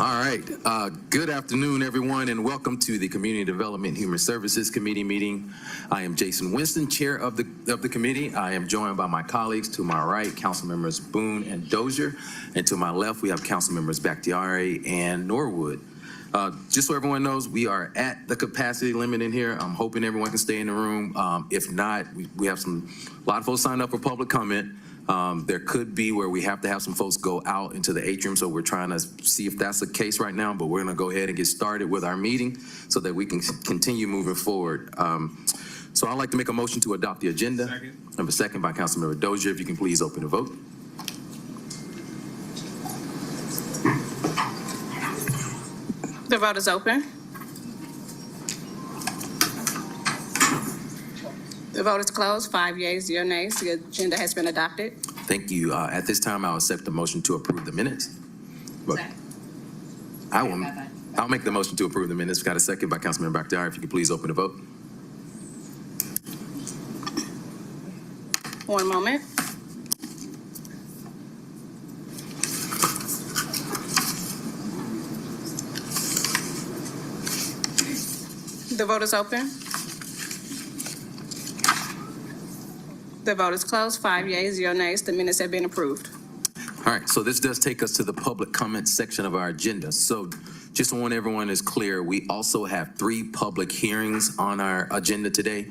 All right. Good afternoon, everyone, and welcome to the Community Development and Human Services Committee meeting. I am Jason Winston, chair of the committee. I am joined by my colleagues. To my right, Council Members Boone and Dozier, and to my left, we have Council Members Bakhtiari and Norwood. Just so everyone knows, we are at the capacity limit in here. I'm hoping everyone can stay in the room. If not, we have a lot of folks signed up for public comment. There could be where we have to have some folks go out into the atrium, so we're trying to see if that's the case right now, but we're gonna go ahead and get started with our meeting so that we can continue moving forward. So I'd like to make a motion to adopt the agenda. Second. Number second by Councilmember Dozier. If you can please open the vote. The vote is open. The vote is closed. 5 yeas, 0 nays. The agenda has been adopted. Thank you. At this time, I'll accept the motion to approve the minutes. I'll make the motion to approve the minutes. We've got a second by Councilmember Bakhtiari. If you could please open the vote. One moment. The vote is open. The vote is closed. 5 yeas, 0 nays. The minutes have been approved. All right, so this does take us to the public comment section of our agenda. So just so everyone is clear, we also have 3 public hearings on our agenda today.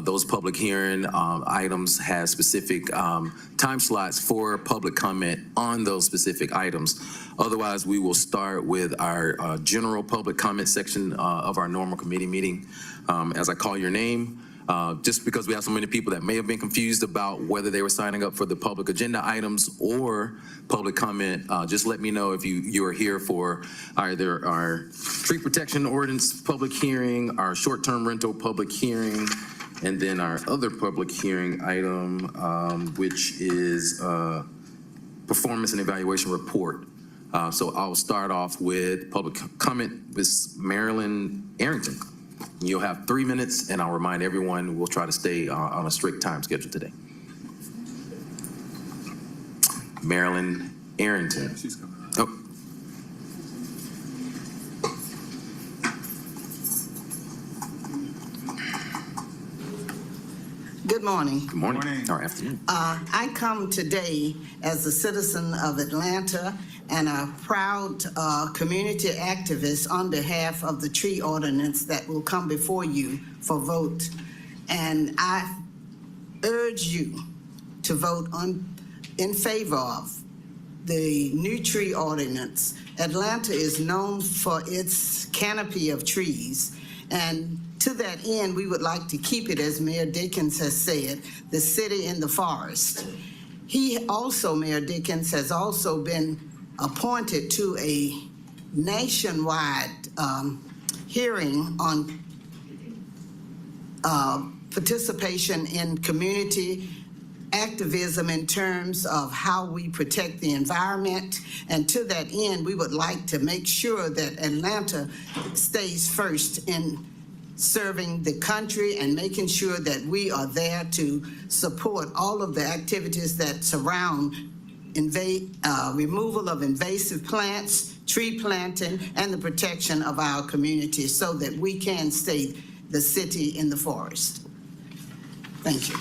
Those public hearing items have specific time slots for public comment on those specific items. Otherwise, we will start with our general public comment section of our normal committee meeting. As I call your name, just because we have so many people that may have been confused about whether they were signing up for the public agenda items or public comment, just let me know if you are here for either our tree protection ordinance public hearing, our short-term rental public hearing, and then our other public hearing item, which is performance and evaluation report. So I'll start off with public comment with Marilyn Arrington. You'll have 3 minutes, and I'll remind everyone we'll try to stay on a strict time schedule today. Marilyn Arrington. Yeah, she's coming. Oh. Good morning. Good morning. Good morning. Or afternoon. I come today as a citizen of Atlanta and a proud community activist on behalf of the tree ordinance that will come before you for vote. And I urge you to vote in favor of the new tree ordinance. Atlanta is known for its canopy of trees, and to that end, we would like to keep it, as Mayor Dickens has said, the city in the forest. He also, Mayor Dickens, has also been appointed to a nationwide hearing on participation in community activism in terms of how we protect the environment. And to that end, we would like to make sure that Atlanta stays first in serving the country and making sure that we are there to support all of the activities that surround removal of invasive plants, tree planting, and the protection of our community so that we can stay the city in the forest. Thank you.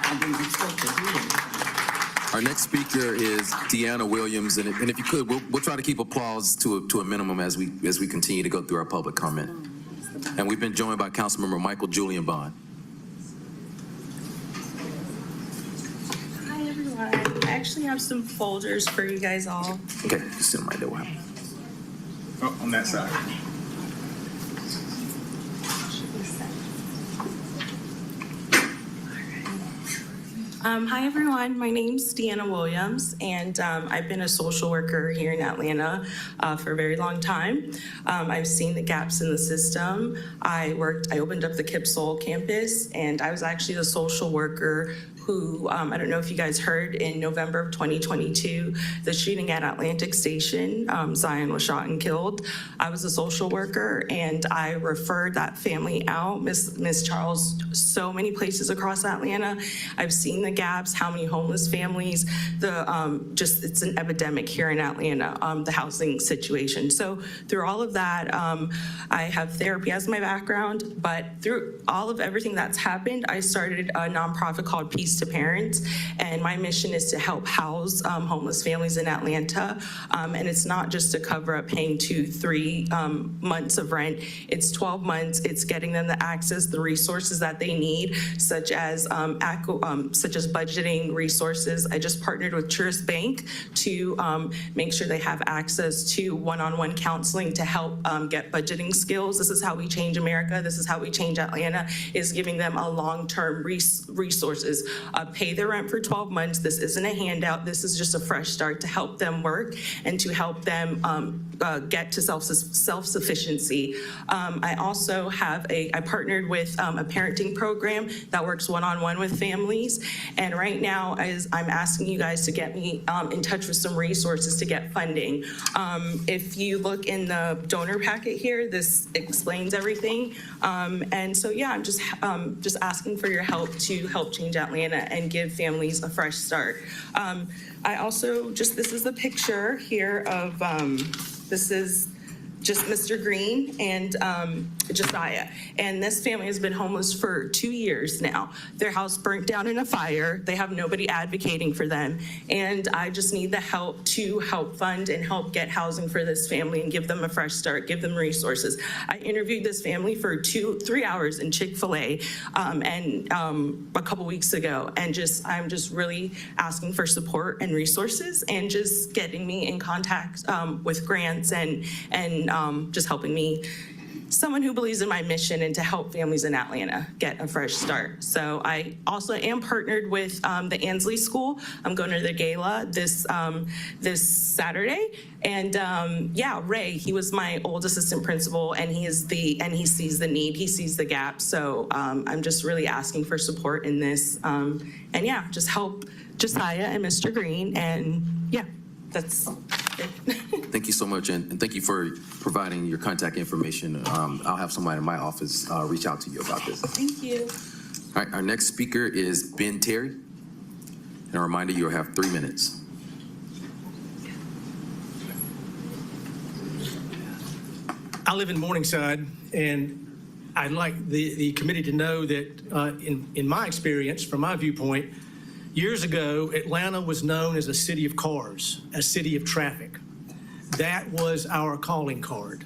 I didn't expect to hear it. Our next speaker is Deanna Williams, and if you could, we'll try to keep applause to a minimum as we continue to go through our public comment. And we've been joined by Councilmember Michael Julian Bond. Hi everyone. I actually have some folders for you guys all. Okay, just send them right there. Wow. Oh, on that side. Hi everyone, my name's Deanna Williams, and I've been a social worker here in Atlanta for a very long time. I've seen the gaps in the system. I opened up the Kipsol campus, and I was actually the social worker who, I don't know if you guys heard, in November of 2022, the shooting at Atlantic Station, Zion was shot and killed. I was a social worker, and I referred that family out, Miss Charles, so many places across Atlanta. I've seen the gaps, how many homeless families, it's an epidemic here in Atlanta, the housing situation. So through all of that, I have therapy as my background, but through all of everything that's happened, I started a nonprofit called Peace to Parents, and my mission is to help house homeless families in Atlanta. And it's not just to cover up paying 2-3 months of rent. It's 12 months. It's getting them the access, the resources that they need, such as budgeting resources. I just partnered with Truist Bank to make sure they have access to one-on-one counseling to help get budgeting skills. This is how we change America. This is how we change Atlanta, is giving them a long-term resources. Pay their rent for 12 months. This isn't a handout. This is just a fresh start to help them work and to help them get to self-sufficiency. I also have I partnered with a parenting program that works one-on-one with families. And right now, I'm asking you guys to get me in touch with some resources to get funding. If you look in the donor packet here, this explains everything. And so, yeah, I'm just asking for your help to help change Atlanta and give families a fresh start. I also this is the picture here of, this is just Mr. Green and Josiah. And this family has been homeless for 2 years now. Their house burnt down in a fire. They have nobody advocating for them. And I just need the help to help fund and help get housing for this family and give them a fresh start, give them resources. I interviewed this family for 2-3 hours in Chick-fil-A a couple weeks ago. And I'm just really asking for support and resources and just getting me in contact with grants and just helping me, someone who believes in my mission and to help families in Atlanta get a fresh start. So I also am partnered with the Ansley School. I'm going to the gala this Saturday. And Ray, he was my old assistant principal, and he sees the need, he sees the gap. So I'm just really asking for support in this. Just help Josiah and Mr. Green, and that's it. Thank you so much, and thank you for providing your contact information. I'll have somebody in my office reach out to you about this. Thank you. All right, our next speaker is Ben Terry. And a reminder, you'll have 3 minutes. I live in Morningside, and I'd like the committee to know that in my experience, from my viewpoint, years ago, Atlanta was known as a city of cars, a city of traffic. That was our calling card.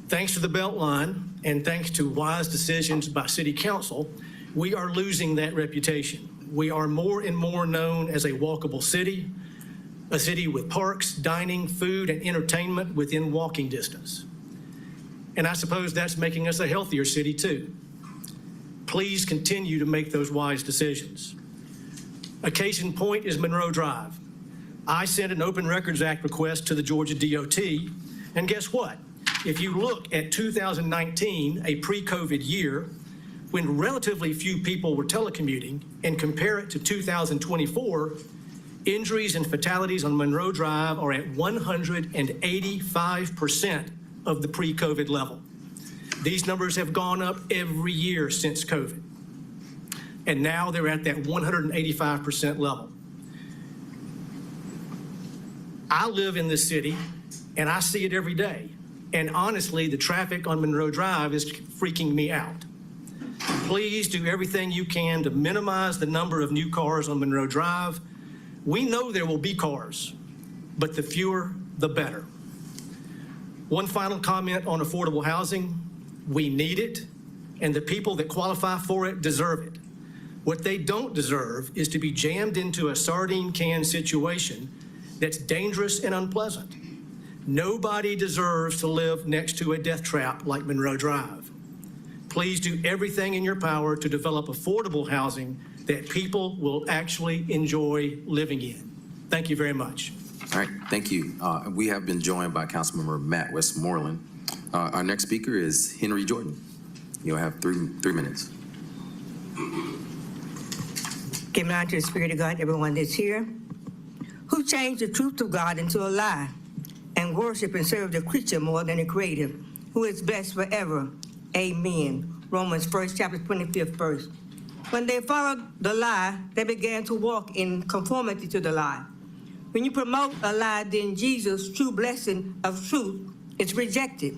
Thanks to the Beltline and thanks to wise decisions by City Council, we are losing that reputation. We are more and more known as a walkable city, a city with parks, dining, food, and entertainment within walking distance. And I suppose that's making us a healthier city too. Please continue to make those wise decisions. A case in point is Monroe Drive. I sent an Open Records Act request to the Georgia DOT, and guess what? If you look at 2019, a pre-COVID year, when relatively few people were telecommuting, and compare it to 2024, injuries and fatalities on Monroe Drive are at 185% of the pre-COVID level. These numbers have gone up every year since COVID. And now they're at that 185% level. I live in this city, and I see it every day. And honestly, the traffic on Monroe Drive is freaking me out. Please do everything you can to minimize the number of new cars on Monroe Drive. We know there will be cars, but the fewer, the better. One final comment on affordable housing. We need it, and the people that qualify for it deserve it. What they don't deserve is to be jammed into a sardine can situation that's dangerous and unpleasant. Nobody deserves to live next to a death trap like Monroe Drive. Please do everything in your power to develop affordable housing that people will actually enjoy living in. Thank you very much. All right, thank you. We have been joined by Councilmember Matt Westmoreland. Our next speaker is Henry Jordan. You'll have three minutes. Give honor to the Spirit of God, everyone that's here, who changed the truth of God into a lie and worship and serve the creature more than the creator, who is blessed forever. Amen. Romans 1st chapter 25th verse. When they followed the lie, they began to walk in conformity to the lie. When you promote a lie, then Jesus' true blessing of truth is rejected.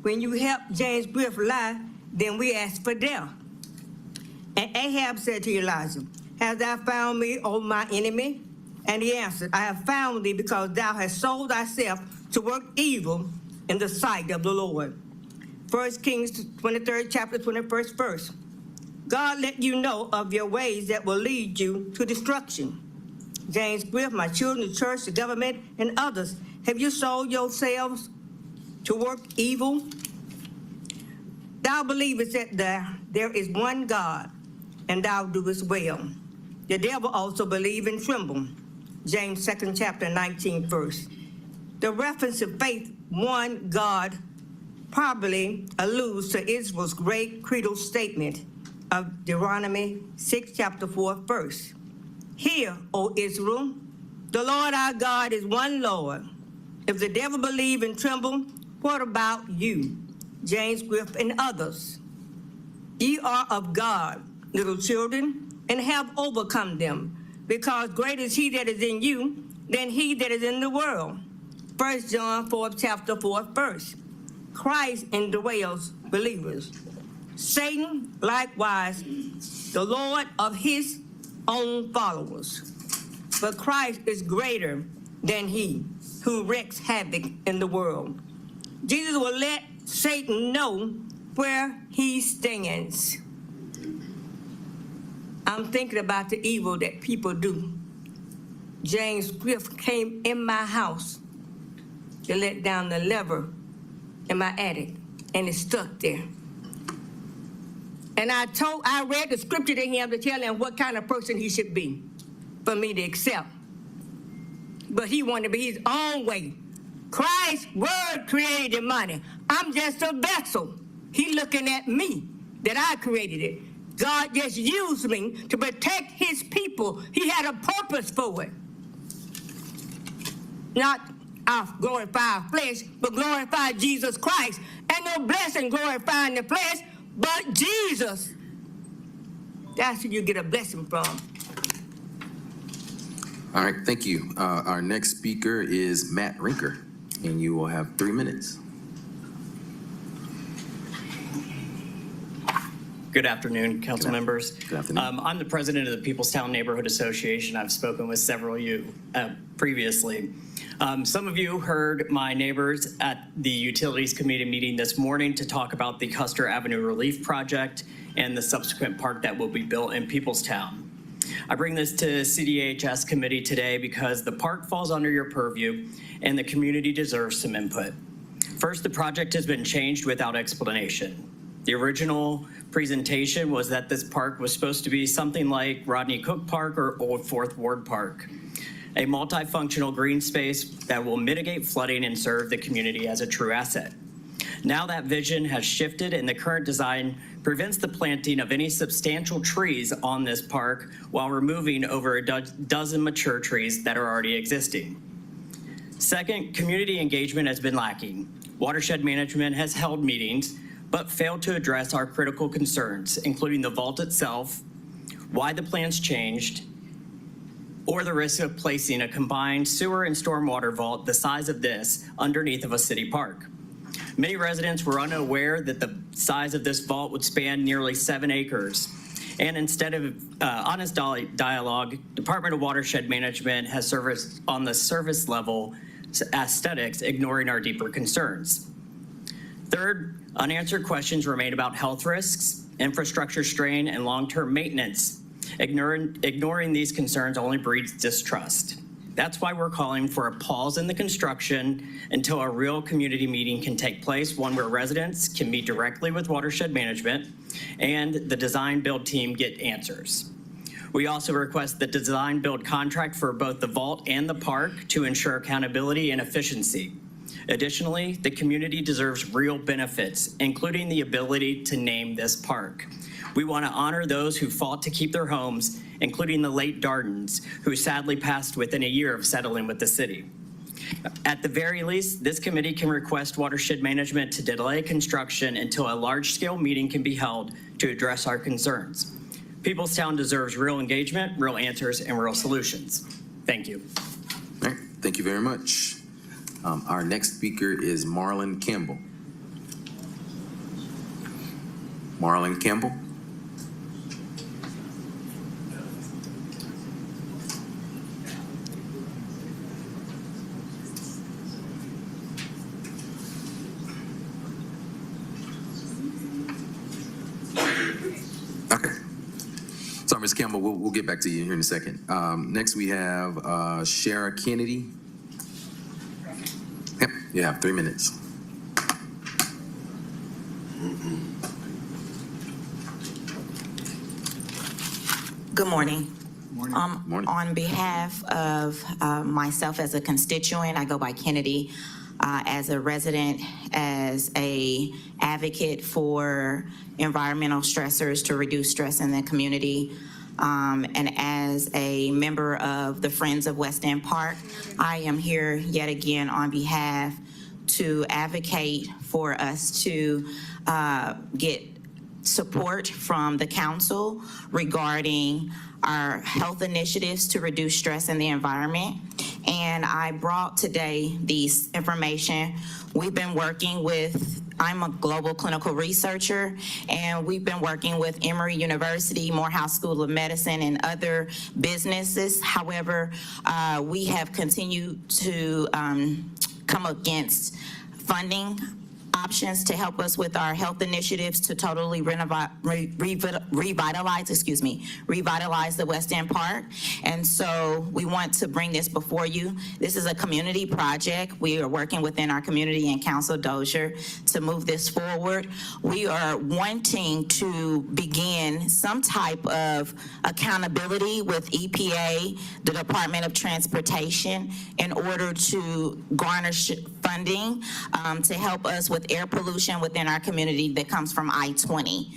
When you help James Griff lie, then we ask for death. And Ahab said to Elijah, "Hast thou found me, O my enemy?" And he answered, "I have found thee because thou hast sold thyself to work evil in the sight of the Lord." 1 Kings 23rd chapter 21st verse. God let you know of your ways that will lead you to destruction. James Griff, my children, the church, the government, and others, have you sold yourselves to work evil? Thou believest that there is one God, and thou doest well. The devil also believe and tremble. James 2nd chapter 19th verse. The reference to faith, one God, probably alludes to Israel's great creedal statement of Deuteronomy 6 chapter 4th verse. Hear, O Israel, the Lord our God is one Lord. If the devil believe and tremble, what about you? James Griff and others. Ye are of God, little children, and have overcome them, because greater is he that is in you than he that is in the world. 1 John 4th chapter 4th verse. Christ indwells believers. Satan, likewise, the Lord of his own followers. But Christ is greater than he who wreaks havoc in the world. Jesus will let Satan know where he stands. I'm thinking about the evil that people do. James Griff came in my house to let down the lever in my attic, and it stuck there. And I read the scripture to him to tell him what kind of person he should be for me to accept. But he wanted to be his own way. Christ's word created the money. I'm just a vessel. He looking at me that I created it. God just used me to protect his people. He had a purpose for it. Not our glorify our flesh, but glorify Jesus Christ. And no blessing glorifying the flesh, but Jesus. That's who you get a blessing from. All right, thank you. Our next speaker is Matt Rinker, and you will have 3 minutes. Good afternoon, council members. Good afternoon. I'm the president of the Peoplestown Neighborhood Association. I've spoken with several of you previously. Some of you heard my neighbors at the Utilities Committee meeting this morning to talk about the Custer Avenue Relief Project and the subsequent park that will be built in Peoplestown. I bring this to CDHS committee today because the park falls under your purview and the community deserves some input. First, the project has been changed without explanation. The original presentation was that this park was supposed to be something like Rodney Cook Park or Old Fourth Ward Park, a multifunctional green space that will mitigate flooding and serve the community as a true asset. Now that vision has shifted and the current design prevents the planting of any substantial trees on this park while removing over a dozen mature trees that are already existing. Second, community engagement has been lacking. Watershed management has held meetings, but failed to address our critical concerns, including the vault itself, why the plans changed, or the risk of placing a combined sewer and stormwater vault the size of this underneath of a city park. Many residents were unaware that the size of this vault would span nearly 7 acres. And instead of honest dialogue, Department of Watershed Management has serviced on the surface level aesthetics, ignoring our deeper concerns. Third, unanswered questions remain about health risks, infrastructure strain, and long-term maintenance. Ignoring these concerns only breeds distrust. That's why we're calling for a pause in the construction until a real community meeting can take place, one where residents can meet directly with Watershed Management and the design build team get answers. We also request the design build contract for both the vault and the park to ensure accountability and efficiency. Additionally, the community deserves real benefits, including the ability to name this park. We want to honor those who fought to keep their homes including the late Dardens, who sadly passed within a year of settling with the city. At the very least, this committee can request watershed management to delay construction until a large-scale meeting can be held to address our concerns. Peoplestown deserves real engagement, real answers, and real solutions. Thank you. All right, thank you very much. Our next speaker is Marlon Campbell. Marlon Campbell. Okay. Sorry, Ms. Campbell, we'll get back to you here in a second. Next, we have Shara Kennedy. Yep, you have 3 minutes. Good morning. Morning. On behalf of myself as a constituent, I go by Kennedy, as a resident, as a advocate for environmental stressors to reduce stress in the community, and as a member of the Friends of West End Park, I am here yet again on behalf to advocate for us to get support from the council regarding our health initiatives to reduce stress in the environment. And I brought today these information. We've been working with, I'm a global clinical researcher, and we've been working with Emory University, Morehouse School of Medicine, and other businesses. However, we have continued to come against funding options to help us with our health initiatives to totally revitalize the West End Park. And so we want to bring this before you. This is a community project. We are working within our community and Council Dozier to move this forward. We are wanting to begin some type of accountability with EPA, the Department of Transportation, in order to garner funding to help us with air pollution within our community that comes from I-20.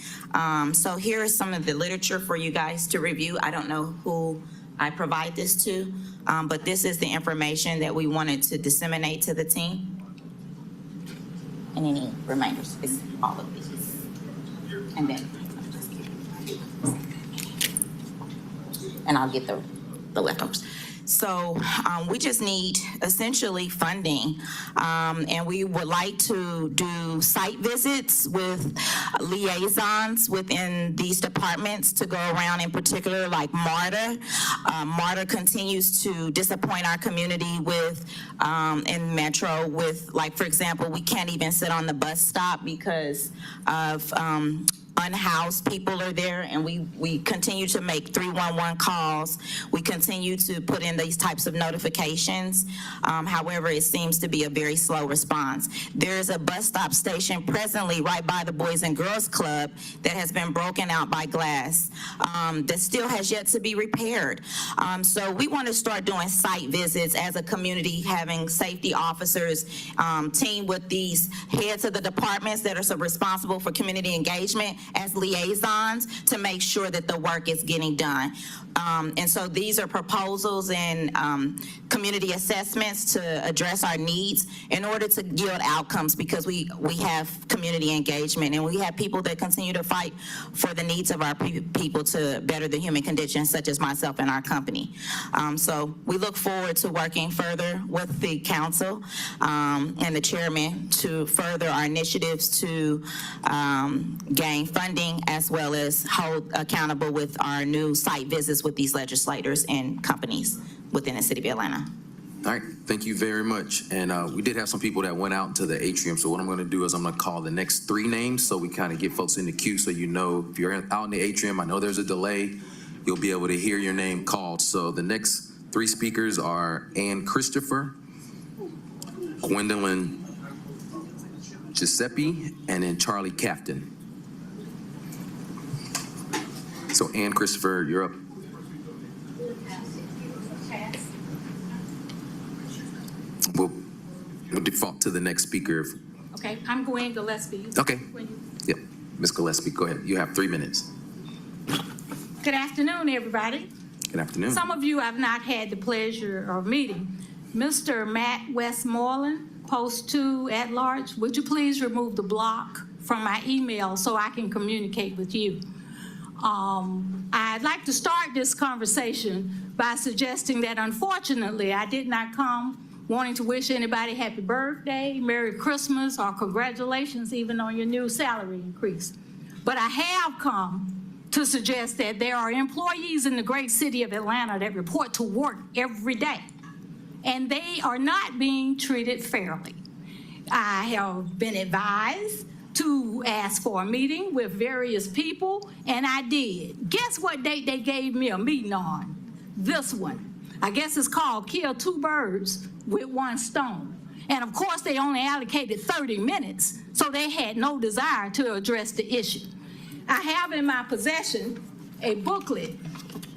So here is some of the literature for you guys to review. I don't know who I provide this to, but this is the information that we wanted to disseminate to the team. And any reminders, it's all of these. And then, and I'll get the leftovers. So we just need essentially funding, and we would like to do site visits with liaisons within these departments to go around, in particular like MARTA. MARTA continues to disappoint our community with, in Metro with, like, for example, we can't even sit on the bus stop because of unhoused people are there, and we continue to make 311 calls. We continue to put in these types of notifications. However, it seems to be a very slow response. There's a bus stop station presently right by the Boys and Girls Club that has been broken out by glass that still has yet to be repaired. So we want to start doing site visits as a community, having safety officers team with these heads of the departments that are so responsible for community engagement as liaisons to make sure that the work is getting done. And so these are proposals and community assessments to address our needs in order to yield outcomes, because we have community engagement and we have people that continue to fight for the needs of our people to better the human condition, such as myself and our company. So we look forward to working further with the council and the chairman to further our initiatives to gain funding, as well as hold accountable with our new site visits with these legislators and companies within the city of Atlanta. All right, thank you very much. And we did have some people that went out into the atrium, so what I'm gonna do is I'm gonna call the next 3 names so we kind of get folks in the queue, so you know if you're out in the atrium, I know there's a delay, you'll be able to hear your name called. So the next 3 speakers are Ann Christopher, Gwendolyn Giuseppe, and then Charlie Captain. So Ann Christopher, you're up. We'll default to the next speaker. Okay, I'm Gwen Gillespie. Okay. Yep, Ms. Gillespie, go ahead. You have 3 minutes. Good afternoon, everybody. Good afternoon. Some of you I've not had the pleasure of meeting. Mr. Matt Westmoreland, Post 2 at large, would you please remove the block from my email so I can communicate with you? I'd like to start this conversation by suggesting that unfortunately I did not come wanting to wish anybody happy birthday, Merry Christmas, or congratulations even on your new salary increase. But I have come to suggest that there are employees in the great city of Atlanta that report to work every day, and they are not being treated fairly. I have been advised to ask for a meeting with various people, and I did. Guess what date they gave me a meeting on? This one. I guess it's called Kill Two Birds with One Stone. And of course, they only allocated 30 minutes, so they had no desire to address the issue. I have in my possession a booklet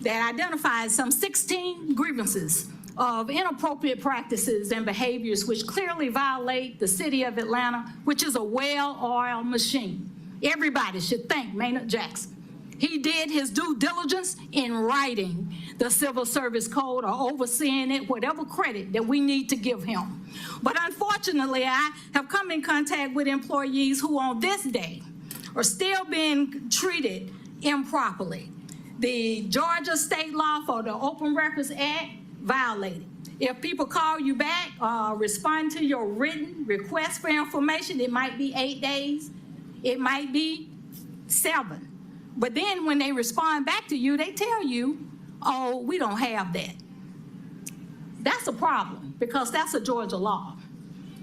that identifies some 16 grievances of inappropriate practices and behaviors which clearly violate the city of Atlanta, which is a well-oiled machine. Everybody should thank Maynard Jackson. He did his due diligence in writing the Civil Service Code or overseeing it, whatever credit that we need to give him. But unfortunately, I have come in contact with employees who on this day are still being treated improperly. The Georgia state law for the Open Records Act violated. If people call you back, respond to your written request for information, it might be 8 days, it might be 7. But then when they respond back to you, they tell you, oh, we don't have that. That's a problem because that's a Georgia law.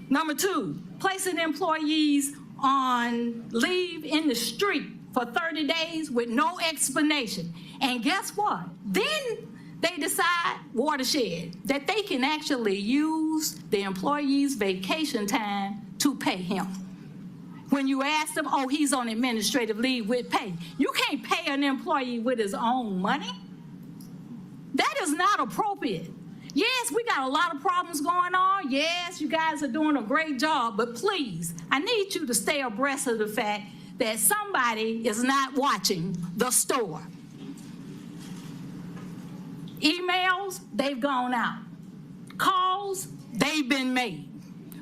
Number 2, placing employees on leave in the street for 30 days with no explanation. And guess what? Then they decide, Watershed, that they can actually use the employee's vacation time to pay him. When you ask them, oh, he's on administrative leave with pay. You can't pay an employee with his own money. That is not appropriate. Yes, we got a lot of problems going on. Yes, you guys are doing a great job, but please, I need you to stay abreast of the fact that somebody is not watching the store. Emails, they've gone out. Calls, they've been made.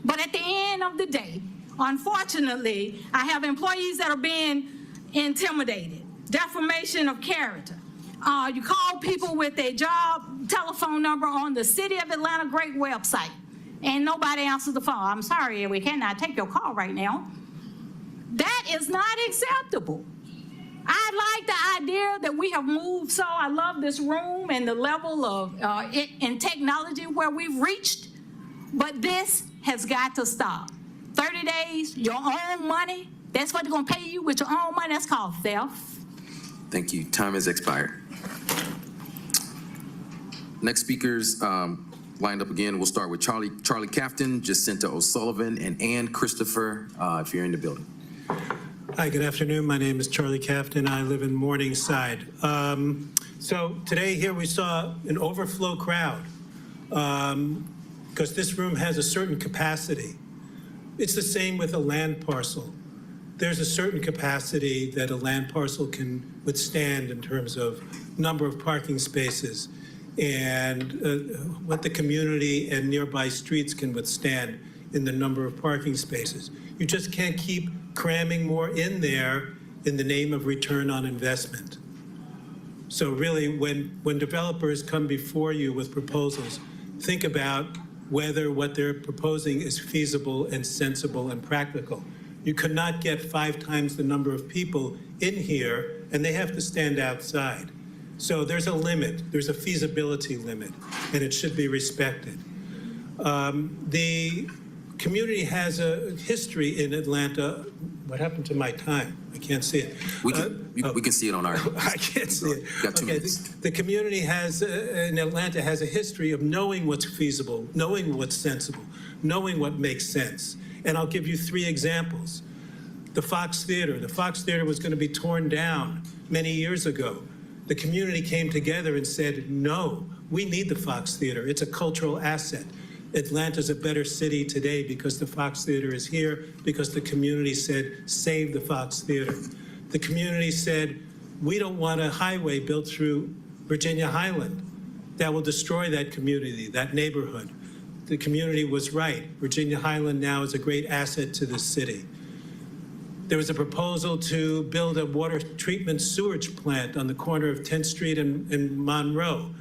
But at the end of the day, unfortunately, I have employees that are being intimidated, defamation of character. You call people with their job telephone number on the City of Atlanta great website, and nobody answers the phone. I'm sorry, we cannot take your call right now. That is not acceptable. I like the idea that we have moved, so I love this room and the level of in technology where we've reached, but this has got to stop. 30 days, your own money, that's what they're gonna pay you with your own money, that's called theft. Thank you. Time has expired. Next speakers lined up again. We'll start with Charlie Cafton, Jacinta O'Sullivan, and Ann Christopher, if you're in the building. Hi, good afternoon. My name is Charlie Cafton. I live in Morningside. So today here we saw an overflow crowd because this room has a certain capacity. It's the same with a land parcel. There's a certain capacity that a land parcel can withstand in terms of number of parking spaces and what the community and nearby streets can withstand in the number of parking spaces. You just can't keep cramming more in there in the name of return on investment. So really, when developers come before you with proposals, think about whether what they're proposing is feasible and sensible and practical. You could not get 5 times the number of people in here, and they have to stand outside. So there's a limit, there's a feasibility limit, and it should be respected. The community has a history in Atlanta. What happened to my time? I can't see it. We can see it on our. I can't see it. Got 2 minutes. The community has, in Atlanta, has a history of knowing what's feasible, knowing what's sensible, knowing what makes sense. And I'll give you 3 examples. The Fox Theater. The Fox Theater was going to be torn down many years ago. The community came together and said, no, we need the Fox Theater. It's a cultural asset. Atlanta's a better city today because the Fox Theater is here, because the community said, save the Fox Theater. The community said, We don't want a highway built through Virginia Highland that will destroy that community, that neighborhood. The community was right. Virginia Highland now is a great asset to this city. There was a proposal to build a water treatment sewage plant on the corner of 10th Street and Monroe,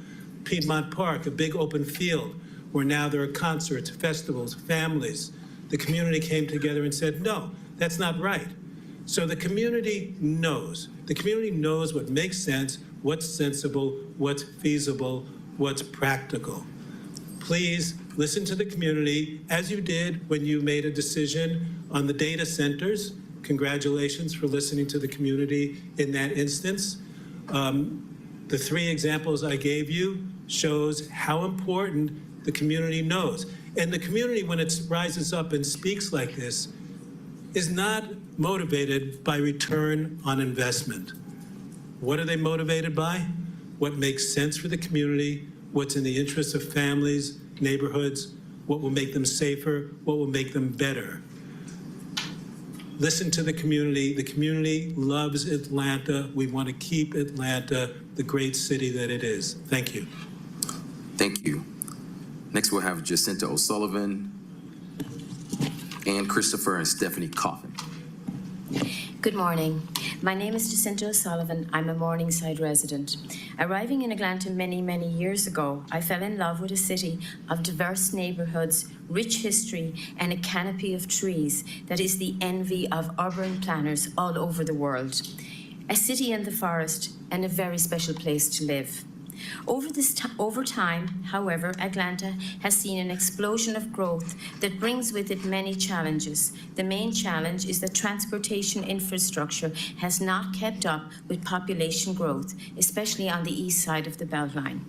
Piedmont Park, a big open field where now there are concerts, festivals, families. The community came together and said, no, that's not right. So the community knows. The community knows what makes sense, what's sensible, what's feasible, what's practical. Please listen to the community as you did when you made a decision on the data centers. Congratulations for listening to the community in that instance. The three examples I gave you shows how important the community knows. And the community, when it rises up and speaks like this, is not motivated by return on investment. What are they motivated by? What makes sense for the community, what's in the interests of families, neighborhoods, what will make them safer, what will make them better. Listen to the community. The community loves Atlanta. We want to keep Atlanta the great city that it is. Thank you. Thank you. Next, we'll have Jacinta O'Sullivan, Ann Christopher, and Stephanie Coffin. Good morning. My name is Jacinta O'Sullivan. I'm a Morningside resident. Arriving in Atlanta many, many years ago, I fell in love with a city of diverse neighborhoods, rich history, and a canopy of trees that is the envy of urban planners all over the world. A city in the forest and a very special place to live. Over time, however, Atlanta has seen an explosion of growth that brings with it many challenges. The main challenge is that transportation infrastructure has not kept up with population growth, especially on the east side of the Beltline.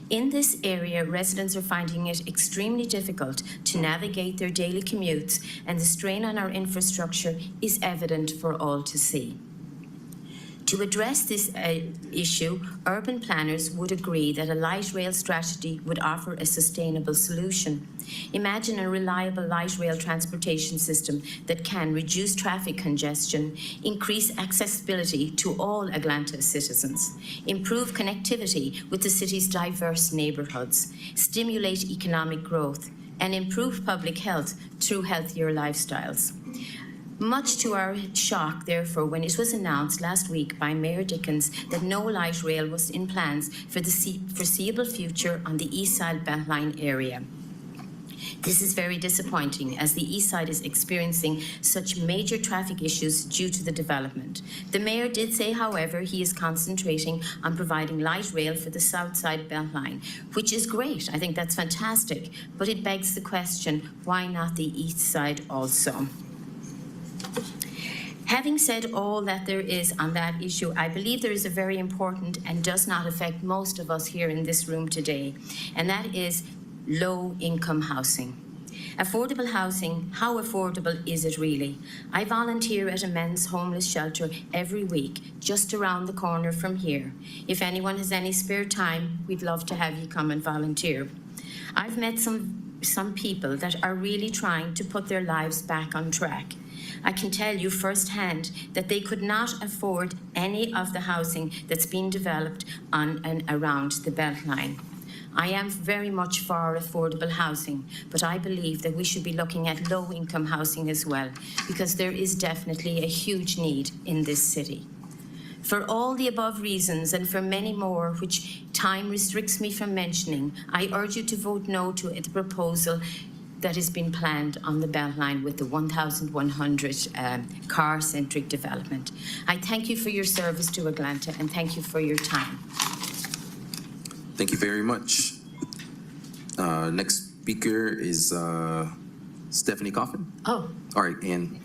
In this area, residents are finding it extremely difficult to navigate their daily commutes, and the strain on our infrastructure is evident for all to see. To address this issue, urban planners would agree that a light rail strategy would offer a sustainable solution. Imagine a reliable light rail transportation system that can reduce traffic congestion, increase accessibility to all Atlanta citizens, improve connectivity with the city's diverse neighborhoods, stimulate economic growth, and improve public health through healthier lifestyles. Much to our shock, therefore, when it was announced last week by Mayor Dickens that no light rail was in plans for the foreseeable future on the East Side Beltline area. This is very disappointing as the East Side is experiencing such major traffic issues due to the development. The mayor did say, however, he is concentrating on providing light rail for the South Side Beltline, which is great. I think that's fantastic. But it begs the question, why not the East Side also? Having said all that there is on that issue, I believe there is a very important and does not affect most of us here in this room today, and that is low-income housing. Affordable housing, how affordable is it really? I volunteer at a men's homeless shelter every week, just around the corner from here. If anyone has any spare time, we'd love to have you come and volunteer. I've met some people that are really trying to put their lives back on track. I can tell you firsthand that they could not afford any of the housing that's been developed on and around the Beltline. I am very much for affordable housing, but I believe that we should be looking at low-income housing as well, because there is definitely a huge need in this city. For all the above reasons and for many more, which time restricts me from mentioning, I urge you to vote no to the proposal that has been planned on the Beltline with the 1,100 car-centric development. I thank you for your service to Atlanta and thank you for your time. Thank you very much. Next speaker is Stephanie Coffin. Oh. All right, Ann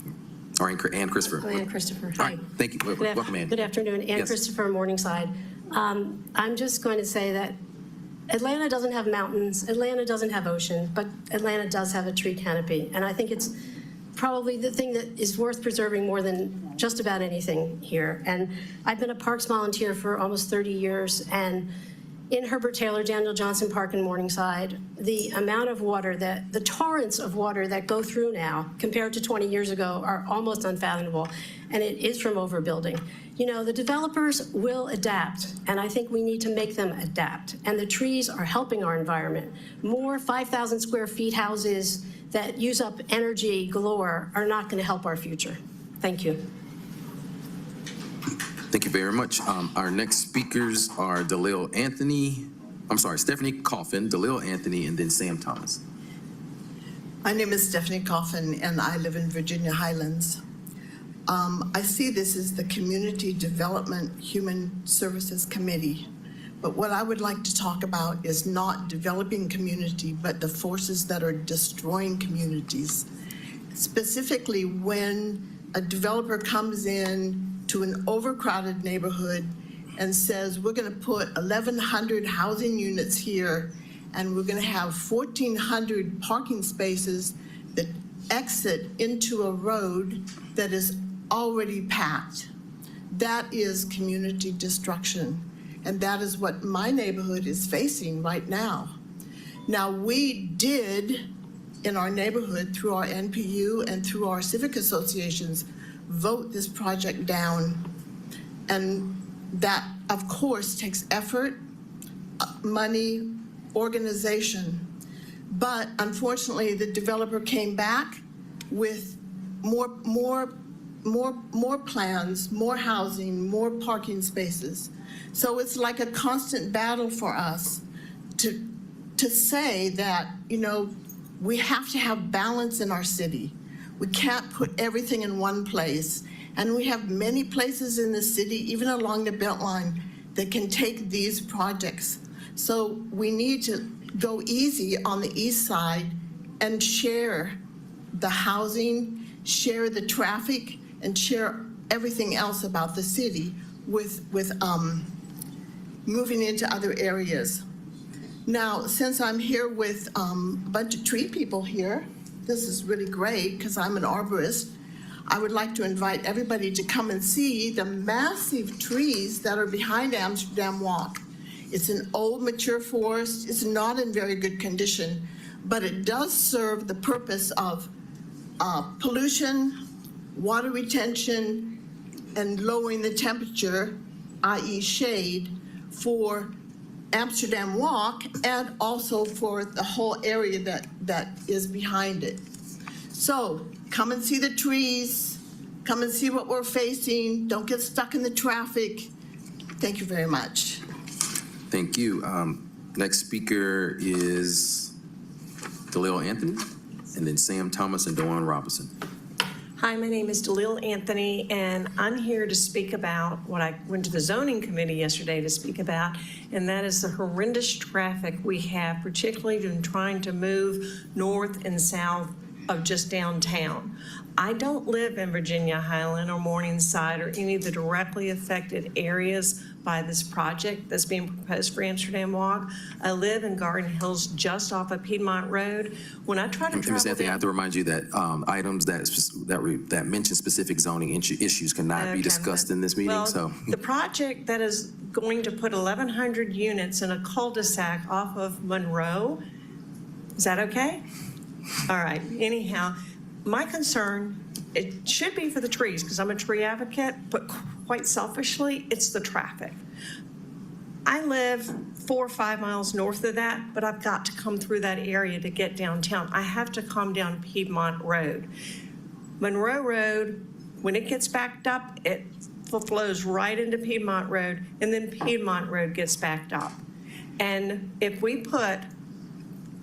Christopher. Oh, Ann Christopher. Hi. All right, thank you. Welcome, Ann. Good afternoon. Ann Yes. Christopher, Morningside. I'm just going to say that Atlanta doesn't have mountains, Atlanta doesn't have ocean, but Atlanta does have a tree canopy. And I think it's probably the thing that is worth preserving more than just about anything here. And I've been a parks volunteer for almost 30 years. And in Herbert Taylor, Daniel Johnson Park in Morningside, the amount of water the torrents of water that go through now compared to 20 years ago are almost unfathomable, and it is from overbuilding. You know, the developers will adapt, and I think we need to make them adapt, and the trees are helping our environment. More 5,000 square feet houses that use up energy galore are not going to help our future. Thank you. Thank you very much. Our next speakers are Stephanie Coffin, Dalil Anthony, and then Sam Thomas. My name is Stephanie Coffin, and I live in Virginia Highlands. I see this as the Community Development Human Services Committee, but what I would like to talk about is not developing community, but the forces that are destroying communities. Specifically, when a developer comes in to an overcrowded neighborhood and says, we're going to put 1,100 housing units here, and we're going to have 1,400 parking spaces that exit into a road that is already packed. That is community destruction, and that is what my neighborhood is facing right now. Now, we did, in our neighborhood, through our NPU and through our civic associations, vote this project down, and that, of course, takes effort, money, organization. But unfortunately, the developer came back with more plans, more housing, more parking spaces. So it's like a constant battle for us to say that, you know, we have to have balance in our city. We can't put everything in one place. And we have many places in the city, even along the Beltline, that can take these projects. So we need to go easy on the east side and share the housing, share the traffic, and share everything else about the city with moving into other areas. Now, since I'm here with a bunch of tree people here, this is really great because I'm an arborist. I would like to invite everybody to come and see the massive trees that are behind Amsterdam Walk. It's an old, mature forest. It's not in very good condition, but it does serve the purpose of pollution, water retention, and lowering the temperature, i.e. shade, for Amsterdam Walk and also for the whole area that is behind it. So come and see the trees, come and see what we're facing. Don't get stuck in the traffic. Thank you very much. Thank you. Next speaker is Dalil Anthony, and then Sam Thomas and Dawan Robinson. Hi, my name is Dalil Anthony, and I'm here to speak about what I went to the zoning committee yesterday to speak about, and that is the horrendous traffic we have, particularly in trying to move north and south of just downtown. I don't live in Virginia Highland or Morningside or any of the directly affected areas by this project that's being proposed for Amsterdam Walk. I live in Garden Hills, just off of Piedmont Road. When I try to travel, Ms. Anthony, I have to remind you that items that mention specific zoning issues cannot be discussed in this meeting. Well, so the project that is going to put 1,100 units in a cul-de-sac off of Monroe, is that okay? All right. Anyhow, my concern, it should be for the trees because I'm a tree advocate, but quite selfishly, it's the traffic. I live 4 or 5 miles north of that, but I've got to come through that area to get downtown. I have to come down Piedmont Road. Monroe Road, when it gets backed up, it flows right into Piedmont Road, and then Piedmont Road gets backed up. And if we put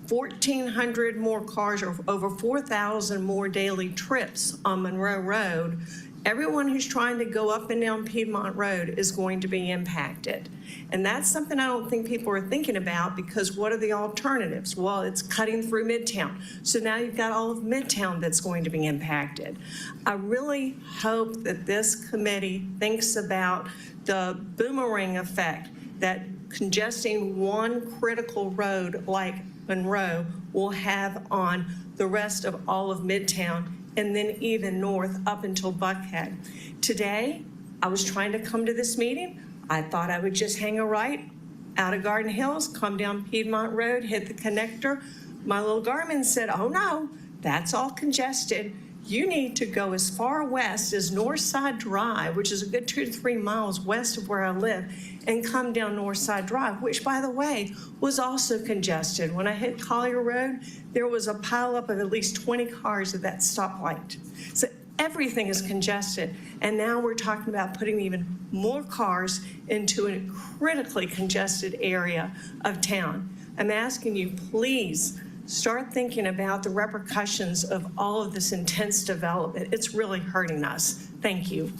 1,400 more cars or over 4,000 more daily trips on Monroe Road, everyone who's trying to go up and down Piedmont Road is going to be impacted. And that's something I don't think people are thinking about because what are the alternatives? Well, it's cutting through Midtown. So now you've got all of Midtown that's going to be impacted. I really hope that this committee thinks about the boomerang effect that congesting one critical road like Monroe will have on the rest of all of Midtown and then even north up until Buckhead. Today, I was trying to come to this meeting. I thought I would just hang a right out of Garden Hills, come down Piedmont Road, hit the connector. My little Garmin said, oh no, that's all congested. You need to go as far west as Northside Drive, which is a good 2 to 3 miles west of where I live, and come down Northside Drive, which, by the way, was also congested. When I hit Collier Road, there was a pileup of at least 20 cars at that stoplight. So everything is congested, and now we're talking about putting even more cars into a critically congested area of town. I'm asking you, please, start thinking about the repercussions of all of this intense development. It's really hurting us. Thank you.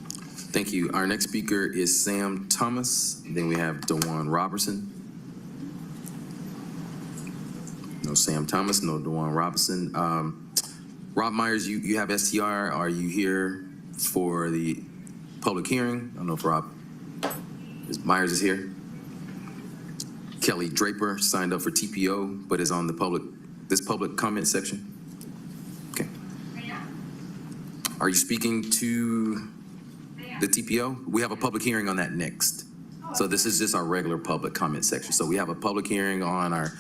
Thank you. Our next speaker is Sam Thomas. Then we have DeJuan Robertson. No Sam Thomas, no DeJuan Robertson. Rob Myers, you have STR. Are you here for the public hearing? I don't know if Rob Myers is here. Kelly Draper signed up for TPO, but is on the public comment section. Okay. Are you speaking to the TPO? We have a public hearing on that next. So this is just our regular public comment section. So we have a public hearing on our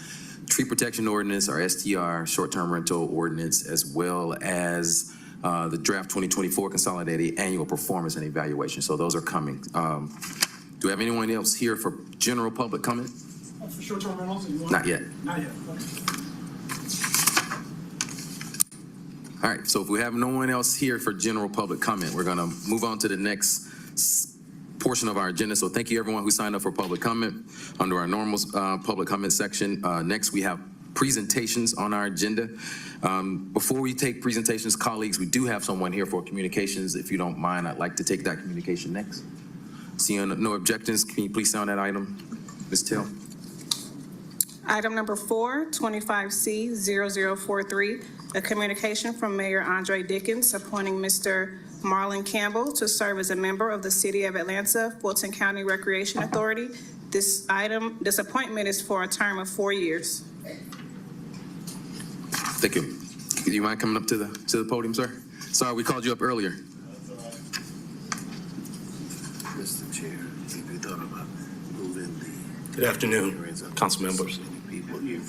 tree protection ordinance, our STR, short-term rental ordinance, as well as the draft 2024 consolidated annual performance and evaluation. So those are coming. Do we have anyone else here for general public comment? For short-term rentals? Not yet. Not yet. All right, so if we have no one else here for general public comment, we're gonna move on to the next portion of our agenda. So thank you everyone who signed up for public comment under our normal public comment section. Next, we have presentations on our agenda. Before we take presentations, colleagues, we do have someone here for communications. If you don't mind, I'd like to take that communication next. Seeing no objections, can you please sound that item, Ms. Till? Item number 4, 25C0043, a communication from Mayor Andre Dickens appointing Mr. Marlon Campbell to serve as a member of the City of Atlanta Fulton County Recreation Authority. This appointment is for a term of 4 years. Thank you. Do you mind coming up to the podium, sir? Sorry, we called you up earlier. Mr. Chair, if you thought about moving the... Good afternoon, council members.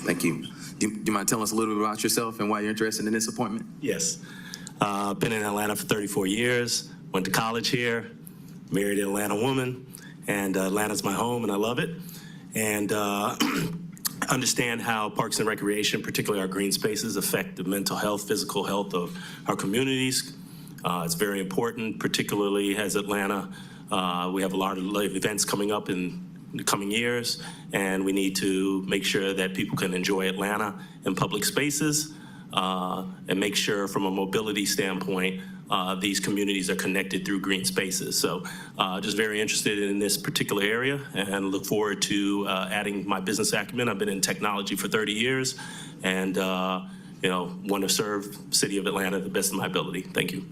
Thank you. Do you mind telling us a little bit about yourself and why you're interested in this appointment? Yes. Been in Atlanta for 34 years, went to college here, married an Atlanta woman, and Atlanta's my home and I love it. And understand how parks and recreation, particularly our green spaces, affect the mental health, physical health of our communities. It's very important, particularly as Atlanta. We have a lot of events coming up in the coming years, and we need to make sure that people can enjoy Atlanta in public spaces and make sure from a mobility standpoint, these communities are connected through green spaces. So just very interested in this particular area and look forward to adding my business acumen. I've been in technology for 30 years and want to serve the city of Atlanta to the best of my ability. Thank you.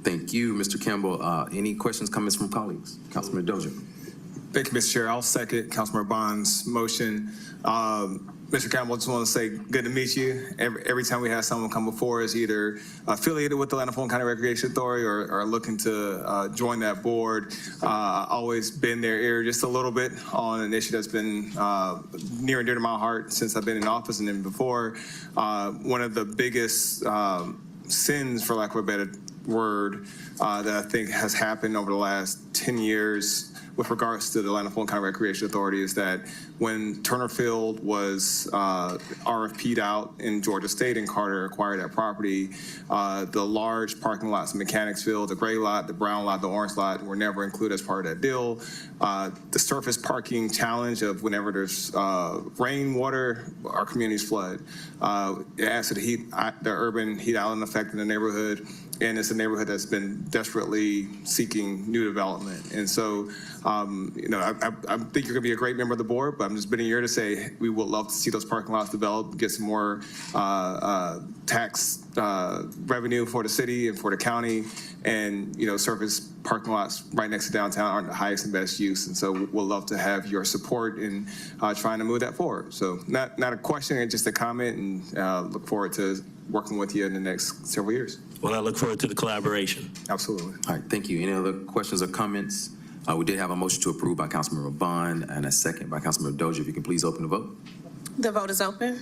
Thank you, Mr. Campbell. Any questions, comments from colleagues? Councilman Dozier. Thank you, Mr. Chair. I'll second Councilmember Bond's motion. Mr. Campbell, I just want to say good to meet you. Every time we have someone come before us, either affiliated with the Atlanta Fulton County Recreation Authority or looking to join that board, always been their ear just a little bit on an issue that's been near and dear to my heart since I've been in office and then before. One of the biggest sins, for lack of a better word, that I think has happened over the last 10 years with regards to the Atlanta Fulton County Recreation Authority is that when Turner Field was RFP'd out in Georgia State and Carter acquired that property, the large parking lots, Mechanics Field, the gray lot, the brown lot, the orange lot were never included as part of that deal. The surface parking challenge of whenever there's rainwater, our communities flood. It adds to the urban heat island effect in the neighborhood. And it's a neighborhood that's been desperately seeking new development. And so, I think you're gonna be a great member of the board, but I'm just been here to say we would love to see those parking lots developed, get some more tax revenue for the city and for the county. And, surface parking lots right next to downtown aren't the highest and best use. And so we'll love to have your support in trying to move that forward. So not a question, just a comment, and look forward to working with you in the next several years. Well, I look forward to the collaboration. Absolutely. All right, thank you. Any other questions or comments? We did have a motion to approve by Councilmember Bond and a second by Councilmember Dozier. If you can please open the vote. The vote is open.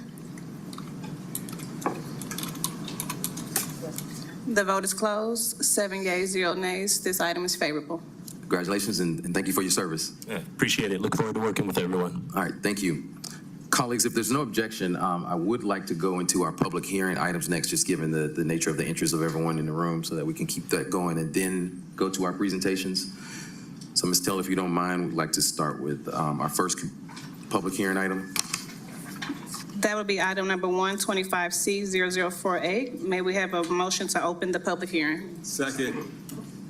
The vote is closed. 7 yeas, 0 nays. This item is favorable. Congratulations and thank you for your service. Yeah, appreciate it. Look forward to working with everyone. All right, thank you. Colleagues, if there's no objection, I would like to go into our public hearing items next, just given the nature of the interest of everyone in the room, so that we can keep that going and then go to our presentations. So, Ms. Taylor, if you don't mind, we'd like to start with our first public hearing item. That would be item number 125C0048. May we have a motion to open the public hearing? Second. We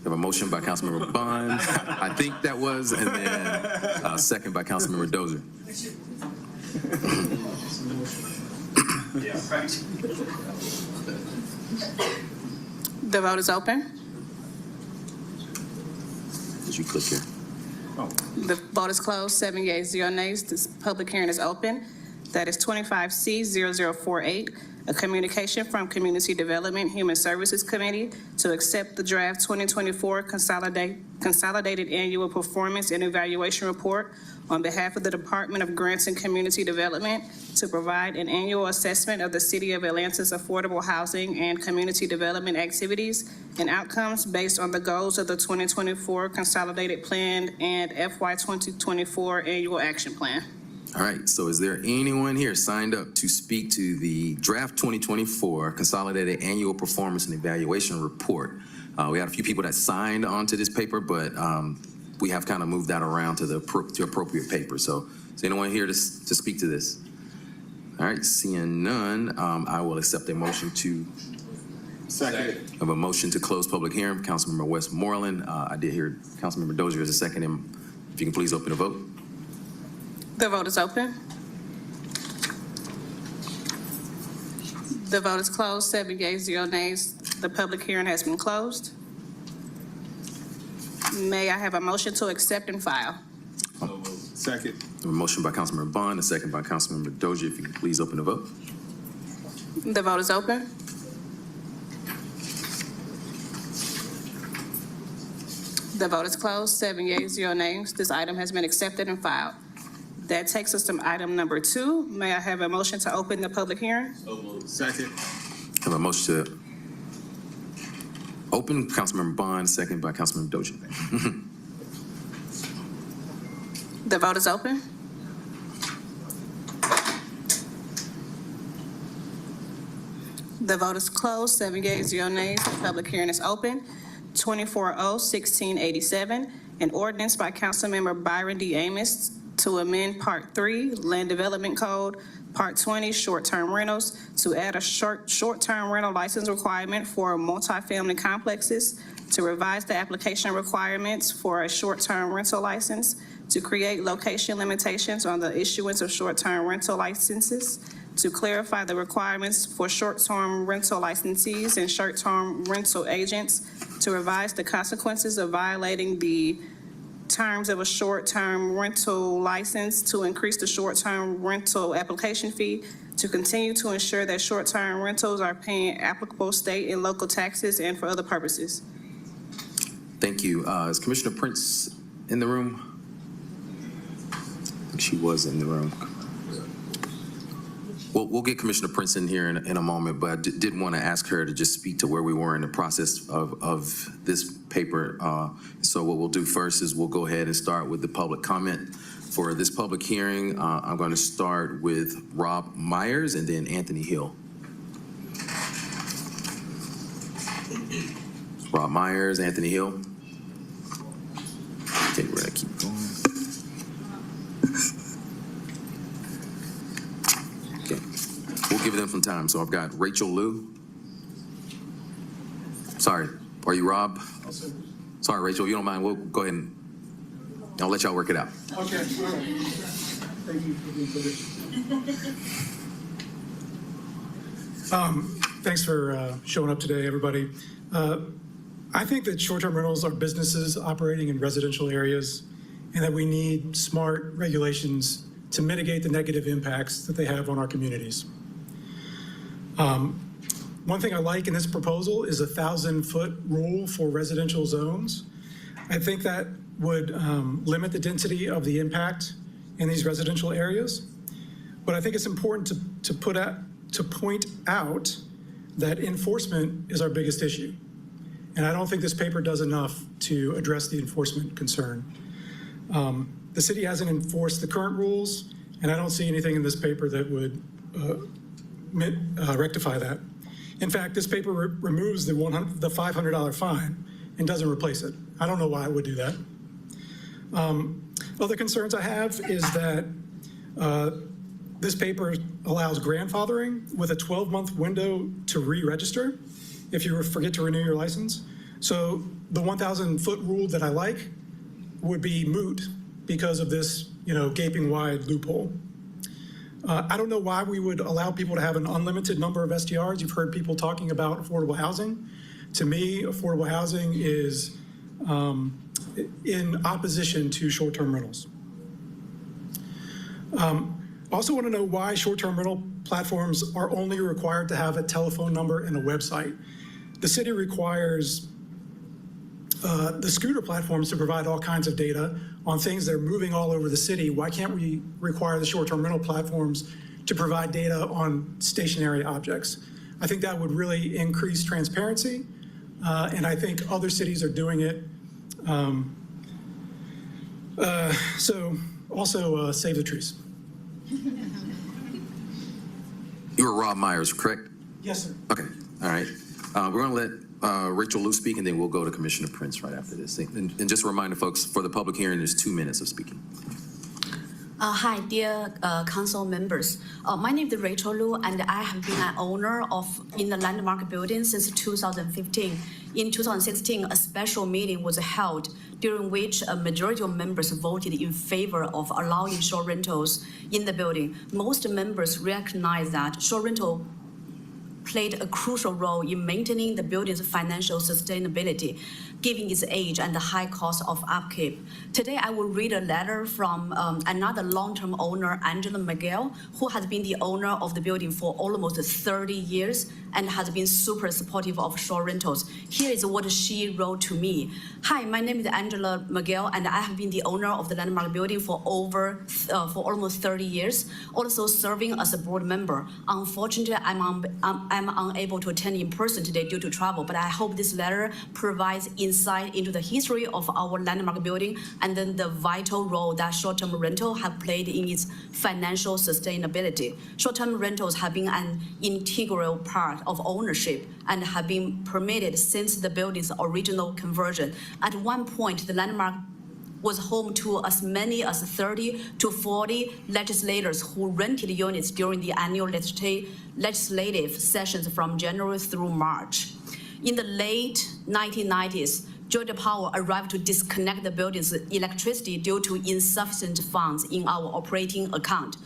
have a motion by Councilmember Bond, I think that was, and then second by Councilmember Dozier. The vote is open. Did you click here? The vote is closed. 7 yeas, 0 nays. This public hearing is open. That is 25C0048, a communication from Community Development Human Services Committee to accept the draft 2024 Consolidated Annual Performance and Evaluation Report on behalf of the Department of Grants and Community Development to provide an annual assessment of the City of Atlanta's affordable housing and community development activities and outcomes based on the goals of the 2024 Consolidated Plan and FY 2024 Annual Action Plan. All right, so is there anyone here signed up to speak to the draft 2024 Consolidated Annual Performance and Evaluation Report? We had a few people that signed onto this paper, but we have kind of moved that around to the appropriate paper. So is anyone here to speak to this? All right, seeing none, I will accept a motion to. Second. Of a motion to close public hearing. Councilmember Westmoreland, I did hear Councilmember Dozier as a second. If you can please open the vote. The vote is open. The vote is closed. 7 yeas, 0 nays. The public hearing has been closed. May I have a motion to accept and file? Second. A motion by Councilmember Bond, a second by Councilmember Dozier. If you can please open the vote. The vote is open. The vote is closed. 7 yeas, 0 nays. This item has been accepted and filed. That takes us to item number 2. May I have a motion to open the public hearing? Second. Have a motion to open, Councilmember Bond, second by Councilmember Dozier. The vote is open. The vote is closed. 7 yeas, 0 nays. The public hearing is open. 24-0-1687, an ordinance by Councilmember Byron D. Amos to amend Part 3, Land Development Code, Part 20, Short-Term Rentals, to add a short-term rental license requirement for multifamily complexes, to revise the application requirements for a short-term rental license, to create location limitations on the issuance of short-term rental licenses, to clarify the requirements for short-term rental licensees and short-term rental agents, to revise the consequences of violating the terms of a short-term rental license, to increase the short-term rental application fee, to continue to ensure that short-term rentals are paying applicable state and local taxes and for other purposes. Thank you. Is Commissioner Prince in the room? I think she was in the room. We'll get Commissioner Prince in here in a moment, but I did want to ask her to just speak to where we were in the process of this paper. So what we'll do first is we'll go ahead and start with the public comment. For this public hearing, I'm going to start with Rob Myers and then Anthony Hill. Rob Myers, Anthony Hill. I think we're going to keep going. We'll give them some time. So I've got Rachel Liu. Sorry, are you Rob? Sorry, Rachel, you don't mind. We'll go ahead and I'll let y'all work it out. Okay. Thank you for the information. Thanks for showing up today, everybody. I think that short-term rentals are businesses operating in residential areas and that we need smart regulations to mitigate the negative impacts that they have on our communities. One thing I like in this proposal is a 1,000-foot rule for residential zones. I think that would limit the density of the impact in these residential areas. But I think it's important to point out that enforcement is our biggest issue. And I don't think this paper does enough to address the enforcement concern. The city hasn't enforced the current rules, and I don't see anything in this paper that would rectify that. In fact, this paper removes the $500 fine and doesn't replace it. I don't know why it would do that. Other concerns I have is that this paper allows grandfathering with a 12-month window to re-register if you forget to renew your license. So the 1,000-foot rule that I like would be moot because of this, gaping wide loophole. I don't know why we would allow people to have an unlimited number of STRs. You've heard people talking about affordable housing. To me, affordable housing is in opposition to short-term rentals. Also want to know why short-term rental platforms are only required to have a telephone number and a website. The city requires the scooter platforms to provide all kinds of data on things that are moving all over the city. Why can't we require the short-term rental platforms to provide data on stationary objects? I think that would really increase transparency, and I think other cities are doing it. So also save the trees. You were Rob Myers, correct? Yes, sir. Okay, all right. We're going to let Rachel Lou speak, and then we'll go to Commissioner Prince right after this. And just a reminder, folks, for the public hearing, there's 2 minutes of speaking. Hi, dear council members. My name is Rachel Lu, and I have been an owner in the Landmark building since 2015. In 2016, a special meeting was held during which a majority of members voted in favor of allowing short rentals in the building. Most members recognize that short rental played a crucial role in maintaining the building's financial sustainability, given its age and the high cost of upkeep. Today, I will read a letter from another long-term owner, Angela Miguel, who has been the owner of the building for almost 30 years and has been super supportive of short rentals. Here is what she wrote to me. Hi, my name is Angela Miguel, and I have been the owner of the Landmark building for almost 30 years, also serving as a board member. Unfortunately, I'm unable to attend in person today due to travel, but I hope this letter provides insight into the history of our Landmark building and then the vital role that short-term rental have played in its financial sustainability. Short-term rentals have been an integral part of ownership and have been permitted since the building's original conversion. At one point, the Landmark was home to as many as 30 to 40 legislators who rented units during the annual legislative sessions from January through March. In the late 1990s, Georgia Power arrived to disconnect the building's electricity due to insufficient funds in our operating account.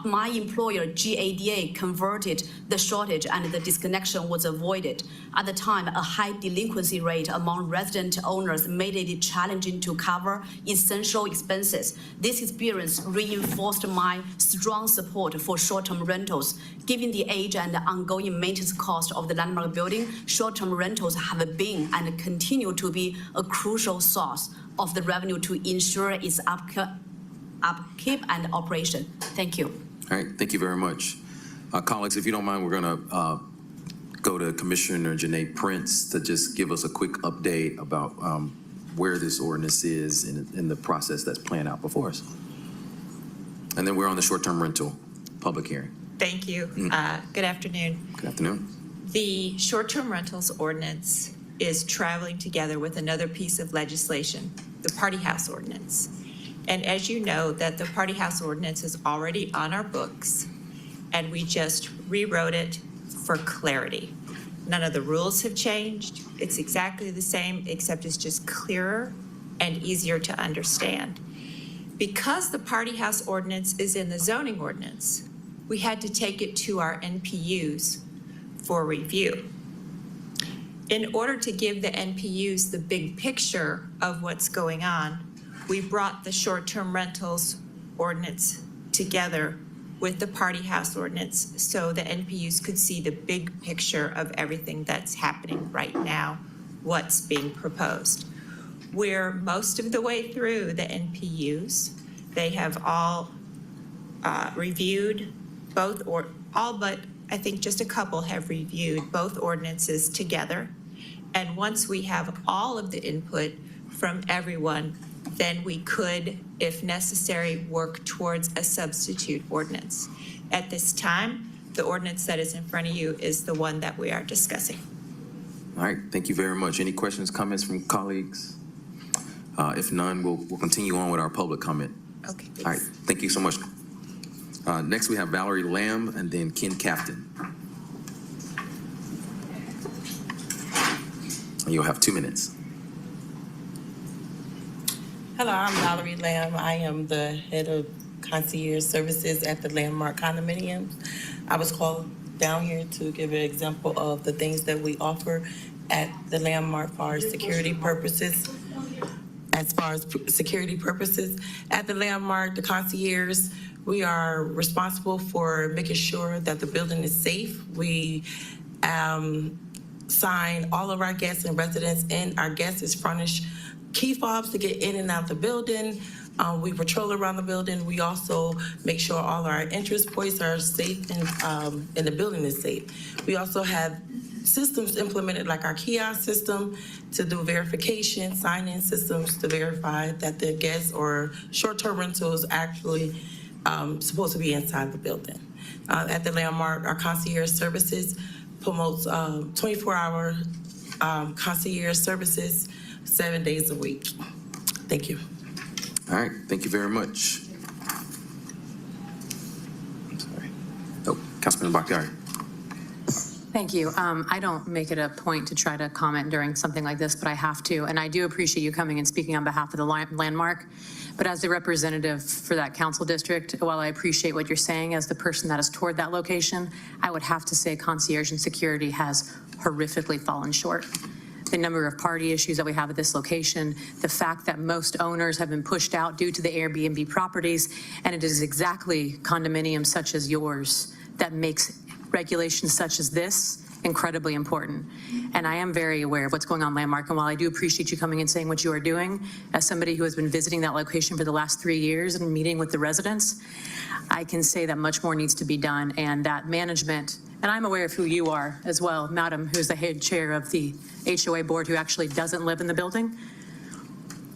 My employer, GADA, converted the shortage and the disconnection was avoided. At the time, a high delinquency rate among resident owners made it challenging to cover essential expenses. This experience reinforced my strong support for short-term rentals. Given the age and the ongoing maintenance cost of the Landmark building, short-term rentals have been and continue to be a crucial source of the revenue to ensure its upkeep and operation. Thank you. All right, thank you very much. Colleagues, if you don't mind, we're going to go to Commissioner Janae Prince to just give us a quick update about where this ordinance is in the process that's playing out before us. And then we're on the short-term rental public hearing. Thank you. Good afternoon. Good afternoon. The short-term rentals ordinance is traveling together with another piece of legislation, the party house ordinance. And as you know, that the party house ordinance is already on our books, and we just rewrote it for clarity. None of the rules have changed. It's exactly the same, except it's just clearer and easier to understand. Because the party house ordinance is in the zoning ordinance, we had to take it to our NPUs for review. In order to give the NPUs the big picture of what's going on, we brought the short-term rentals ordinance together with the party house ordinance so the NPUs could see the big picture of everything that's happening right now, what's being proposed. We're most of the way through the NPUs. They have all reviewed both, or all but I think just a couple have reviewed both ordinances together. And once we have all of the input from everyone, then we could, if necessary, work towards a substitute ordinance. At this time, the ordinance that is in front of you is the one that we are discussing. All right, thank you very much. Any questions, comments from colleagues? If none, we'll continue on with our public comment. Okay, thanks. All right, thank you so much. Next, we have Valerie Lamb and then Ken Captain. You'll have 2 minutes. Hello, I'm Valerie Lamb. I am the head of concierge services at the Landmark Condominiums. I was called down here to give an example of the things that we offer at the Landmark for security purposes. As far as security purposes, at the Landmark, the concierge, we are responsible for making sure that the building is safe. We sign all of our guests and residents in. Our guests is furnished key fobs to get in and out the building. We patrol around the building. We also make sure all our entrance points are safe and the building is safe. We also have systems implemented like our kiosk system to do verification, sign-in systems to verify that the guests or short-term rentals actually supposed to be inside the building. At the Landmark, our concierge services promotes 24-hour concierge services 7 days a week. Thank you. All right, thank you very much. I'm sorry. Oh, Councilman Bakhtiari. Thank you. I don't make it a point to try to comment during something like this, but I have to. And I do appreciate you coming and speaking on behalf of the Landmark. But as the representative for that council district, while I appreciate what you're saying as the person that is toward that location, I would have to say concierge and security has horrifically fallen short. The number of party issues that we have at this location, the fact that most owners have been pushed out due to the Airbnb properties, and it is exactly condominiums such as yours that makes regulations such as this incredibly important. And I am very aware of what's going on Landmark, and while I do appreciate you coming and saying what you are doing, as somebody who has been visiting that location for the last 3 years and meeting with the residents, I can say that much more needs to be done, and that management, and I'm aware of who you are as well, Madam, who's the head chair of the HOA board who actually doesn't live in the building.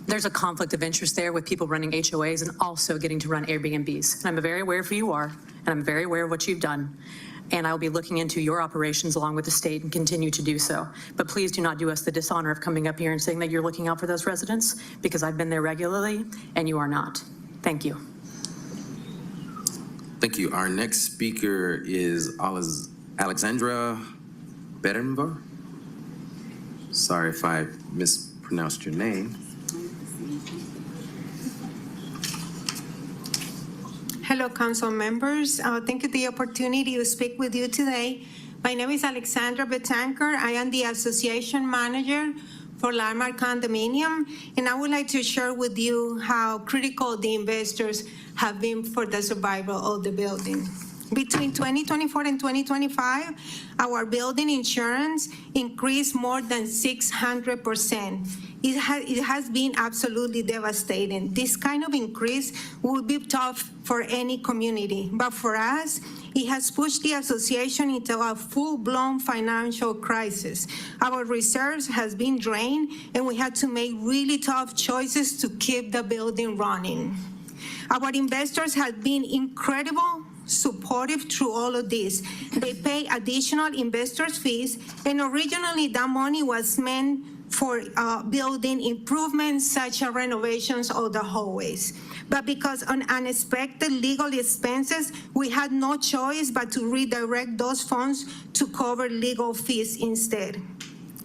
There's a conflict of interest there with people running HOAs and also getting to run Airbnbs. And I'm very aware of who you are, and I'm very aware of what you've done. And I'll be looking into your operations along with the state and continue to do so. But please do not do us the dishonor of coming up here and saying that you're looking out for those residents, because I've been there regularly and you are not. Thank you. Thank you. Our next speaker is Alexandra Berenvar. Sorry if I mispronounced your name. Hello, council members. Thank you for the opportunity to speak with you today. My name is Alexandra Betancourt. I am the association manager for Landmark Condominium, and I would like to share with you how critical the investors have been for the survival of the building. Between 2024 and 2025, our building insurance increased more than 600%. It has been absolutely devastating. This kind of increase would be tough for any community, but for us, it has pushed the association into a full-blown financial crisis. Our reserves has been drained, and we had to make really tough choices to keep the building running. Our investors have been incredible, supportive through all of this. They pay additional investors' fees, and originally that money was meant for building improvements such as renovations of the hallways. But because of unexpected legal expenses, we had no choice but to redirect those funds to cover legal fees instead.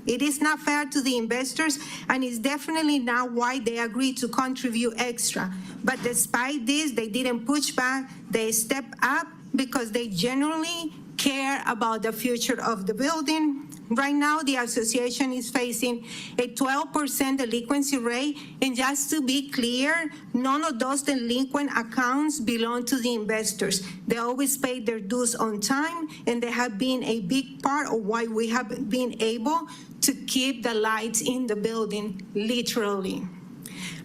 It is not fair to the investors, and it's definitely not why they agreed to contribute extra. But despite this, they didn't push back. They stepped up because they genuinely care about the future of the building. Right now, the association is facing a 12% delinquency rate, and just to be clear, none of those delinquent accounts belong to the investors. They always pay their dues on time, and they have been a big part of why we have been able to keep the lights in the building, literally.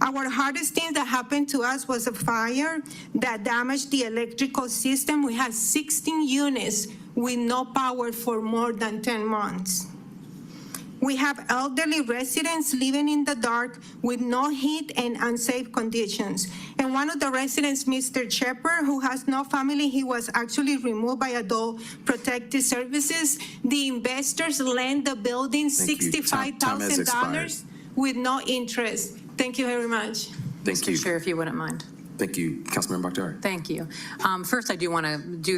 Our hardest thing that happened to us was a fire that damaged the electrical system. We had 16 units with no power for more than 10 months. We have elderly residents living in the dark with no heat and unsafe conditions. And one of the residents, Mr. Shepard, who has no family, he was actually removed by Adult Protective Services. The investors lent the building Thank you. Time has $65,000 with no interest. Thank you very much. Thank you. Mr. Chair, if you wouldn't mind. Thank you, Councilmember Bakhtiari. Thank you. First, I do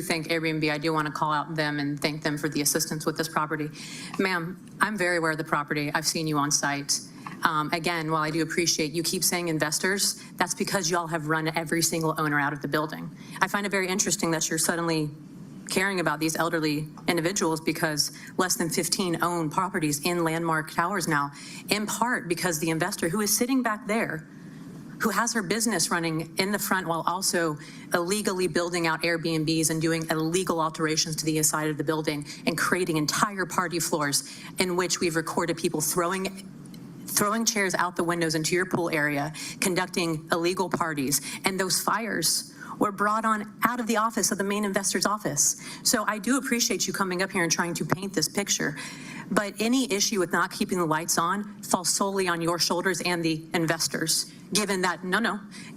thank Airbnb. I do want to call out them and thank them for the assistance with this property. Ma'am, I'm very aware of the property. I've seen you on site. Again, while I do appreciate you keep saying investors, that's because y'all have run every single owner out of the building. I find it very interesting that you're suddenly caring about these elderly individuals because less than 15 own properties in Landmark Towers now, in part because the investor who is sitting back there, who has her business running in the front while also illegally building out Airbnbs and doing illegal alterations to the inside of the building and creating entire party floors in which we've recorded people throwing chairs out the windows into your pool area, conducting illegal parties, and those fires were brought on out of the office of the main investor's office. So I do appreciate you coming up here and trying to paint this picture, but any issue with not keeping the lights on falls solely on your shoulders and the investors. Given that,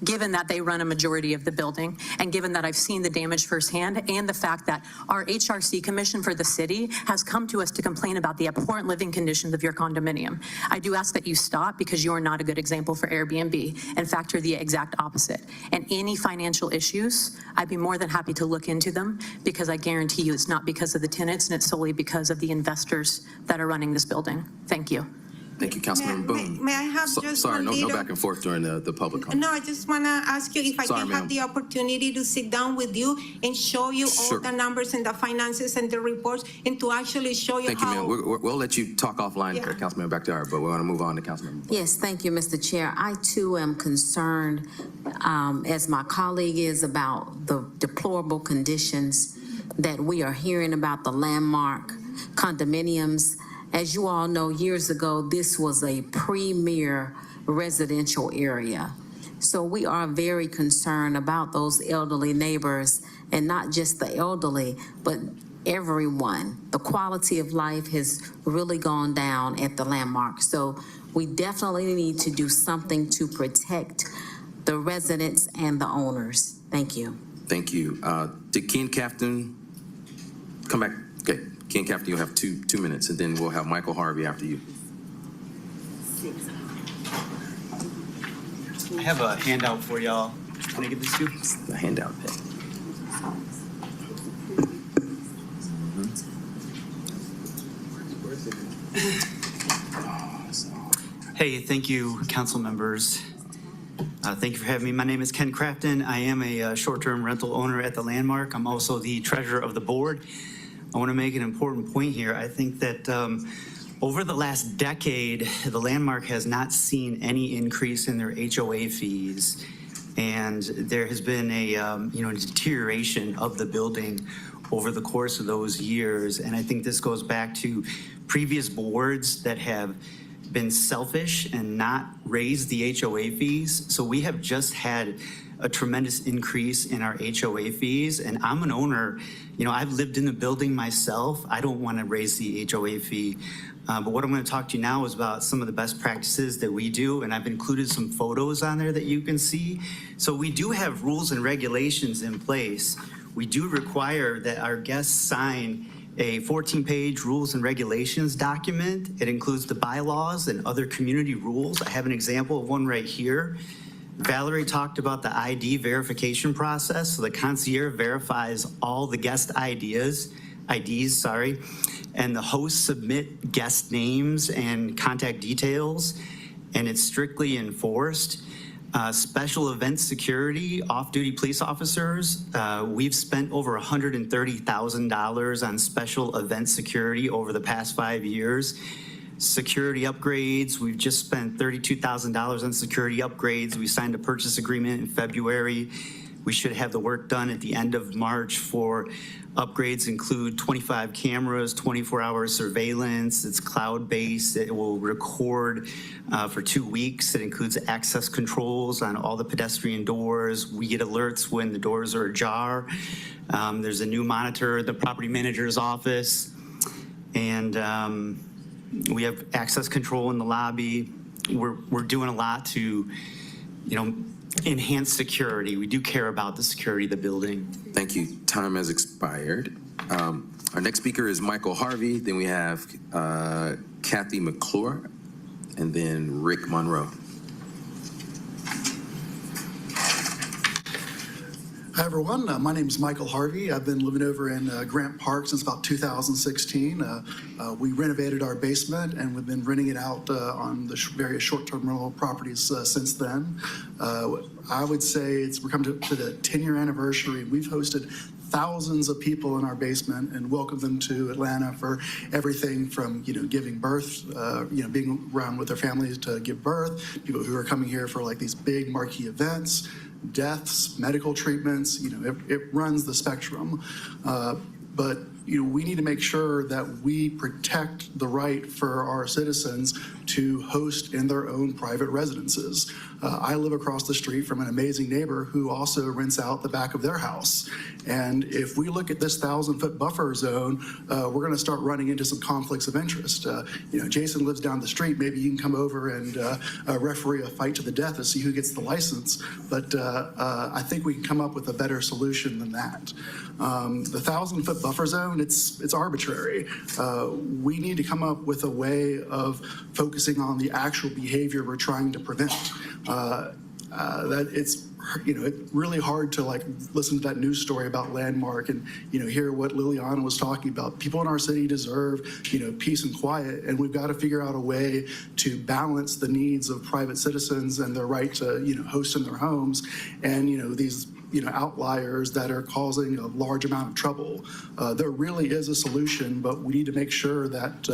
given that they run a majority of the building, and given that I've seen the damage firsthand, and the fact that our HRC commission for the city has come to us to complain about the abhorrent living conditions of your condominium. I do ask that you stop because you are not a good example for Airbnb. In fact, you're the exact opposite. And any financial issues, I'd be more than happy to look into them because I guarantee you it's not because of the tenants and it's solely because of the investors that are running this building. Thank you. Thank you, Councilmember Boone. May I have just Sorry, one no little... back and forth during the public comment. No, I just want to ask you if I Sorry, can ma'am. have the opportunity to sit down with you and show you Sure. all the numbers and the finances and the reports and to actually show you Thank you, how... ma'am. We'll let you talk offline, Yeah. Councilmember Bakhtiari, but we want to move on to Councilmember. Yes, thank you, Mr. Chair. I too am concerned, as my colleague is, about the deplorable conditions that we are hearing about the Landmark condominiums. As you all know, years ago, this was a premier residential area. So we are very concerned about those elderly neighbors, and not just the elderly, but everyone. The quality of life has really gone down at the Landmark. So we definitely need to do something to protect the residents and the owners. Thank you. Thank you. Did Ken Captain come back? Okay, Ken Captain, you'll have two minutes, and then we'll have Michael Harvey after you. I have a handout for y'all. Can I give this to you? The handout. Hey, thank you, council members. Thank you for having me. My name is Ken Crafton. I am a short-term rental owner at the Landmark. I'm also the treasurer of the board. I want to make an important point here. I think that over the last decade, the Landmark has not seen any increase in their HOA fees, and there has been a deterioration of the building over the course of those years. And I think this goes back to previous boards that have been selfish and not raised the HOA fees. So we have just had a tremendous increase in our HOA fees. And I'm an owner, I've lived in the building myself. I don't want to raise the HOA fee. But what I'm going to talk to you now is about some of the best practices that we do. And I've included some photos on there that you can see. So we do have rules and regulations in place. We do require that our guests sign a 14-page rules and regulations document. It includes the bylaws and other community rules. I have an example of one right here. Valerie talked about the ID verification process. So the concierge verifies all the guest IDs, and the hosts submit guest names and contact details, and it's strictly enforced. Special event security, off-duty police officers. We've spent over $130,000 on special event security over the past 5 years. Security upgrades, we've just spent $32,000 on security upgrades. We signed a purchase agreement in February. We should have the work done at the end of March. For upgrades include 25 cameras, 24-hour surveillance. It's cloud-based. It will record for 2 weeks. It includes access controls on all the pedestrian doors. We get alerts when the doors are ajar. There's a new monitor at the property manager's office. And we have access control in the lobby. We're doing a lot to, enhance security. We do care about the security of the building. Thank you. Time has expired. Our next speaker is Michael Harvey. Then we have Kathy McClure, and then Rick Monroe. Hi, everyone. My name is Michael Harvey. I've been living over in Grant Park since about 2016. We renovated our basement, and we've been renting it out on the various short-term rental properties since then. I would say we're coming to the 10-year anniversary. We've hosted thousands of people in our basement and welcomed them to Atlanta for everything from, giving birth, being around with their families to give birth, people who are coming here for like these big marquee events, deaths, medical treatments, it runs the spectrum. But we need to make sure that we protect the right for our citizens to host in their own private residences. I live across the street from an amazing neighbor who also rents out the back of their house. And if we look at this 1,000-foot buffer zone, we're going to start running into some conflicts of interest. Jason lives down the street. Maybe you can come over and referee a fight to the death to see who gets the license. But I think we can come up with a better solution than that. The 1,000-foot buffer zone, it's arbitrary. We need to come up with a way of focusing on the actual behavior we're trying to prevent. That it's really hard to listen to that news story about Landmark and hear what Liliana was talking about. People in our city deserve peace and quiet, and we've got to figure out a way to balance the needs of private citizens and their right to host in their homes, and these outliers that are causing a large amount of trouble. There really is a solution, but we need to make sure that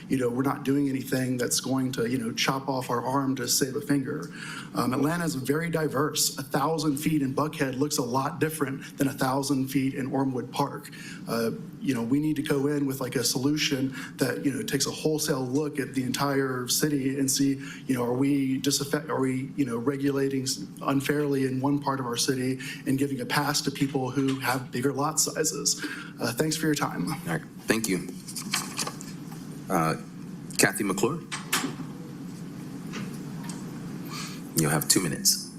we're not doing anything that's going to chop off our arm to save a finger. Atlanta is very diverse. 1,000 feet in Buckhead looks a lot different than 1,000 feet in Ormwood Park. We need to go in with a solution that takes a wholesale look at the entire city and see are we regulating unfairly in one part of our city and giving a pass to people who have bigger lot sizes. Thanks for your time. All right, thank you. Kathy McClure. You'll have 2 minutes.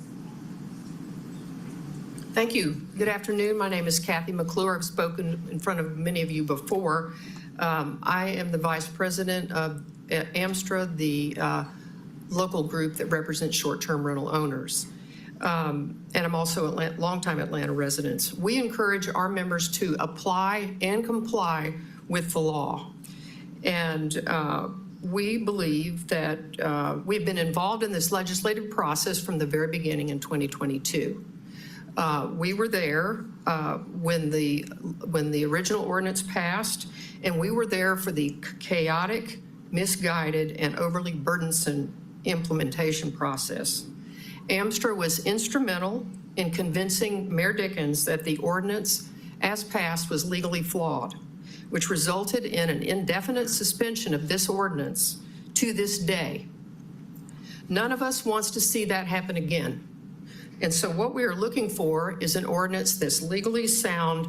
Thank you. Good afternoon. My name is Kathy McClure. I've spoken in front of many of you before. I am the vice president of AMSTRA, the local group that represents short-term rental owners. And I'm also a longtime Atlanta resident. We encourage our members to apply and comply with the law. And we believe that we've been involved in this legislative process from the very beginning in 2022. We were there when the original ordinance passed, and we were there for the chaotic, misguided, and overly burdensome implementation process. AMSTRA was instrumental in convincing Mayor Dickens that the ordinance as passed was legally flawed, which resulted in an indefinite suspension of this ordinance to this day. None of us wants to see that happen again. And so what we are looking for is an ordinance that's legally sound,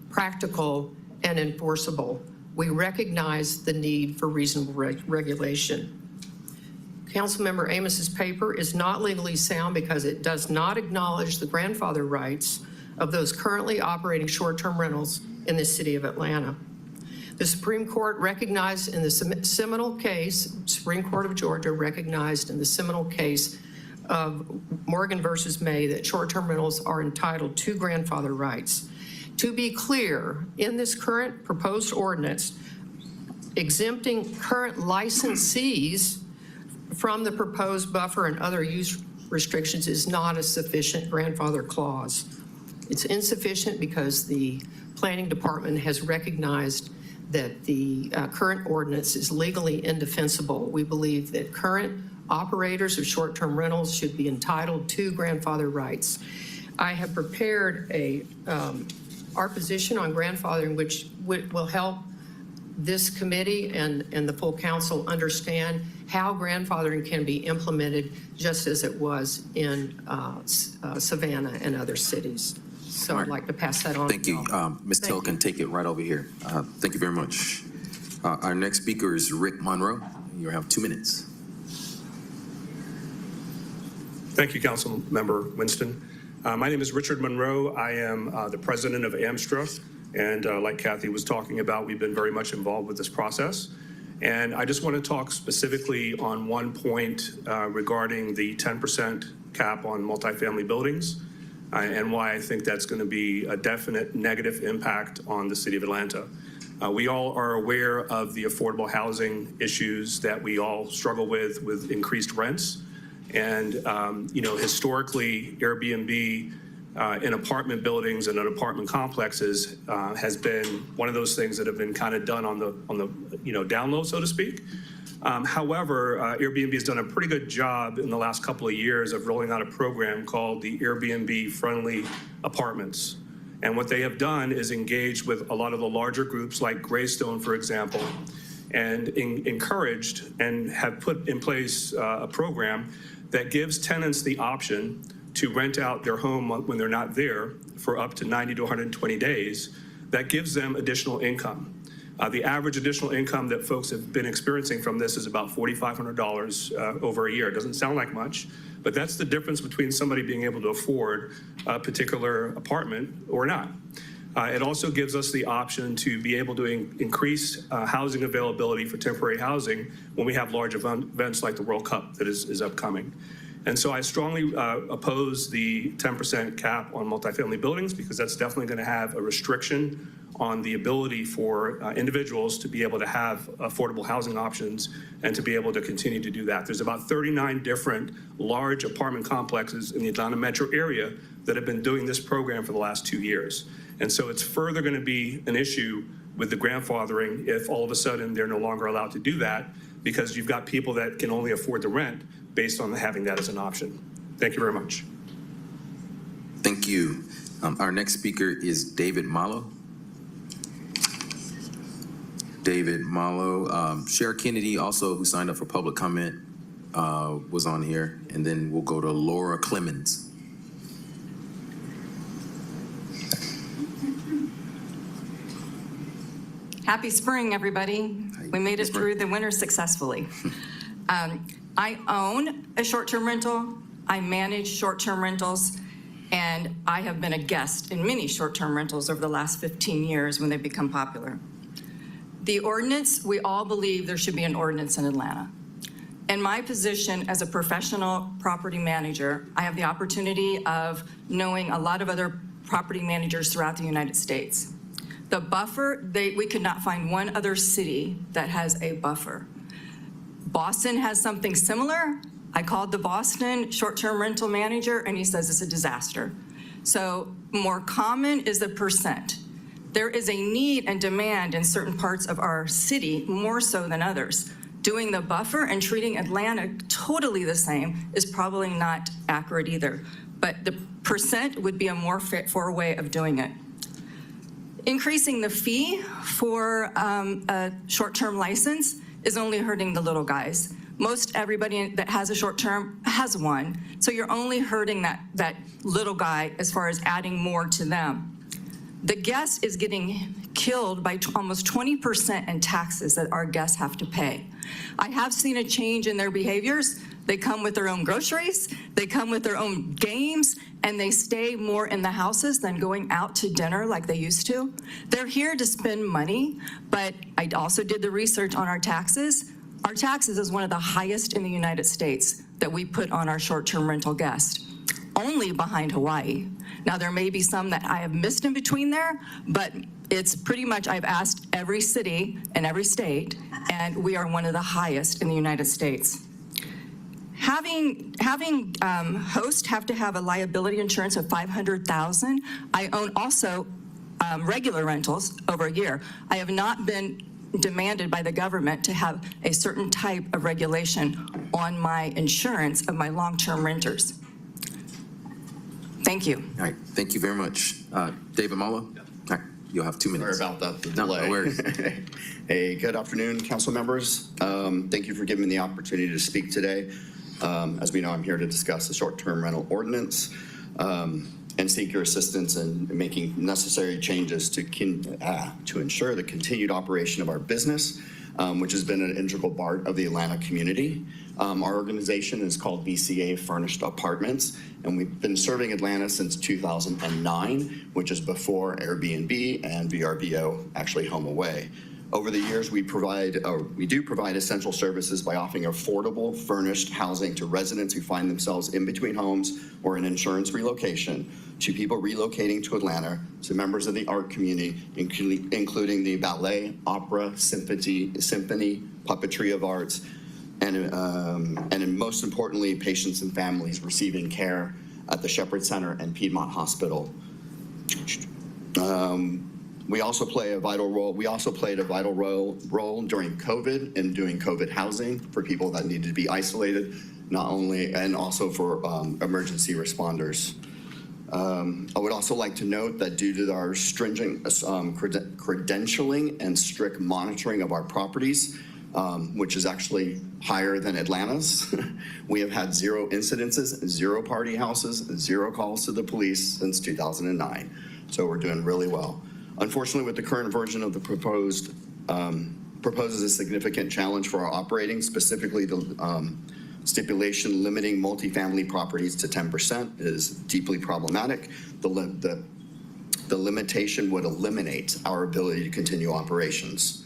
practical, and enforceable. We recognize the need for reasonable regulation. Councilmember Amos's paper is not legally sound because it does not acknowledge the grandfather rights of those currently operating short-term rentals in the city of Atlanta. The Supreme Court recognized in the seminal case, Supreme Court of Georgia recognized in the seminal case of Morgan versus May that short-term rentals are entitled to grandfather rights. To be clear, in this current proposed ordinance, exempting current licensees from the proposed buffer and other use restrictions is not a sufficient grandfather clause. It's insufficient because the planning department has recognized that the current ordinance is legally indefensible. We believe that current operators of short-term rentals should be entitled to grandfather rights. I have prepared our position on grandfathering, which will help this committee and the full council understand how grandfathering can be implemented just as it was in Savannah and other cities. So I'd like to pass that on. Thank you. Ms. Till can take it right over here. Thank you very much. Our next speaker is Rick Monroe. You have 2 minutes. Thank you, Council Member Winston. My name is Richard Monroe. I am the president of AMSTRA. And like Kathy was talking about, we've been very much involved with this process. And I just want to talk specifically on one point regarding the 10% cap on multifamily buildings and why I think that's going to be a definite negative impact on the city of Atlanta. We all are aware of the affordable housing issues that we all struggle with increased rents. And, you know, historically, Airbnb in apartment buildings and in apartment complexes has been one of those things that have been kind of done on the you know, down low, so to speak. However, Airbnb has done a pretty good job in the last couple of years of rolling out a program called the Airbnb Friendly Apartments. And what they have done is engaged with a lot of the larger groups like Greystone, for example, and encouraged and have put in place a program that gives tenants the option to rent out their home when they're not there for up to 90 to 120 days. That gives them additional income. The average additional income that folks have been experiencing from this is about $4,500 over a year. It doesn't sound like much, but that's the difference between somebody being able to afford a particular apartment or not. It also gives us the option to be able to increase housing availability for temporary housing when we have large events like the World Cup that is upcoming. And so I strongly oppose the 10% cap on multifamily buildings because that's definitely going to have a restriction on the ability for individuals to be able to have affordable housing options and to be able to continue to do that. There's about 39 different large apartment complexes in the Atlanta metro area that have been doing this program for the last 2 years. And so it's further going to be an issue with the grandfathering if all of a sudden they're no longer allowed to do that because you've got people that can only afford the rent based on having that as an option. Thank you very much. Thank you. Our next speaker is David Malo. David Malo. Sheriff Kennedy, also who signed up for public comment, was on here. And then we'll go to Laura Clemens. Happy spring, everybody. We made it through the winter successfully. I own a short-term rental. I manage short-term rentals, and I have been a guest in many short-term rentals over the last 15 years when they become popular. The ordinance, we all believe there should be an ordinance in Atlanta. In my position as a professional property manager, I have the opportunity of knowing a lot of other property managers throughout the United States. The buffer, we could not find one other city that has a buffer. Boston has something similar. I called the Boston short-term rental manager and he says it's a disaster. So more common is the percent. There is a need and demand in certain parts of our city more so than others. Doing the buffer and treating Atlanta totally the same is probably not accurate either. But the percent would be a more fit for a way of doing it. Increasing the fee for a short-term license is only hurting the little guys. Most everybody that has a short-term has one. So you're only hurting that little guy as far as adding more to them. The guest is getting killed by almost 20% in taxes that our guests have to pay. I have seen a change in their behaviors. They come with their own groceries, they come with their own games, and they stay more in the houses than going out to dinner like they used to. They're here to spend money, but I also did the research on our taxes. Our taxes is one of the highest in the United States that we put on our short-term rental guest, only behind Hawaii. Now, there may be some that I have missed in between there, but it's pretty much, I've asked every city and every state, and we are one of the highest in the United States. Having hosts have to have a liability insurance of $500,000. I own also regular rentals over a year. I have not been demanded by the government to have a certain type of regulation on my insurance of my long-term renters. Thank you. All right, thank you very much. David Muller? All right, you'll have 2 minutes. Sorry about that No delay. worries. Hey, good afternoon, council members. Thank you for giving me the opportunity to speak today. As we know, I'm here to discuss the short-term rental ordinance and seek your assistance in making necessary changes to ensure the continued operation of our business, which has been an integral part of the Atlanta community. Our organization is called BCA Furnished Apartments, and we've been serving Atlanta since 2009, which is before Airbnb and VRBO, actually HomeAway. Over the years, we do provide essential services by offering affordable furnished housing to residents who find themselves in between homes or in insurance relocation, to people relocating to Atlanta, to members of the art community, including the ballet, opera, symphony, puppetry of arts, and most importantly, patients and families receiving care at the Shepherd Center and Piedmont Hospital. We also play a vital role. We also played a vital role during COVID in doing COVID housing for people that needed to be isolated, not only, and also for emergency responders. I would also like to note that due to our stringent credentialing and strict monitoring of our properties, which is actually higher than Atlanta's, we have had 0 incidences, 0 party houses, 0 calls to the police since 2009. So we're doing really well. Unfortunately, with the current version of the proposes a significant challenge for our operating, specifically the stipulation limiting multifamily properties to 10% is deeply problematic. The limitation would eliminate our ability to continue operations.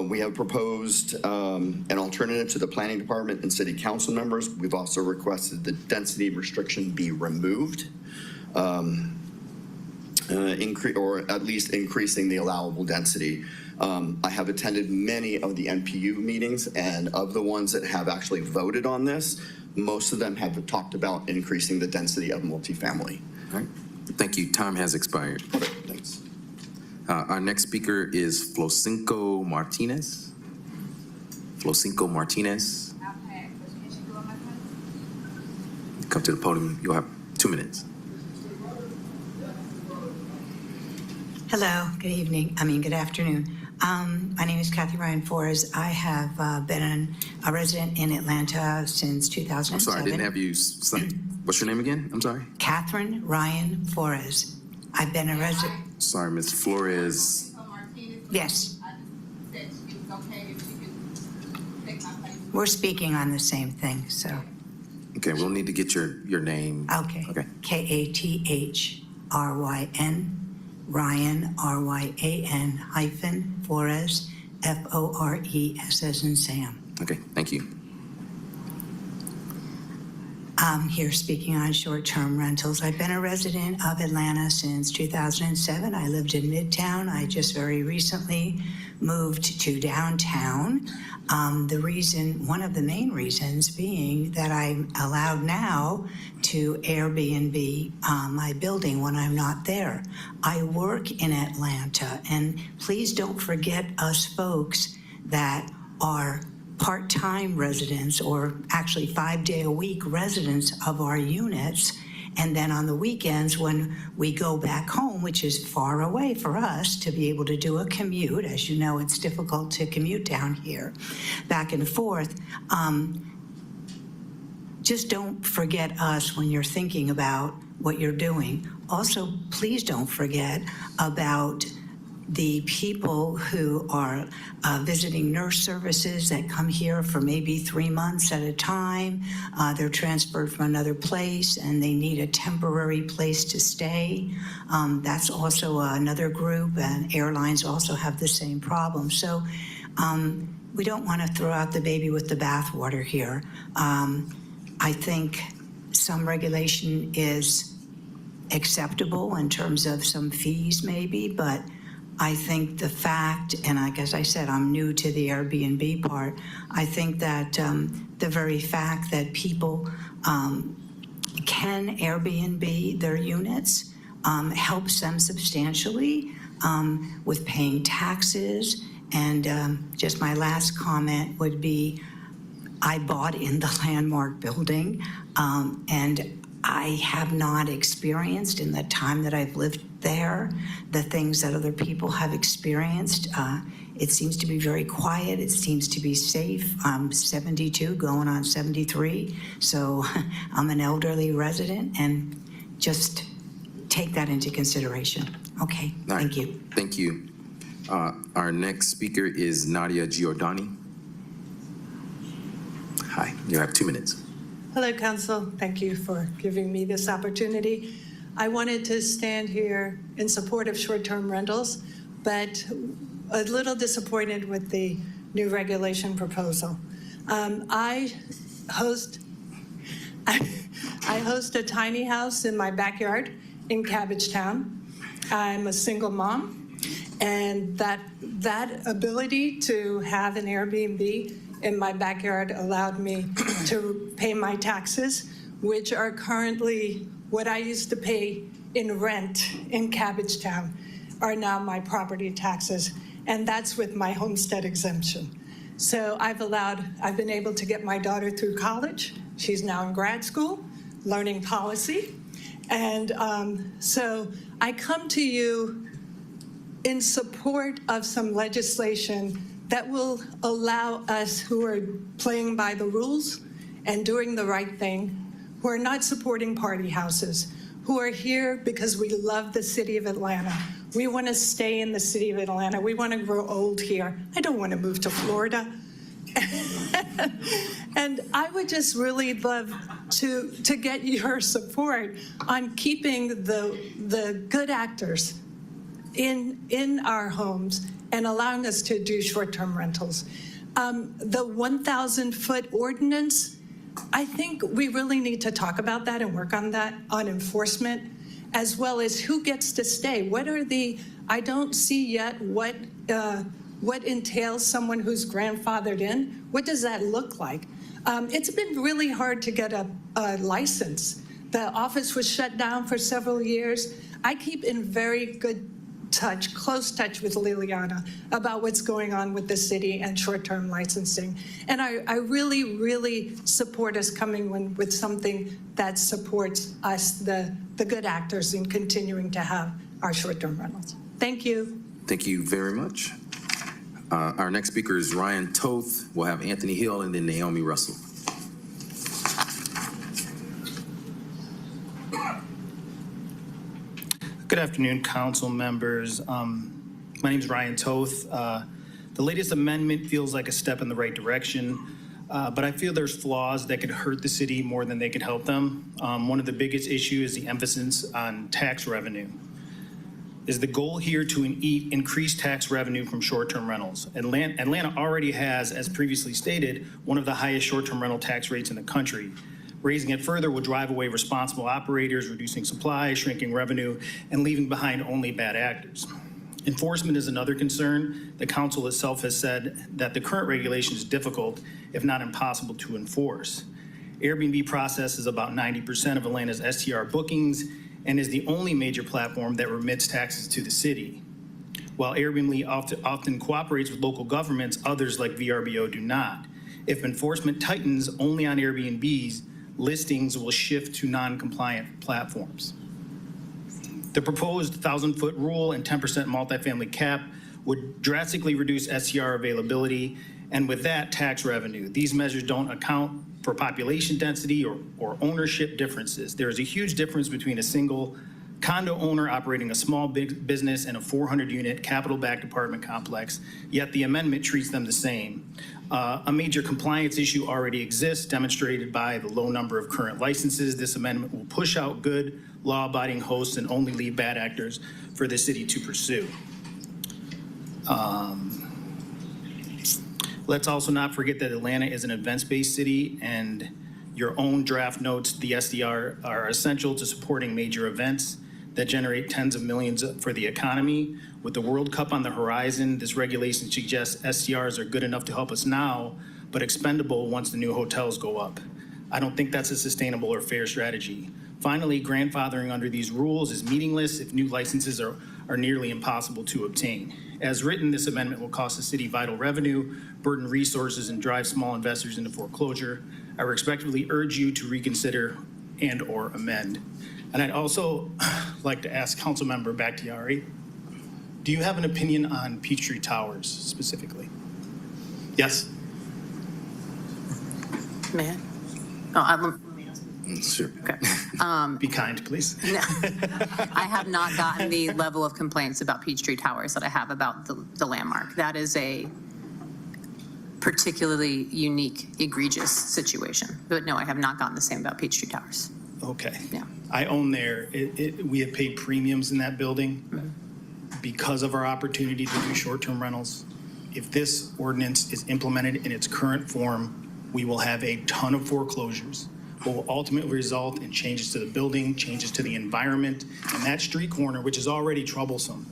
We have proposed an alternative to the planning department and city council members. We've also requested the density restriction be removed. Or at least increasing the allowable density. I have attended many of the NPU meetings, and of the ones that have actually voted on this, most of them have talked about increasing the density of multifamily. All right, thank you. Time has expired. Okay, thanks. Our next speaker is Flocinco Martinez. Flocinco Martinez. Come to the podium. You'll have 2 minutes. Hello, good afternoon. My name is Kathy Ryan Flores. I have been a resident in Atlanta since 2007. I'm sorry, I didn't have you. What's your name again? I'm sorry. Catherine Ryan Flores. I've been a resident. Sorry, Ms. Flores. Yes. We're speaking on the same thing, so. Okay, we'll need to get your name. Okay. Kathryn Ryan, RYAN hyphen Flores, FORES as in Sam. Okay, thank you. I'm here speaking on short-term rentals. I've been a resident of Atlanta since 2007. I lived in Midtown. I just very recently moved to downtown. One of the main reasons being that I'm allowed now to Airbnb my building when I'm not there. I work in Atlanta, and please don't forget us folks that are part-time residents, or actually 5-day-a-week residents of our units. And then on the weekends, when we go back home, which is far away for us to be able to do a commute, as you know, it's difficult to commute down here, back and forth. Just don't forget us when you're thinking about what you're doing. Also, please don't forget about the people who are visiting nurse services that come here for maybe 3 months at a time. They're transferred from another place and they need a temporary place to stay. That's also another group, and airlines also have the same problem. So we don't want to throw out the baby with the bathwater here. I think some regulation is acceptable in terms of some fees maybe, but I think the fact, and like as I said, I'm new to the Airbnb part, I think that the very fact that people can Airbnb their units helps them substantially with paying taxes. And just my last comment would be, I bought in the Landmark building, and I have not experienced in the time that I've lived there the things that other people have experienced. It seems to be very quiet. It seems to be safe. I'm 72, going on 73, so I'm an elderly resident, and just take that into consideration. Okay, All right. thank you. Thank you. Our next speaker is Nadia Giordani. Hi, you have 2 minutes. Hello, Council. Thank you for giving me this opportunity. I wanted to stand here in support of short-term rentals, but a little disappointed with the new regulation proposal. I host a tiny house in my backyard in Cabbagetown. I'm a single mom, and that ability to have an Airbnb in my backyard allowed me to pay my taxes, which are currently what I used to pay in rent in Cabbagetown, are now my property taxes, and that's with my homestead exemption. So I've been able to get my daughter through college. She's now in grad school, learning policy. And so I come to you in support of some legislation that will allow us who are playing by the rules and doing the right thing, who are not supporting party houses, who are here because we love the city of Atlanta. We want to stay in the city of Atlanta. We want to grow old here. I don't want to move to Florida. And I would just really love to get your support on keeping the good actors in our homes and allowing us to do short-term rentals. The 1,000-foot ordinance, I think we really need to talk about that and work on that, on enforcement, as well as who gets to stay. What are I don't see yet what entails someone who's grandfathered in. What does that look like? It's been really hard to get a license. The office was shut down for several years. I keep in very good touch, close touch with Liliana about what's going on with the city and short-term licensing. And I really, really support us coming with something that supports us, the good actors, in continuing to have our short-term rentals. Thank you. Thank you very much. Our next speaker is Ryan Toth. We'll have Anthony Hill and then Naomi Russell. Good afternoon, council members. My name is Ryan Toth. The latest amendment feels like a step in the right direction, but I feel there's flaws that could hurt the city more than they could help them. One of the biggest issues is the emphasis on tax revenue. Is the goal here to increase tax revenue from short-term rentals? Atlanta already has, as previously stated, one of the highest short-term rental tax rates in the country. Raising it further will drive away responsible operators, reducing supply, shrinking revenue, and leaving behind only bad actors. Enforcement is another concern. The council itself has said that the current regulation is difficult, if not impossible, to enforce. Airbnb processes about 90% of Atlanta's STR bookings and is the only major platform that remits taxes to the city. While Airbnb often cooperates with local governments, others like VRBO do not. If enforcement tightens only on Airbnbs, listings will shift to non-compliant platforms. The proposed 1,000-foot rule and 10% multifamily cap would drastically reduce STR availability, and with that, tax revenue. These measures don't account for population density or ownership differences. There is a huge difference between a single condo owner operating a small business and a 400-unit capital-backed apartment complex, yet the amendment treats them the same. A major compliance issue already exists, demonstrated by the low number of current licenses. This amendment will push out good, law-abiding hosts and only leave bad actors for the city to pursue. Let's also not forget that Atlanta is an events-based city, and your own draft notes the SDR are essential to supporting major events that generate tens of millions for the economy. With the World Cup on the horizon, this regulation suggests SDRs are good enough to help us now, but expendable once the new hotels go up. I don't think that's a sustainable or fair strategy. Finally, grandfathering under these rules is meaningless if new licenses are nearly impossible to obtain. As written, this amendment will cost the city vital revenue, burden resources, and drive small investors into foreclosure. I respectfully urge you to reconsider and/or amend. And I'd also like to ask Councilmember Bakhtiari, do you have an opinion on Peachtree Towers specifically? Yes? Man. Oh, Sure. okay. Be kind, please. No, I have not gotten the level of complaints about Peachtree Towers that I have about the landmark. That is a particularly unique, egregious situation. But no, I have not gotten the same about Peachtree Towers. Okay. Yeah. I own there. We have paid premiums in that building because of our opportunity to do short-term rentals. If this ordinance is implemented in its current form, we will have a ton of foreclosures. What will ultimately result in changes to the building, changes to the environment, and that street corner, which is already troublesome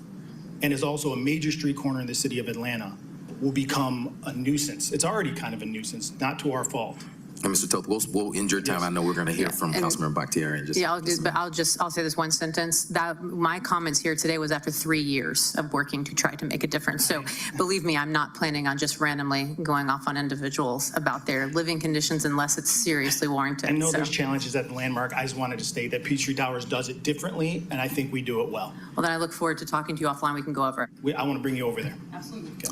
and is also a major street corner in the city of Atlanta, will become a nuisance. It's already kind of a nuisance, not to our fault. And Mr. Toth, we'll end your time. I know we're going to hear from Councilmember Bakhtiari in just. Yeah, I'll say this one sentence. That my comments here today was after 3 years of working to try to make a difference. So believe me, I'm not planning on just randomly going off on individuals about their living conditions unless it's seriously warranted. I know there's challenges at the landmark. I just wanted to state that Peachtree Towers does it differently, and I think we do it well. Well, then I look forward to talking to you offline. We can go over it. I want to bring you over there. Absolutely. Okay.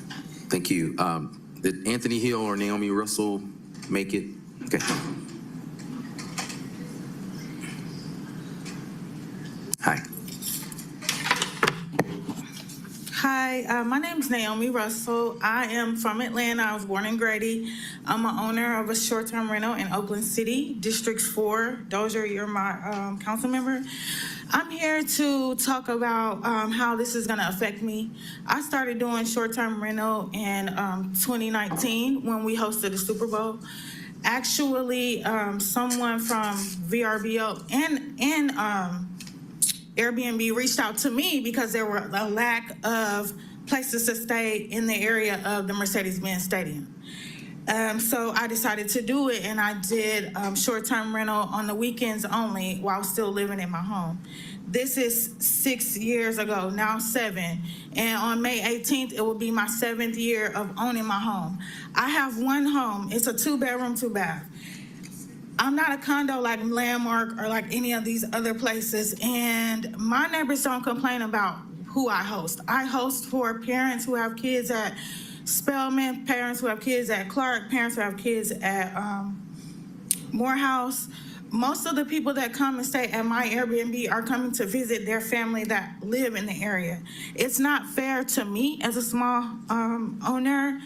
Thank you. Did Anthony Hill or Naomi Russell make it? Okay. Hi. Hi, my name is Naomi Russell. I am from Atlanta. I was born in Grady. I'm an owner of a short-term rental in Oakland City, District 4. Dozier, you're my council member. I'm here to talk about how this is going to affect me. I started doing short-term rental in 2019 when we hosted the Super Bowl. Actually, someone from VRBO and Airbnb reached out to me because there were a lack of places to stay in the area of the Mercedes-Benz Stadium. So I decided to do it, and I did short-term rental on the weekends only while still living in my home. This is 6 years ago, now 7. And on May 18th, it will be my 7th year of owning my home. I have one home. It's a 2-bedroom, 2-bath. I'm not a condo like Landmark or like any of these other places. And my neighbors don't complain about who I host. I host for parents who have kids at Spelman, parents who have kids at Clark, parents who have kids at Morehouse. Most of the people that come and stay at my Airbnb are coming to visit their family that live in the area. It's not fair to me as a small owner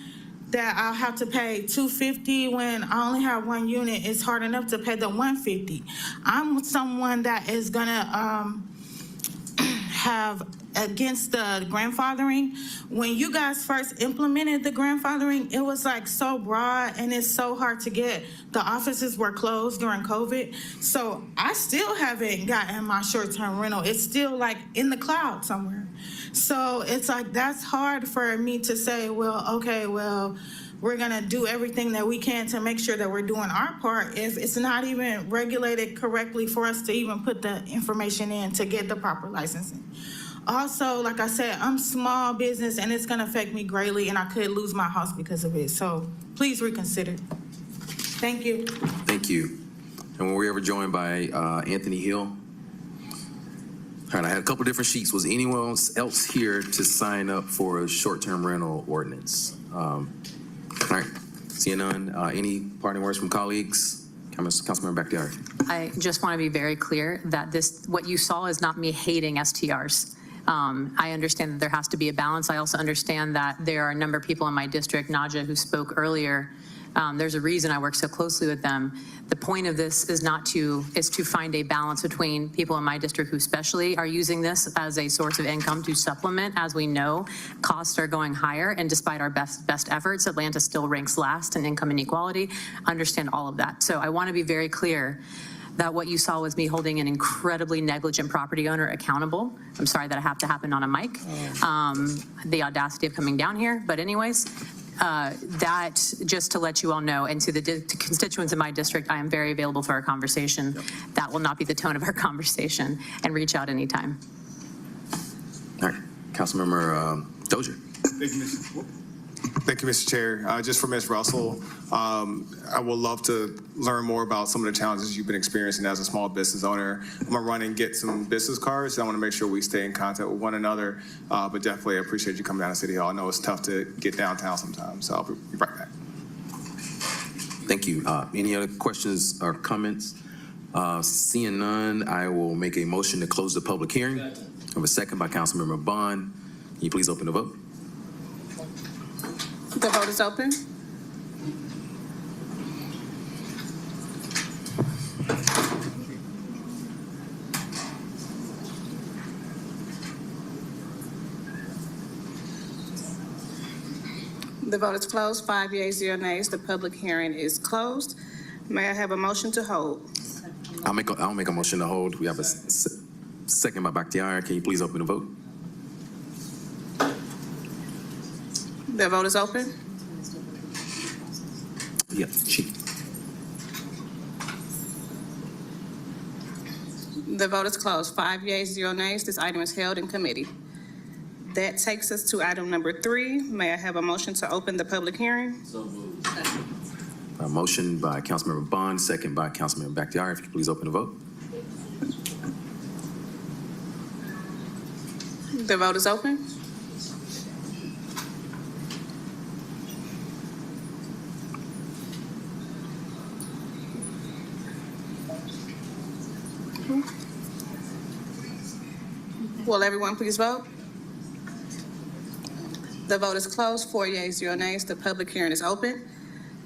that I'll have to pay $250 when I only have one unit. It's hard enough to pay the $150. I'm someone that is gonna have against the grandfathering. When you guys first implemented the grandfathering, it was like so broad and it's so hard to get. The offices were closed during COVID. So I still haven't gotten my short-term rental. It's still like in the cloud somewhere. So it's like, that's hard for me to say, well, okay, well, we're gonna do everything that we can to make sure that we're doing our part if it's not even regulated correctly for us to even put the information in to get the proper licensing. Also, like I said, I'm small business and it's gonna affect me greatly and I could lose my house because of it. So please reconsider. Thank you. Thank you. And were we ever joined by Anthony Hill? All right, I had a couple different sheets. Was anyone else here to sign up for a short-term rental ordinance? All right, seeing none. Any parting words from colleagues? Councilmember Bakhtiari. I just want to be very clear that what you saw is not me hating STRs. I understand that there has to be a balance. I also understand that there are a number of people in my district, Naja, who spoke earlier. There's a reason I work so closely with them. The point of this is to find a balance between people in my district who especially are using this as a source of income to supplement. As we know, costs are going higher, and despite our best efforts, Atlanta still ranks last in income inequality. Understand all of that. So I want to be very clear that what you saw was me holding an incredibly negligent property owner accountable. I'm sorry that I have to happen on a mic. The audacity of coming down here, but anyways, that just to let you all know, and to the constituents in my district, I am very available for our conversation. Yep. That will not be the tone of our conversation, and reach out anytime. All right, Councilmember Dozier. Thank you, Thank you, Mr. Chair. Just for Ms. Russell, I would love to learn more about some of the challenges you've been experiencing as a small business owner. I'm gonna run and get some business cards. I want to make sure we stay in contact with one another, but definitely appreciate you coming down to City Hall. I know it's tough to get downtown sometimes, so I'll be right back. Thank you. Any other questions or comments? Seeing none, I will make a motion to close the public hearing. I have a second by Councilmember Bond. Can you please open the vote? The vote is open. The vote is closed. 5 yeas, 0 nays. The public hearing is closed. May I have a motion to hold? I'll make a motion to hold. We have a second by Bakhtiar. Can you please open the vote? The vote is open. Yeah, The vote is closed. 5 yeas, 0 nays. This item is held in committee. That takes us to item number 3. May I have a motion to open the public hearing? A motion by Councilmember Bond, second by Councilmember Bakhtiar. If you could please open the vote. The vote is open. Will everyone please vote? The vote is closed. 4 yeas, 0 nays. The public hearing is open.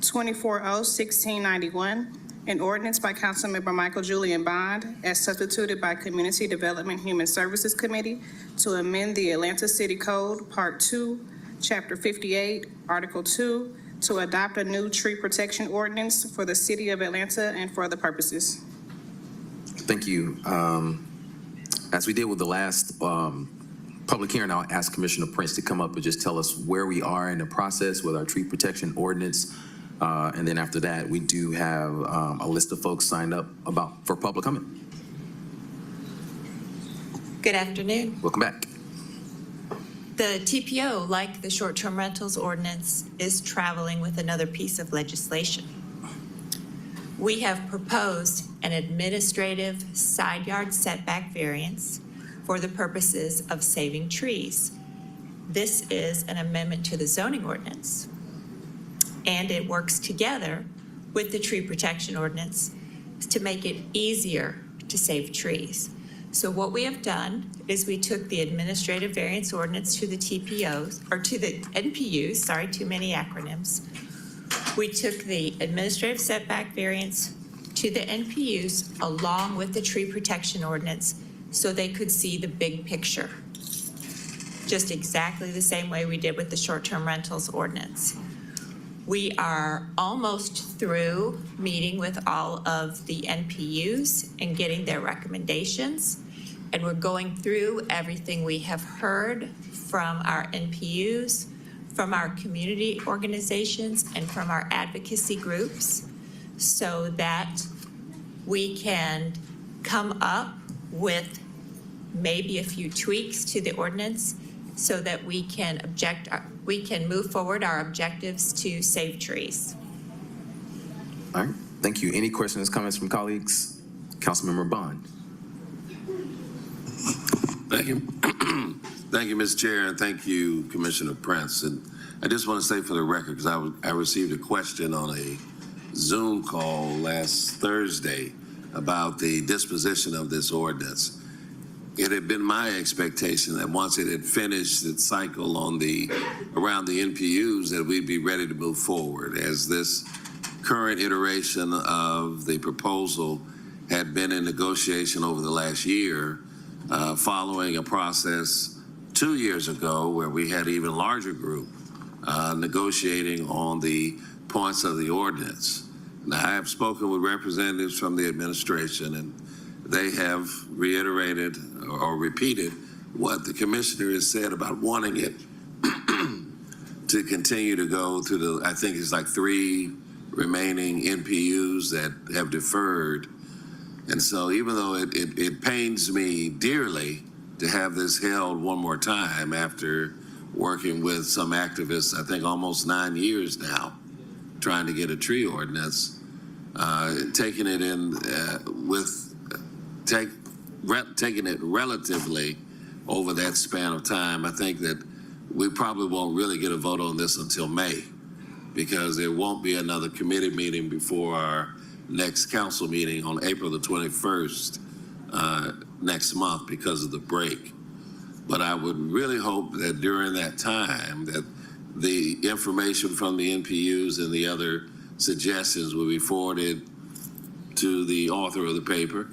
24-0-1691, an ordinance by Councilmember Michael Julian Bond as substituted by Community Development Human Services Committee to amend the Atlanta City Code, Part 2, Chapter 58, Article 2, to adopt a new tree protection ordinance for the city of Atlanta and for other purposes. Thank you. As we did with the last public hearing, I'll ask Commissioner Prince to come up and just tell us where we are in the process with our tree protection ordinance. And then after that, we do have a list of folks signed up for public comment. Good afternoon. Welcome back. The TPO, like the short-term rentals ordinance, is traveling with another piece of legislation. We have proposed an administrative side yard setback variance for the purposes of saving trees. This is an amendment to the zoning ordinance, and it works together with the tree protection ordinance to make it easier to save trees. So what we have done is we took the administrative variance ordinance to the TPOs, or to the NPUs, sorry, too many acronyms. We took the administrative setback variance to the NPUs along with the tree protection ordinance so they could see the big picture. Just exactly the same way we did with the short-term rentals ordinance. We are almost through meeting with all of the NPUs and getting their recommendations. And we're going through everything we have heard from our NPUs, from our community organizations, and from our advocacy groups so that we can come up with maybe a few tweaks to the ordinance so that we can move forward our objectives to save trees. All right, thank you. Any questions, comments from colleagues? Councilmember Bond. Thank you. Thank you, Mr. Chair, and thank you, Commissioner Prince. And I just want to say for the record, because I received a question on a Zoom call last Thursday about the disposition of this ordinance. It had been my expectation that once it had finished its cycle around the NPUs, that we'd be ready to move forward, as this current iteration of the proposal had been in negotiation over the last year, following a process 2 years ago where we had an even larger group negotiating on the points of the ordinance. Now, I have spoken with representatives from the administration, and they have reiterated or repeated what the commissioner has said about wanting it to continue to go to the, I think it's like 3 remaining NPUs that have deferred. And so even though it pains me dearly to have this held one more time after working with some activists, I think almost 9 years now, trying to get a tree ordinance, taking it in taking it relatively over that span of time. I think that we probably won't really get a vote on this until May, because there won't be another committee meeting before our next council meeting on April the 21st next month because of the break. But I would really hope that during that time that the information from the NPUs and the other suggestions will be forwarded to the author of the paper,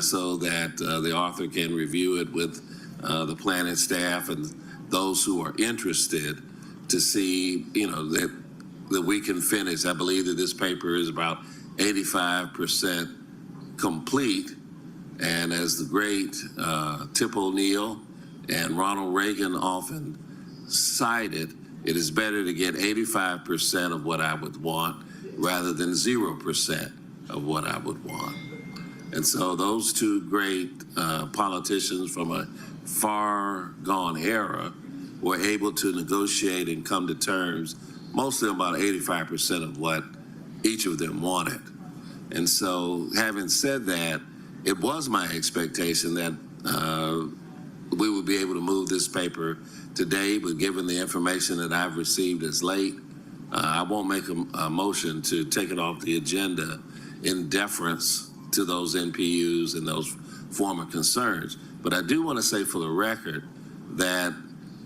so that the author can review it with the planning staff and those who are interested to see, that we can finish. I believe that this paper is about 85% complete. And as the great Tip O'Neill and Ronald Reagan often cited, it is better to get 85% of what I would want rather than 0% of what I would want. And so those two great politicians from a far gone era were able to negotiate and come to terms mostly about 85% of what each of them wanted. And so having said that, it was my expectation that we would be able to move this paper today, but given the information that I've received as late, I won't make a motion to take it off the agenda in deference to those NPUs and those former concerns. But I do want to say for the record that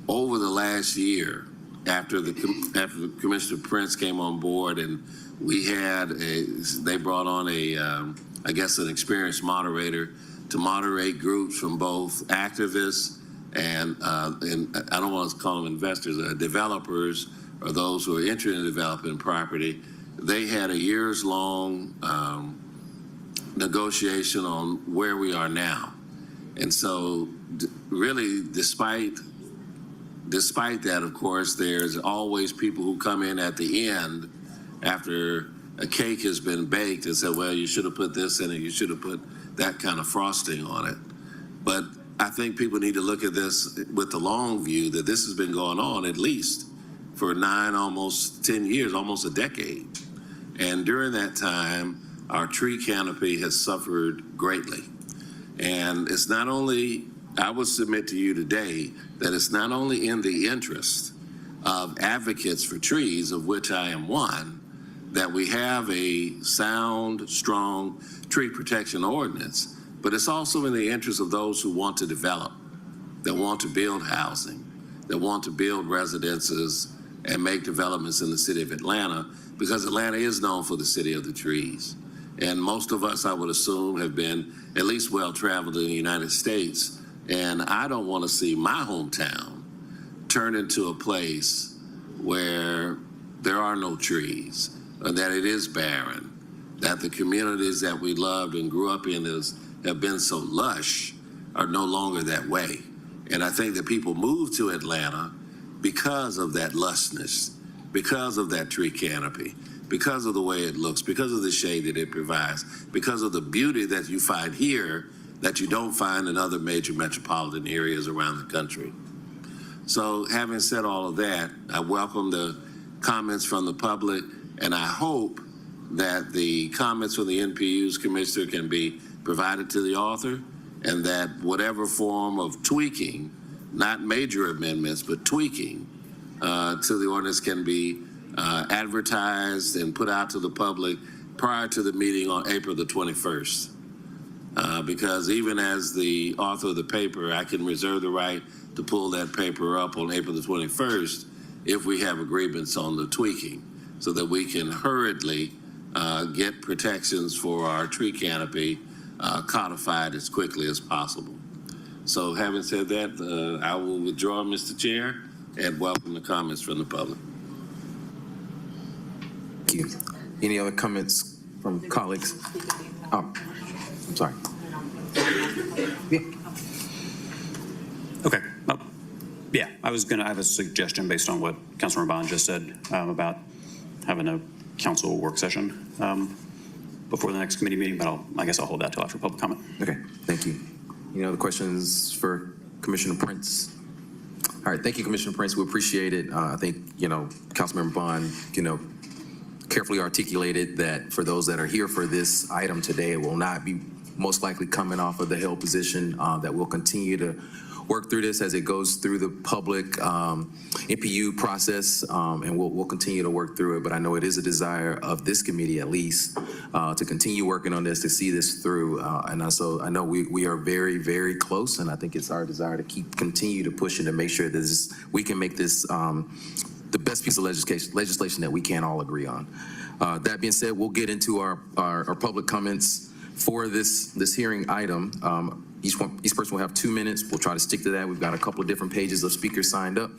over the last year, after Commissioner Prince came on board and they brought on I guess an experienced moderator to moderate groups from both activists and I don't want to call them investors, developers, or those who are interested in developing property. They had a years-long negotiation on where we are now. And so really, despite that, of course, there's always people who come in at the end after a cake has been baked and say, well, you should have put this in it, you should have put that kind of frosting on it. But I think people need to look at this with the long view that this has been going on at least for 9, almost 10 years, almost a decade. And during that time, our tree canopy has suffered greatly. And it's not only, I would submit to you today, that it's not only in the interest of advocates for trees, of which I am one, that we have a sound, strong tree protection ordinance, but it's also in the interest of those who want to develop, that want to build housing, that want to build residences and make developments in the city of Atlanta, because Atlanta is known for the city of the trees. And most of us, I would assume, have been at least well-traveled in the United States. And I don't want to see my hometown turn into a place where there are no trees, or that it is barren, that the communities that we loved and grew up in have been so lush are no longer that way. And I think that people move to Atlanta because of that lushness, because of that tree canopy, because of the way it looks, because of the shade that it provides, because of the beauty that you find here that you don't find in other major metropolitan areas around the country. So having said all of that, I welcome the comments from the public, and I hope that the comments from the NPU's commissioner can be provided to the author, and that whatever form of tweaking, not major amendments, but tweaking to the ordinance can be advertised and put out to the public prior to the meeting on April the 21st. Because even as the author of the paper, I can reserve the right to pull that paper up on April the 21st if we have agreements on the tweaking, so that we can hurriedly get protections for our tree canopy codified as quickly as possible. So having said that, I will withdraw, Mr. Chair, and welcome the comments from the public. Thank you. Any other comments from colleagues? Oh, I'm sorry. Yeah. Okay. Yeah, I have a suggestion based on what Councilmember Bond just said about having a council work session before the next committee meeting, but I guess I'll hold that till after public comment. Okay, thank you. Any other questions for Commissioner Prince? All right, thank you, Commissioner Prince. We appreciate it. I think, Councilmember Bond, carefully articulated that for those that are here for this item today, it will not be most likely coming off of the held position, that we'll continue to work through this as it goes through the public MPU process, and we'll continue to work through it. But I know it is a desire of this committee, at least, to continue working on this, to see this through. And so I know we are very, very close, and I think it's our desire to continue to push it to make sure that we can make this the best piece of legislation that we can all agree on. That being said, we'll get into our public comments for this hearing item. Each person will have 2 minutes. We'll try to stick to that. We've got a couple of different pages of speakers signed up.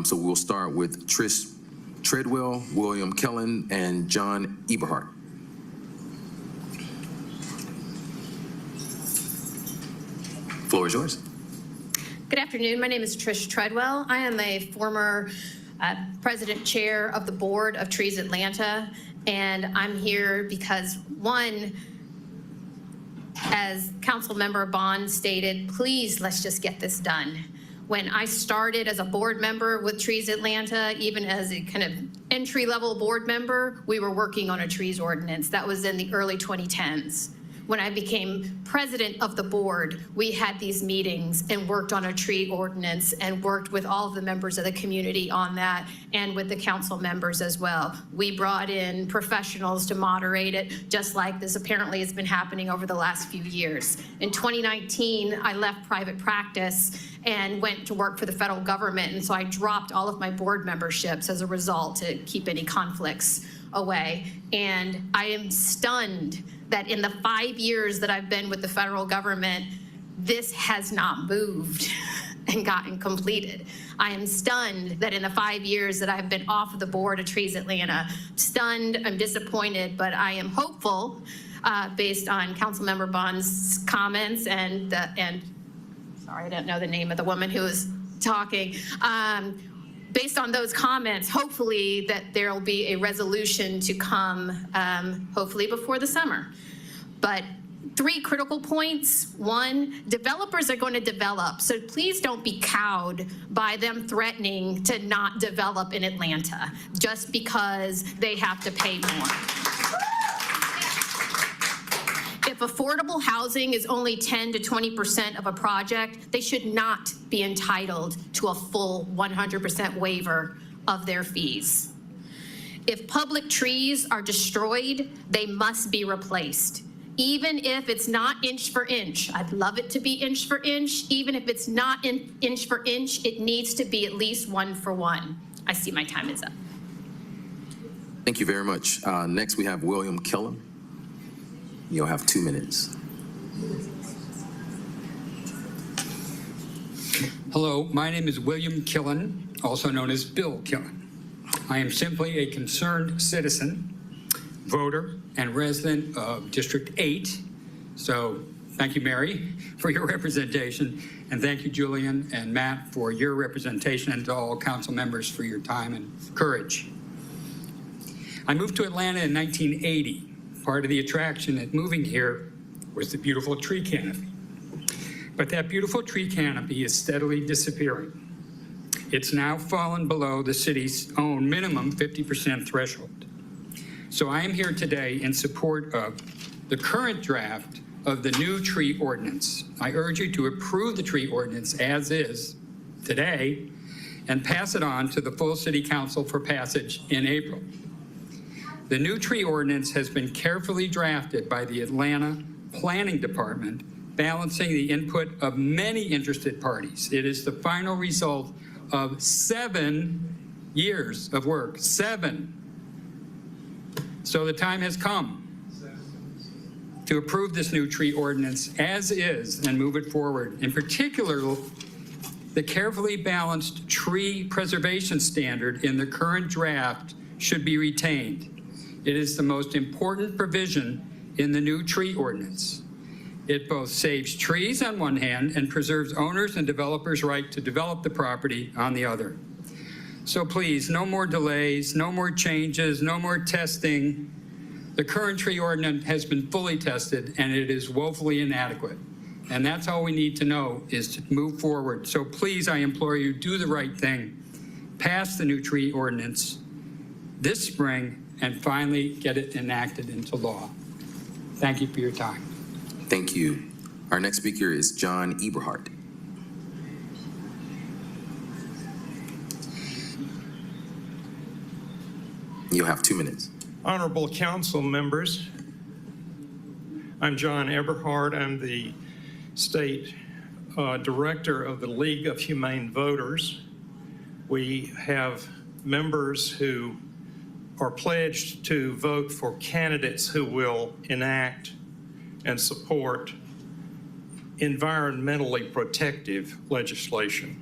So we'll start with Trish Treadwell, William Kellen, and John Eberhardt. Floor is yours. Good afternoon. My name is Trish Treadwell. I am a former president chair of the board of Trees Atlanta, and I'm here because, one, as Councilmember Bond stated, please, let's just get this done. When I started as a board member with Trees Atlanta, even as a kind of entry-level board member, we were working on a trees ordinance. That was in the early 2010s. When I became president of the board, we had these meetings and worked on a tree ordinance and worked with all of the members of the community on that and with the council members as well. We brought in professionals to moderate it, just like this apparently has been happening over the last few years. In 2019, I left private practice and went to work for the federal government, and so I dropped all of my board memberships as a result to keep any conflicts away. And I am stunned that in the 5 years that I've been with the federal government, this has not moved and gotten completed. I am stunned that in the 5 years that I've been off of the board of Trees Atlanta, stunned, I'm disappointed, but I am hopeful based on Councilmember Bond's comments and sorry, I don't know the name of the woman who was talking. Based on those comments, hopefully that there'll be a resolution to come, hopefully before the summer. But 3 critical points. 1, developers are going to develop, so please don't be cowed by them threatening to not develop in Atlanta just because they have to pay more. If affordable housing is only 10 to 20% of a project, they should not be entitled to a full 100% waiver of their fees. If public trees are destroyed, they must be replaced. Even if it's not inch for inch, I'd love it to be inch for inch. Even if it's not inch for inch, it needs to be at least 1 for 1. I see my time is up. Thank you very much. Next, we have William Kellen. You'll have 2 minutes. Hello, my name is William Killen, also known as Bill Killen. I am simply a concerned citizen, voter, and resident of District 8. So thank you, Mary, for your representation, and thank you, Julian and Matt, for your representation, and to all council members for your time and courage. I moved to Atlanta in 1980. Part of the attraction at moving here was the beautiful tree canopy. But that beautiful tree canopy is steadily disappearing. It's now fallen below the city's own minimum 50% threshold. So I am here today in support of the current draft of the new tree ordinance. I urge you to approve the tree ordinance as is today and pass it on to the full city council for passage in April. The new tree ordinance has been carefully drafted by the Atlanta Planning Department, balancing the input of many interested parties. It is the final result of 7 years of work, 7. So the time has come to approve this new tree ordinance as is and move it forward. In particular, the carefully balanced tree preservation standard in the current draft should be retained. It is the most important provision in the new tree ordinance. It both saves trees on one hand and preserves owners and developers' right to develop the property on the other. So please, no more delays, no more changes, no more testing. The current tree ordinance has been fully tested and it is woefully inadequate. And that's all we need to know, is to move forward. So please, I implore you, do the right thing. Pass the new tree ordinance this spring and finally get it enacted into law. Thank you for your time. Thank you. Our next speaker is John Eberhardt. You'll have 2 minutes. Honorable council members, I'm John Eberhard. I'm the state director of the League of Humane Voters. We have members who are pledged to vote for candidates who will enact and support environmentally protective legislation.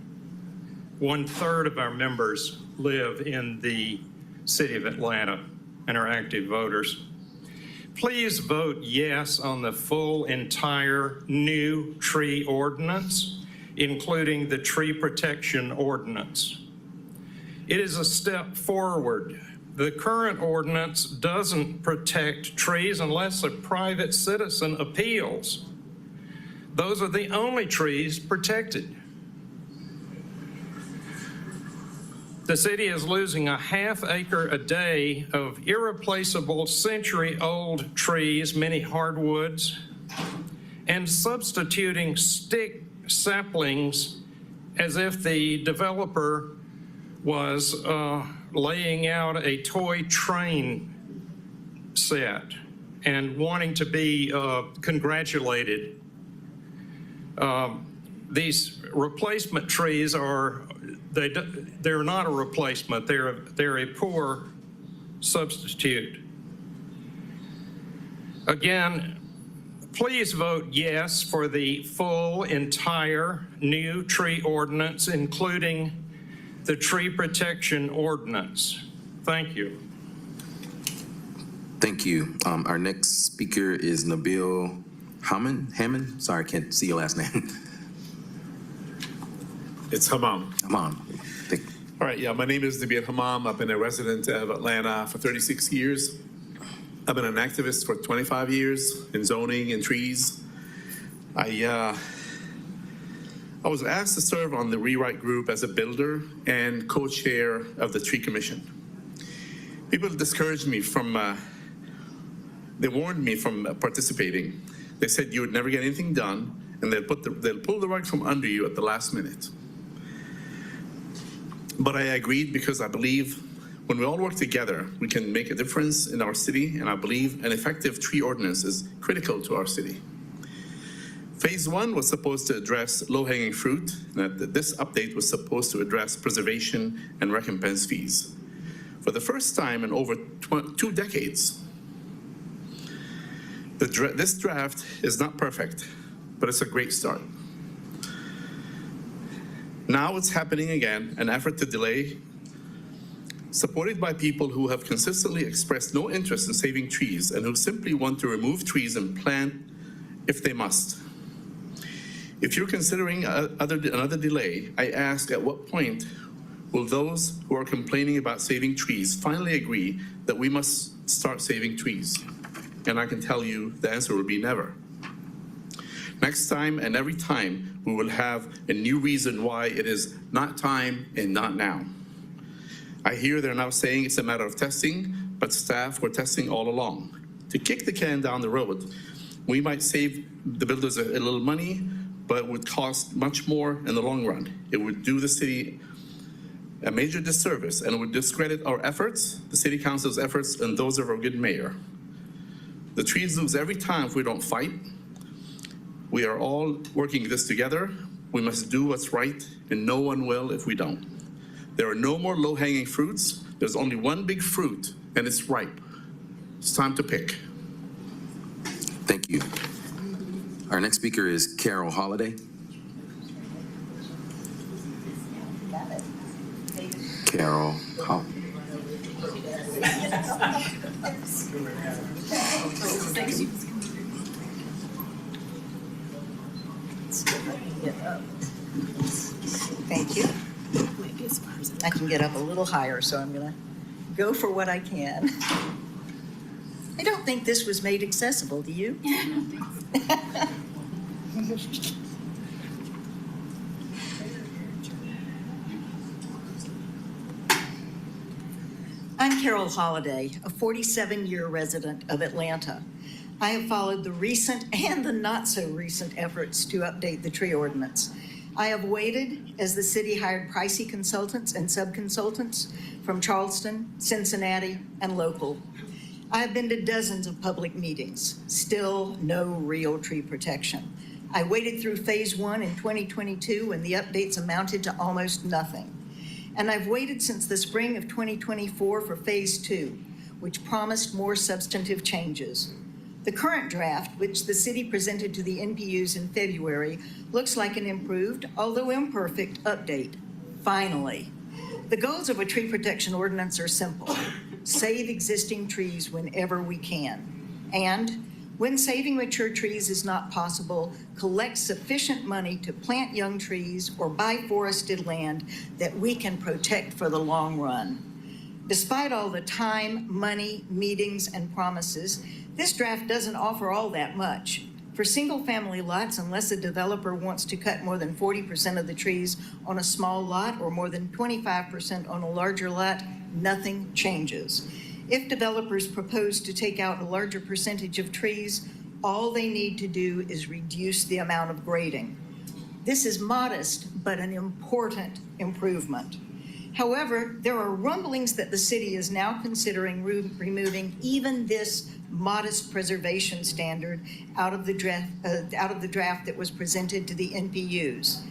1/3 of our members live in the city of Atlanta and are active voters. Please vote yes on the full, entire new tree ordinance, including the tree protection ordinance. It is a step forward. The current ordinance doesn't protect trees unless a private citizen appeals. Those are the only trees protected. The city is losing a ½ acre a day of irreplaceable century-old trees, many hardwoods, and substituting stick saplings as if the developer was laying out a toy train set and wanting to be congratulated. These replacement trees they're not a replacement, they're a poor substitute. Again, please vote yes for the full, entire new tree ordinance, including the tree protection ordinance. Thank you. Thank you. Our next speaker is Nabil Hammond. Sorry, I can't see your last name. It's Hammam. Hammam. All right, yeah, my name is Nabil Hammam. I've been a resident of Atlanta for 36 years. I've been an activist for 25 years in zoning and trees. I was asked to serve on the Rewrite Group as a builder and co-chair of the Tree Commission. People discouraged me from, they warned me from participating. They said you would never get anything done, and they'll pull the rug from under you at the last minute. But I agreed because I believe when we all work together, we can make a difference in our city, and I believe an effective tree ordinance is critical to our city. Phase 1 was supposed to address low-hanging fruit, and this update was supposed to address preservation and recompense fees. For the first time in over 2 decades, this draft is not perfect, but it's a great start. Now it's happening again, an effort to delay, supported by people who have consistently expressed no interest in saving trees and who simply want to remove trees and plant if they must. If you're considering another delay, I ask at what point will those who are complaining about saving trees finally agree that we must start saving trees? And I can tell you the answer will be never. Next time and every time, we will have a new reason why it is not time and not now. I hear they're now saying it's a matter of testing, but staff were testing all along. To kick the can down the road, we might save the builders a little money, but it would cost much more in the long run. It would do the city a major disservice and it would discredit our efforts, the city council's efforts, and those of our good mayor. The trees lose every time if we don't fight. We are all working this together. We must do what's right, and no one will if we don't. There are no more low-hanging fruits. There's only one big fruit, and it's ripe. It's time to pick. Thank you. Our next speaker is Carol Holliday. Carol Thank you. I can get up a little higher, so I'm going to go for what I can. I don't think this was made accessible, do you? I'm Carol Holliday, a 47-year resident of Atlanta. I have followed the recent and the not-so-recent efforts to update the tree ordinance. I have waited as the city hired pricey consultants and sub-consultants from Charleston, Cincinnati, and local. I have been to dozens of public meetings, still no real tree protection. I waited through phase 1 in 2022 when the updates amounted to almost nothing. And I've waited since the spring of 2024 for phase 2, which promised more substantive changes. The current draft, which the city presented to the NPUs in February, looks like an improved, although imperfect, update. Finally. The goals of a tree protection ordinance are simple. Save existing trees whenever we can. And when saving mature trees is not possible, collect sufficient money to plant young trees or buy forested land that we can protect for the long run. Despite all the time, money, meetings, and promises, this draft doesn't offer all that much. For single-family lots, unless a developer wants to cut more than 40% of the trees on a small lot or more than 25% on a larger lot, nothing changes. If developers propose to take out a larger percentage of trees, all they need to do is reduce the amount of grading. This is modest, but an important improvement. However, there are rumblings that the city is now considering removing even this modest preservation standard out of the draft that was presented to the NPUs.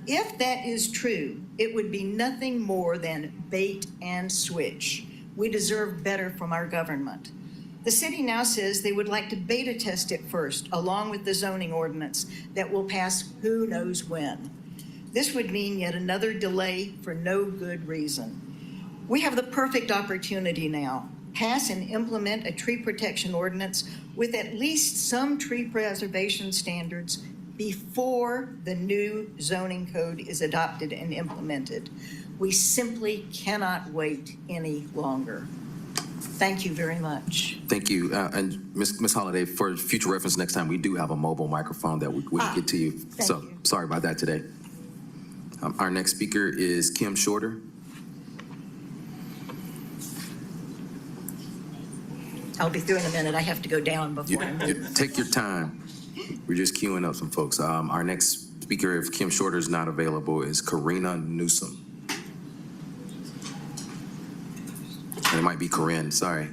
If that is true, it would be nothing more than bait and switch. We deserve better from our government. The city now says they would like to beta test it first, along with the zoning ordinance that will pass who knows when. This would mean yet another delay for no good reason. We have the perfect opportunity now. Pass and implement a tree protection ordinance with at least some tree preservation standards before the new zoning code is adopted and implemented. We simply cannot wait any longer. Thank you very much. Thank you. And Ms. Holliday, for future reference, next time we do have a mobile microphone that we can get to you. So sorry about that today. Our next speaker is Kim Shorter. I'll be through in a minute. I have to go down before I move. Take your time. We're just queuing up some folks. Our next speaker, if Kim Shorter is not available, is Karina Newsom. And it might be Corinne, sorry.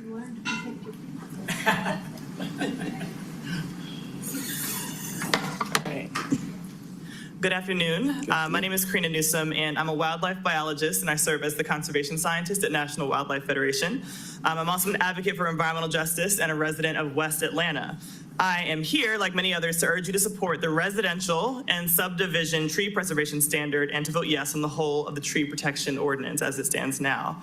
Good afternoon. My name is Karina Newsom, and I'm a wildlife biologist, and I serve as the conservation scientist at National Wildlife Federation. I'm also an advocate for environmental justice and a resident of West Atlanta. I am here, like many others, to urge you to support the residential and subdivision tree preservation standard and to vote yes on the whole of the tree protection ordinance as it stands now.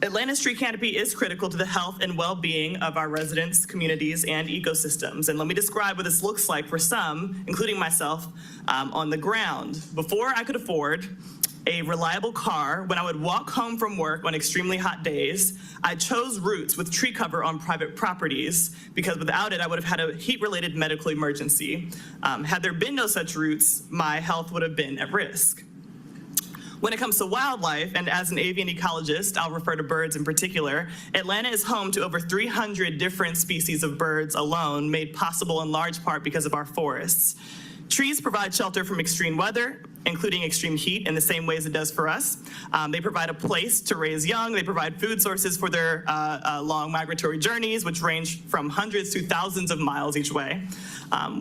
Atlanta's tree canopy is critical to the health and well-being of our residents, communities, and ecosystems. And let me describe what this looks like for some, including myself, on the ground. Before I could afford a reliable car, when I would walk home from work on extremely hot days, I chose routes with tree cover on private properties because without it, I would have had a heat-related medical emergency. Had there been no such routes, my health would have been at risk. When it comes to wildlife, and as an avian ecologist, I'll refer to birds in particular, Atlanta is home to over 300 different species of birds alone, made possible in large part because of our forests. Trees provide shelter from extreme weather, including extreme heat, in the same ways it does for us. They provide a place to raise young. They provide food sources for their long migratory journeys, which range from hundreds to thousands of miles each way.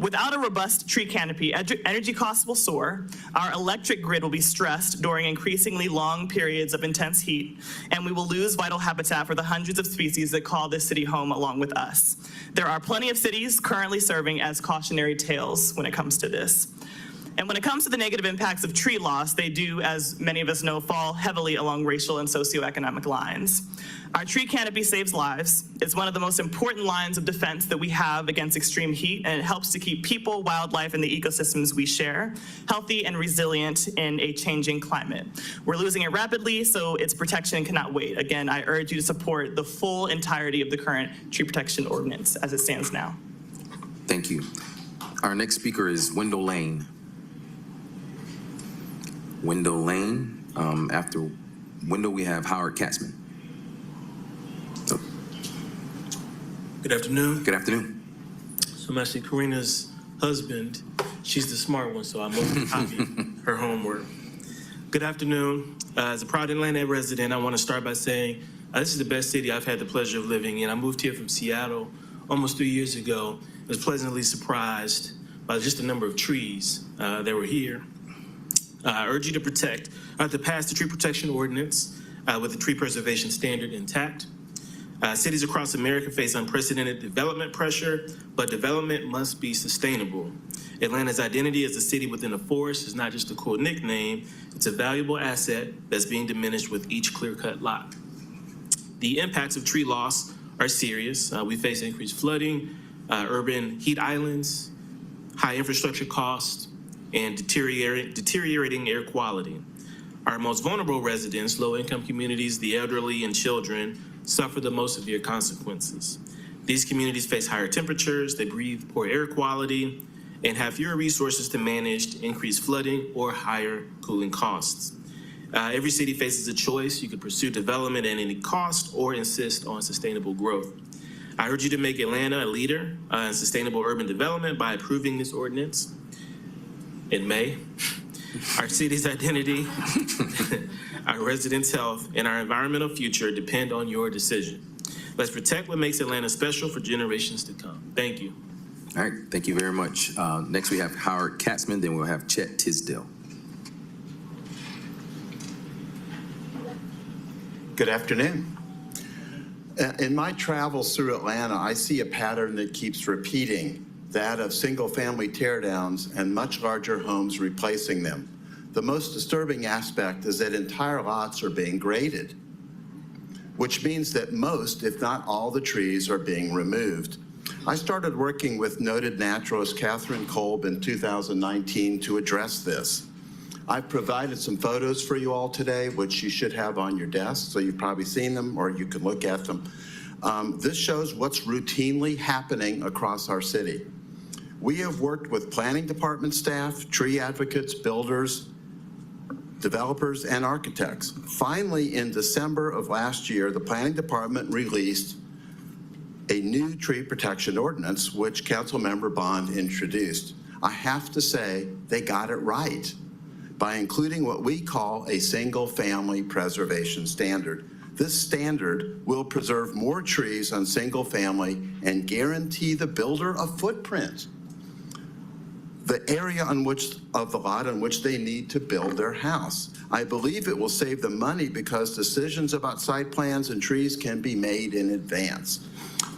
Without a robust tree canopy, energy costs will soar, our electric grid will be stressed during increasingly long periods of intense heat, and we will lose vital habitat for the hundreds of species that call this city home along with us. There are plenty of cities currently serving as cautionary tales when it comes to this. And when it comes to the negative impacts of tree loss, they do, as many of us know, fall heavily along racial and socioeconomic lines. Our tree canopy saves lives. It's one of the most important lines of defense that we have against extreme heat, and it helps to keep people, wildlife, and the ecosystems we share healthy and resilient in a changing climate. We're losing it rapidly, so its protection cannot wait. Again, I urge you to support the full entirety of the current tree protection ordinance as it stands now. Thank you. Our next speaker is Wendell Lane. Wendell Lane. After Wendell, we have Howard Katzman. So, Good afternoon. good afternoon. So I'm actually Karina's husband. She's the smart one, so I mostly copy her homework. Good afternoon. As a proud Atlanta resident, I want to start by saying this is the best city I've had the pleasure of living in. I moved here from Seattle almost 3 years ago. I was pleasantly surprised by just the number of trees that were here. I urge you to pass the tree protection ordinance with the tree preservation standard intact. Cities across America face unprecedented development pressure, but development must be sustainable. Atlanta's identity as a city within a forest is not just a cool nickname, it's a valuable asset that's being diminished with each clear-cut lot. The impacts of tree loss are serious. We face increased flooding, urban heat islands, high infrastructure costs, and deteriorating air quality. Our most vulnerable residents, low-income communities, the elderly, and children suffer the most severe consequences. These communities face higher temperatures, they breathe poor air quality, and have fewer resources to manage increased flooding or higher cooling costs. Every city faces a choice. You could pursue development at any cost or insist on sustainable growth. I urge you to make Atlanta a leader in sustainable urban development by approving this ordinance in May. Our city's identity, our residents' health, and our environmental future depend on your decision. Let's protect what makes Atlanta special for generations to come. Thank you. All right, thank you very much. Next, we have Howard Katzman, then we'll have Chet Tisdale. Good afternoon. In my travels through Atlanta, I see a pattern that keeps repeating, that of single-family teardowns and much larger homes replacing them. The most disturbing aspect is that entire lots are being graded, which means that most, if not all, the trees are being removed. I started working with noted naturalist Catherine Kolb in 2019 to address this. I've provided some photos for you all today, which you should have on your desk, so you've probably seen them or you can look at them. This shows what's routinely happening across our city. We have worked with planning department staff, tree advocates, builders, developers, and architects. Finally, in December of last year, the planning department released a new tree protection ordinance, which Councilmember Bond introduced. I have to say, they got it right by including what we call a single-family preservation standard. This standard will preserve more trees on single-family and guarantee the builder a footprint, the area of the lot on which they need to build their house. I believe it will save them money because decisions about site plans and trees can be made in advance.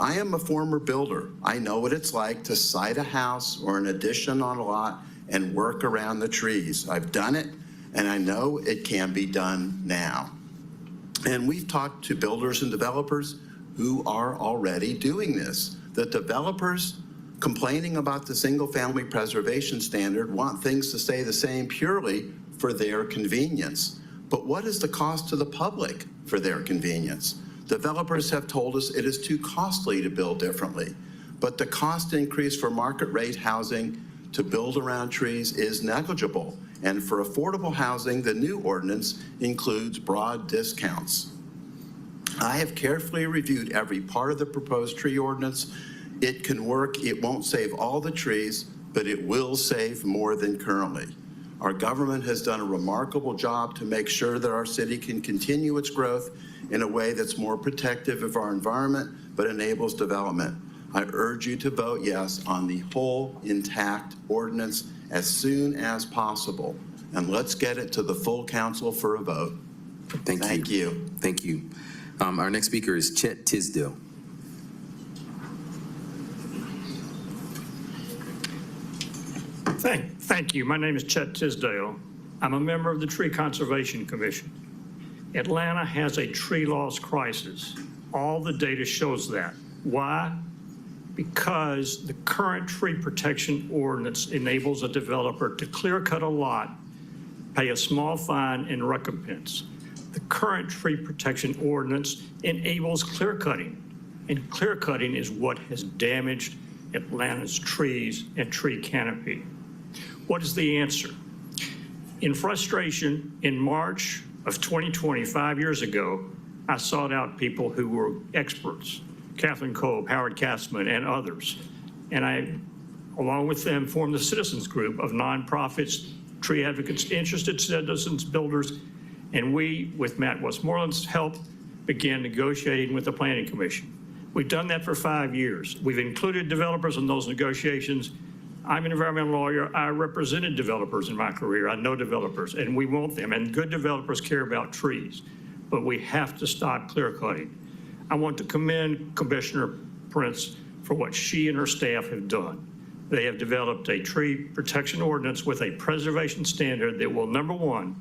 I am a former builder. I know what it's like to site a house or an addition on a lot and work around the trees. I've done it, and I know it can be done now. And we've talked to builders and developers who are already doing this. The developers complaining about the single-family preservation standard want things to stay the same purely for their convenience. But what is the cost to the public for their convenience? Developers have told us it is too costly to build differently, but the cost increase for market rate housing to build around trees is negligible. And for affordable housing, the new ordinance includes broad discounts. I have carefully reviewed every part of the proposed tree ordinance. It can work. It won't save all the trees, but it will save more than currently. Our government has done a remarkable job to make sure that our city can continue its growth in a way that's more protective of our environment, but enables development. I urge you to vote yes on the whole intact ordinance as soon as possible. And let's get it to the full council for a vote. Thank you. Thank you. Our next speaker is Chet Tisdale. Thank you. My name is Chet Tisdale. I'm a member of the Tree Conservation Commission. Atlanta has a tree loss crisis. All the data shows that. Why? Because the current tree protection ordinance enables a developer to clear cut a lot, pay a small fine and recompense. The current tree protection ordinance enables clear cutting, and clear cutting is what has damaged Atlanta's trees and tree canopy. What is the answer? In frustration, in March of 2020, 5 years ago, I sought out people who were experts, Kathleen Kolb, Howard Katzman, and others. And I, along with them, formed the citizens group of nonprofits, tree advocates, interested citizens, builders, and we, with Matt Westmoreland's help, began negotiating with the Planning Commission. We've done that for 5 years. We've included developers in those negotiations. I'm an environmental lawyer. I represented developers in my career. I know developers, and we want them. And good developers care about trees. But we have to stop clear cutting. I want to commend Commissioner Prince for what she and her staff have done. They have developed a tree protection ordinance with a preservation standard that will, number one,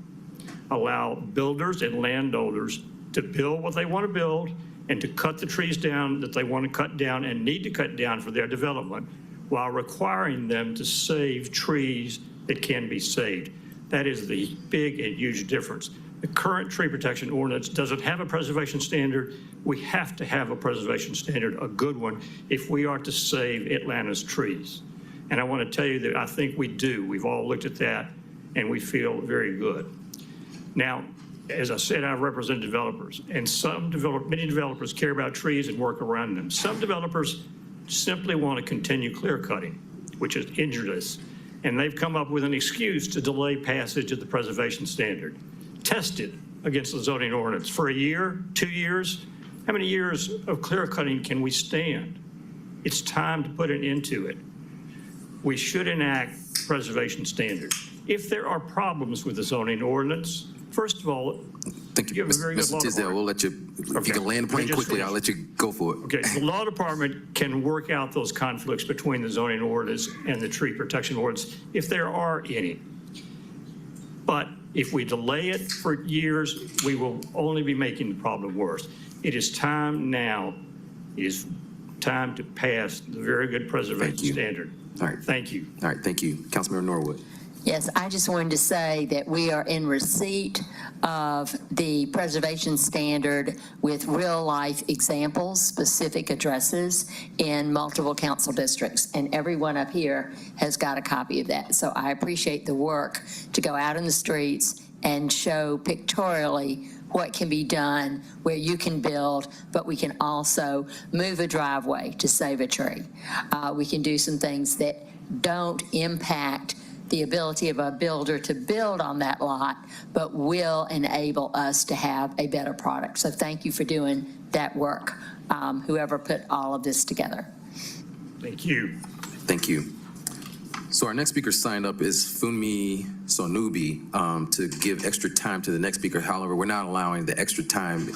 allow builders and landowners to build what they want to build and to cut the trees down that they want to cut down and need to cut down for their development, while requiring them to save trees that can be saved. That is the big and huge difference. The current tree protection ordinance doesn't have a preservation standard. We have to have a preservation standard, a good one, if we are to save Atlanta's trees. And I want to tell you that I think we do. We've all looked at that, and we feel very good. Now, as I said, I represent developers, and many developers care about trees and work around them. Some developers simply want to continue clear cutting, which has injured us, and they've come up with an excuse to delay passage of the preservation standard. Tested against the zoning ordinance for a year, 2 years. How many years of clear cutting can we stand? It's time to put an end to it. We should enact preservation standards. If there are problems with the zoning ordinance, first of all, Thank you, have a very good Mr. law Tisdale. department. We'll let you, if you can land the plane quickly, I'll let you go for it. Okay, the law department can work out those conflicts between the zoning ordinance and the tree protection ordinance, if there are any. But if we delay it for years, we will only be making the problem worse. It is time now, it is time to pass the very good preservation standard. All right. Thank you. All right, thank you. Councilmember Norwood. Yes, I just wanted to say that we are in receipt of the preservation standard with real-life examples, specific addresses in multiple council districts, and everyone up here has got a copy of that. So I appreciate the work to go out in the streets and show pictorially what can be done, where you can build, but we can also move a driveway to save a tree. We can do some things that don't impact the ability of a builder to build on that lot, but will enable us to have a better product. So thank you for doing that work, whoever put all of this together. Thank you. Thank you. So our next speaker signed up is Funmi Sonubi to give extra time to the next speaker. However, we're not allowing the extra time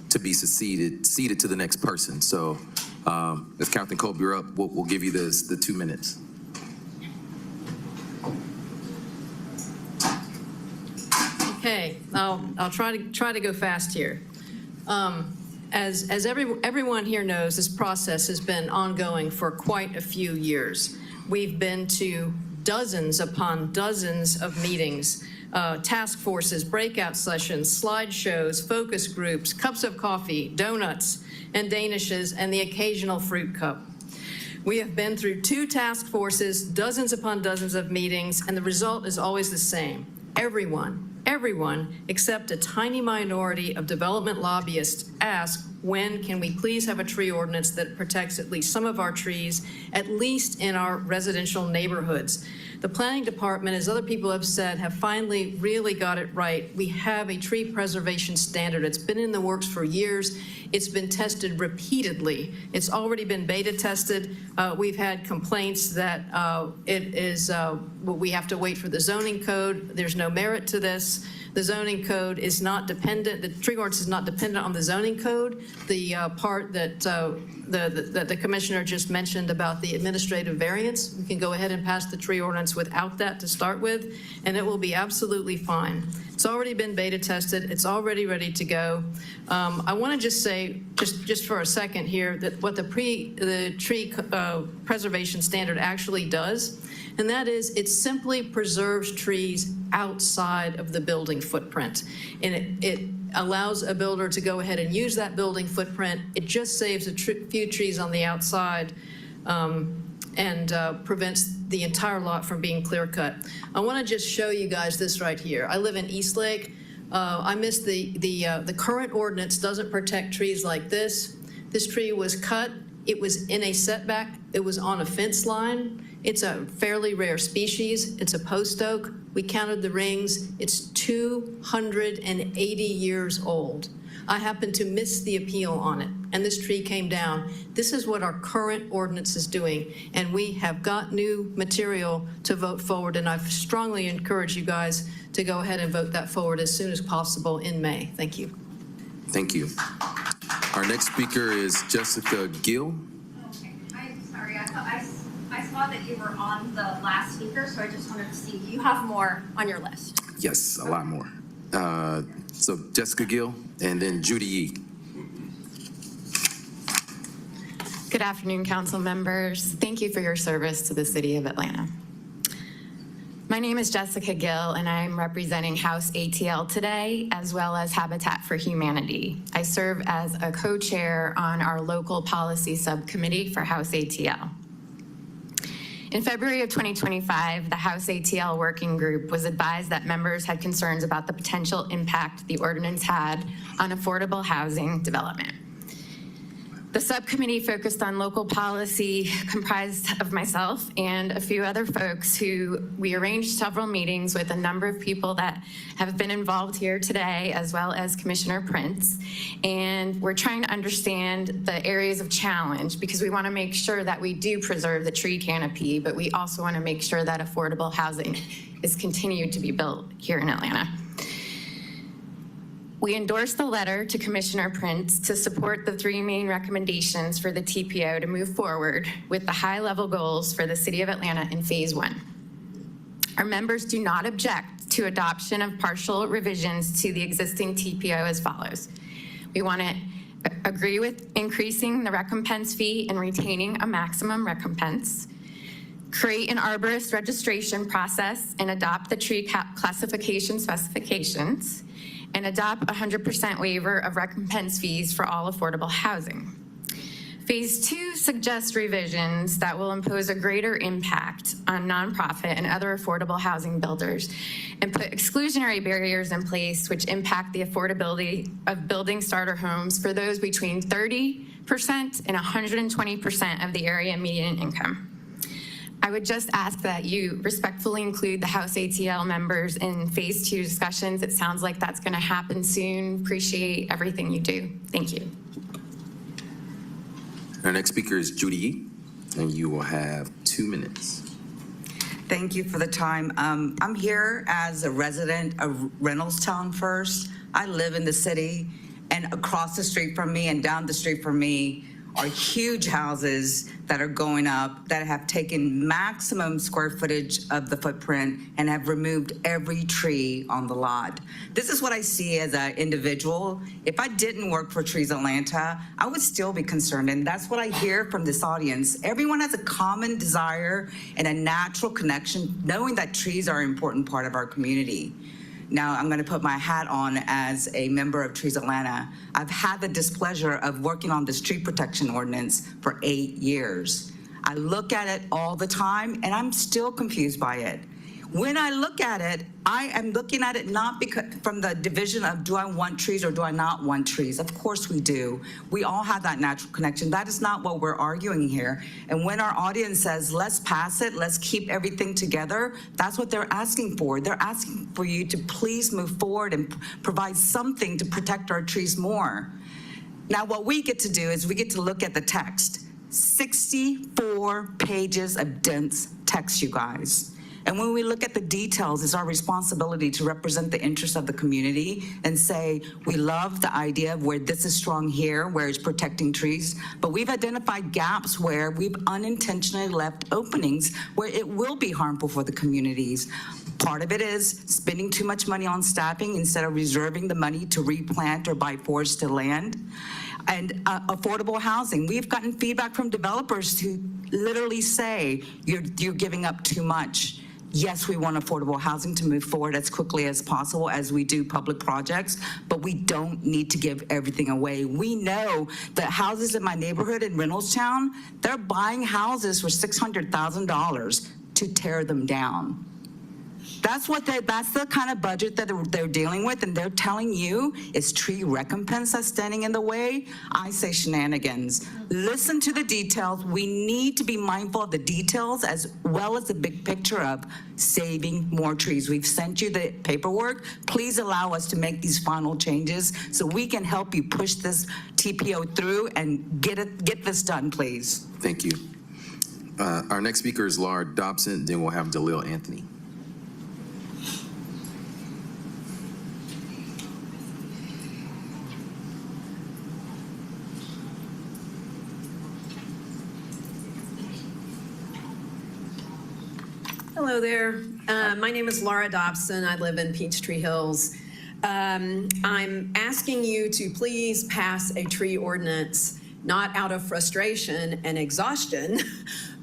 to be ceded to the next person. So if Captain Kolb, you're up, we'll give you the 2 minutes. Okay, I'll try to go fast here. As everyone here knows, this process has been ongoing for quite a few years. We've been to dozens upon dozens of meetings, task forces, breakout sessions, slideshows, focus groups, cups of coffee, donuts, and danishes, and the occasional fruit cup. We have been through 2 task forces, dozens upon dozens of meetings, and the result is always the same. Everyone except a tiny minority of development lobbyists ask, when can we please have a tree ordinance that protects at least some of our trees, at least in our residential neighborhoods? The planning department, as other people have said, have finally really got it right. We have a tree preservation standard. It's been in the works for years. It's been tested repeatedly. It's already been beta tested. We've had complaints that we have to wait for the zoning code. There's no merit to this. The zoning code is not dependent, the tree ordinance is not dependent on the zoning code. The part that the commissioner just mentioned about the administrative variance, we can go ahead and pass the tree ordinance without that to start with, and it will be absolutely fine. It's already been beta tested. It's already ready to go. I want to just say, just for a second here, that what the tree preservation standard actually does, and that is it simply preserves trees outside of the building footprint. And it allows a builder to go ahead and use that building footprint. It just saves a few trees on the outside. and prevents the entire lot from being clear cut. I want to just show you guys this right here. I live in Eastlake. I missed the current ordinance doesn't protect trees like this. This tree was cut. It was in a setback. It was on a fence line. It's a fairly rare species. It's a post oak. We counted the rings. It's 280 years old. I happened to miss the appeal on it, and this tree came down. This is what our current ordinance is doing, and we have got new material to vote forward, and I strongly encourage you guys to go ahead and vote that forward as soon as possible in May. Thank you. Thank you. Our next speaker is Jessica Gill. Okay, I'm sorry. I saw that you were on the last speaker, so I just wanted to see, do you have more on your list? Yes, a lot more. So Jessica Gill, and then Judy Yee. Good afternoon, council members. Thank you for your service to the city of Atlanta. My name is Jessica Gill, and I'm representing House ATL today, as well as Habitat for Humanity. I serve as a co-chair on our local policy subcommittee for House ATL. In February of 2025, the House ATL working group was advised that members had concerns about the potential impact the ordinance had on affordable housing development. The subcommittee focused on local policy, comprised of myself and a few other folks who we arranged several meetings with a number of people that have been involved here today, as well as Commissioner Prince. And we're trying to understand the areas of challenge, because we want to make sure that we do preserve the tree canopy, but we also want to make sure that affordable housing is continued to be built here in Atlanta. We endorsed the letter to Commissioner Prince to support the three main recommendations for the TPO to move forward with the high-level goals for the City of Atlanta in Phase 1. Our members do not object to adoption of partial revisions to the existing TPO as follows. We want to agree with increasing the recompense fee and retaining a maximum recompense, create an arborist registration process and adopt the tree classification specifications, and adopt 100% waiver of recompense fees for all affordable housing. Phase 2 suggests revisions that will impose a greater impact on nonprofit and other affordable housing builders and put exclusionary barriers in place which impact the affordability of building starter homes for those between 30% and 120% of the area median income. I would just ask that you respectfully include the House ATL members in Phase 2 discussions. It sounds like that's going to happen soon. Appreciate everything you do. Thank you. Our next speaker is Judy Yee, and you will have 2 minutes. Thank you for the time. I'm here as a resident of Reynoldstown First. I live in the city, and across the street from me and down the street from me are huge houses that are going up that have taken maximum square footage of the footprint and have removed every tree on the lot. This is what I see as an individual. If I didn't work for Trees Atlanta, I would still be concerned, and that's what I hear from this audience. Everyone has a common desire and a natural connection, knowing that trees are an important part of our community. Now, I'm going to put my hat on as a member of Trees Atlanta. I've had the displeasure of working on this tree protection ordinance for 8 years. I look at it all the time, and I'm still confused by it. When I look at it, I am looking at it not because from the division of do I want trees or do I not want trees? Of course we do. We all have that natural connection. That is not what we're arguing here. And when our audience says, let's pass it, let's keep everything together, that's what they're asking for. They're asking for you to please move forward and provide something to protect our trees more. Now, what we get to do is we get to look at the text. 64 pages of dense text, you guys. And when we look at the details, it's our responsibility to represent the interests of the community and say, we love the idea of where this is strong here, where it's protecting trees, but we've identified gaps where we've unintentionally left openings where it will be harmful for the communities. Part of it is spending too much money on staffing instead of reserving the money to replant or buy forested land. And affordable housing. We've gotten feedback from developers who literally say, you're giving up too much. Yes, we want affordable housing to move forward as quickly as possible as we do public projects, but we don't need to give everything away. We know that houses in my neighborhood in Reynoldstown, they're buying houses for $600,000 to tear them down. That's the kind of budget that they're dealing with, and they're telling you it's tree recompense that's standing in the way. I say shenanigans. Listen to the details. We need to be mindful of the details as well as the big picture of saving more trees. We've sent you the paperwork. Please allow us to make these final changes so we can help you push this TPO through and get this done, please. Thank you. Our next speaker is Laura Dobson, then we'll have Dalil Anthony. Hello there. My name is Laura Dobson. I live in Peachtree Hills. I'm asking you to please pass a tree ordinance, not out of frustration and exhaustion,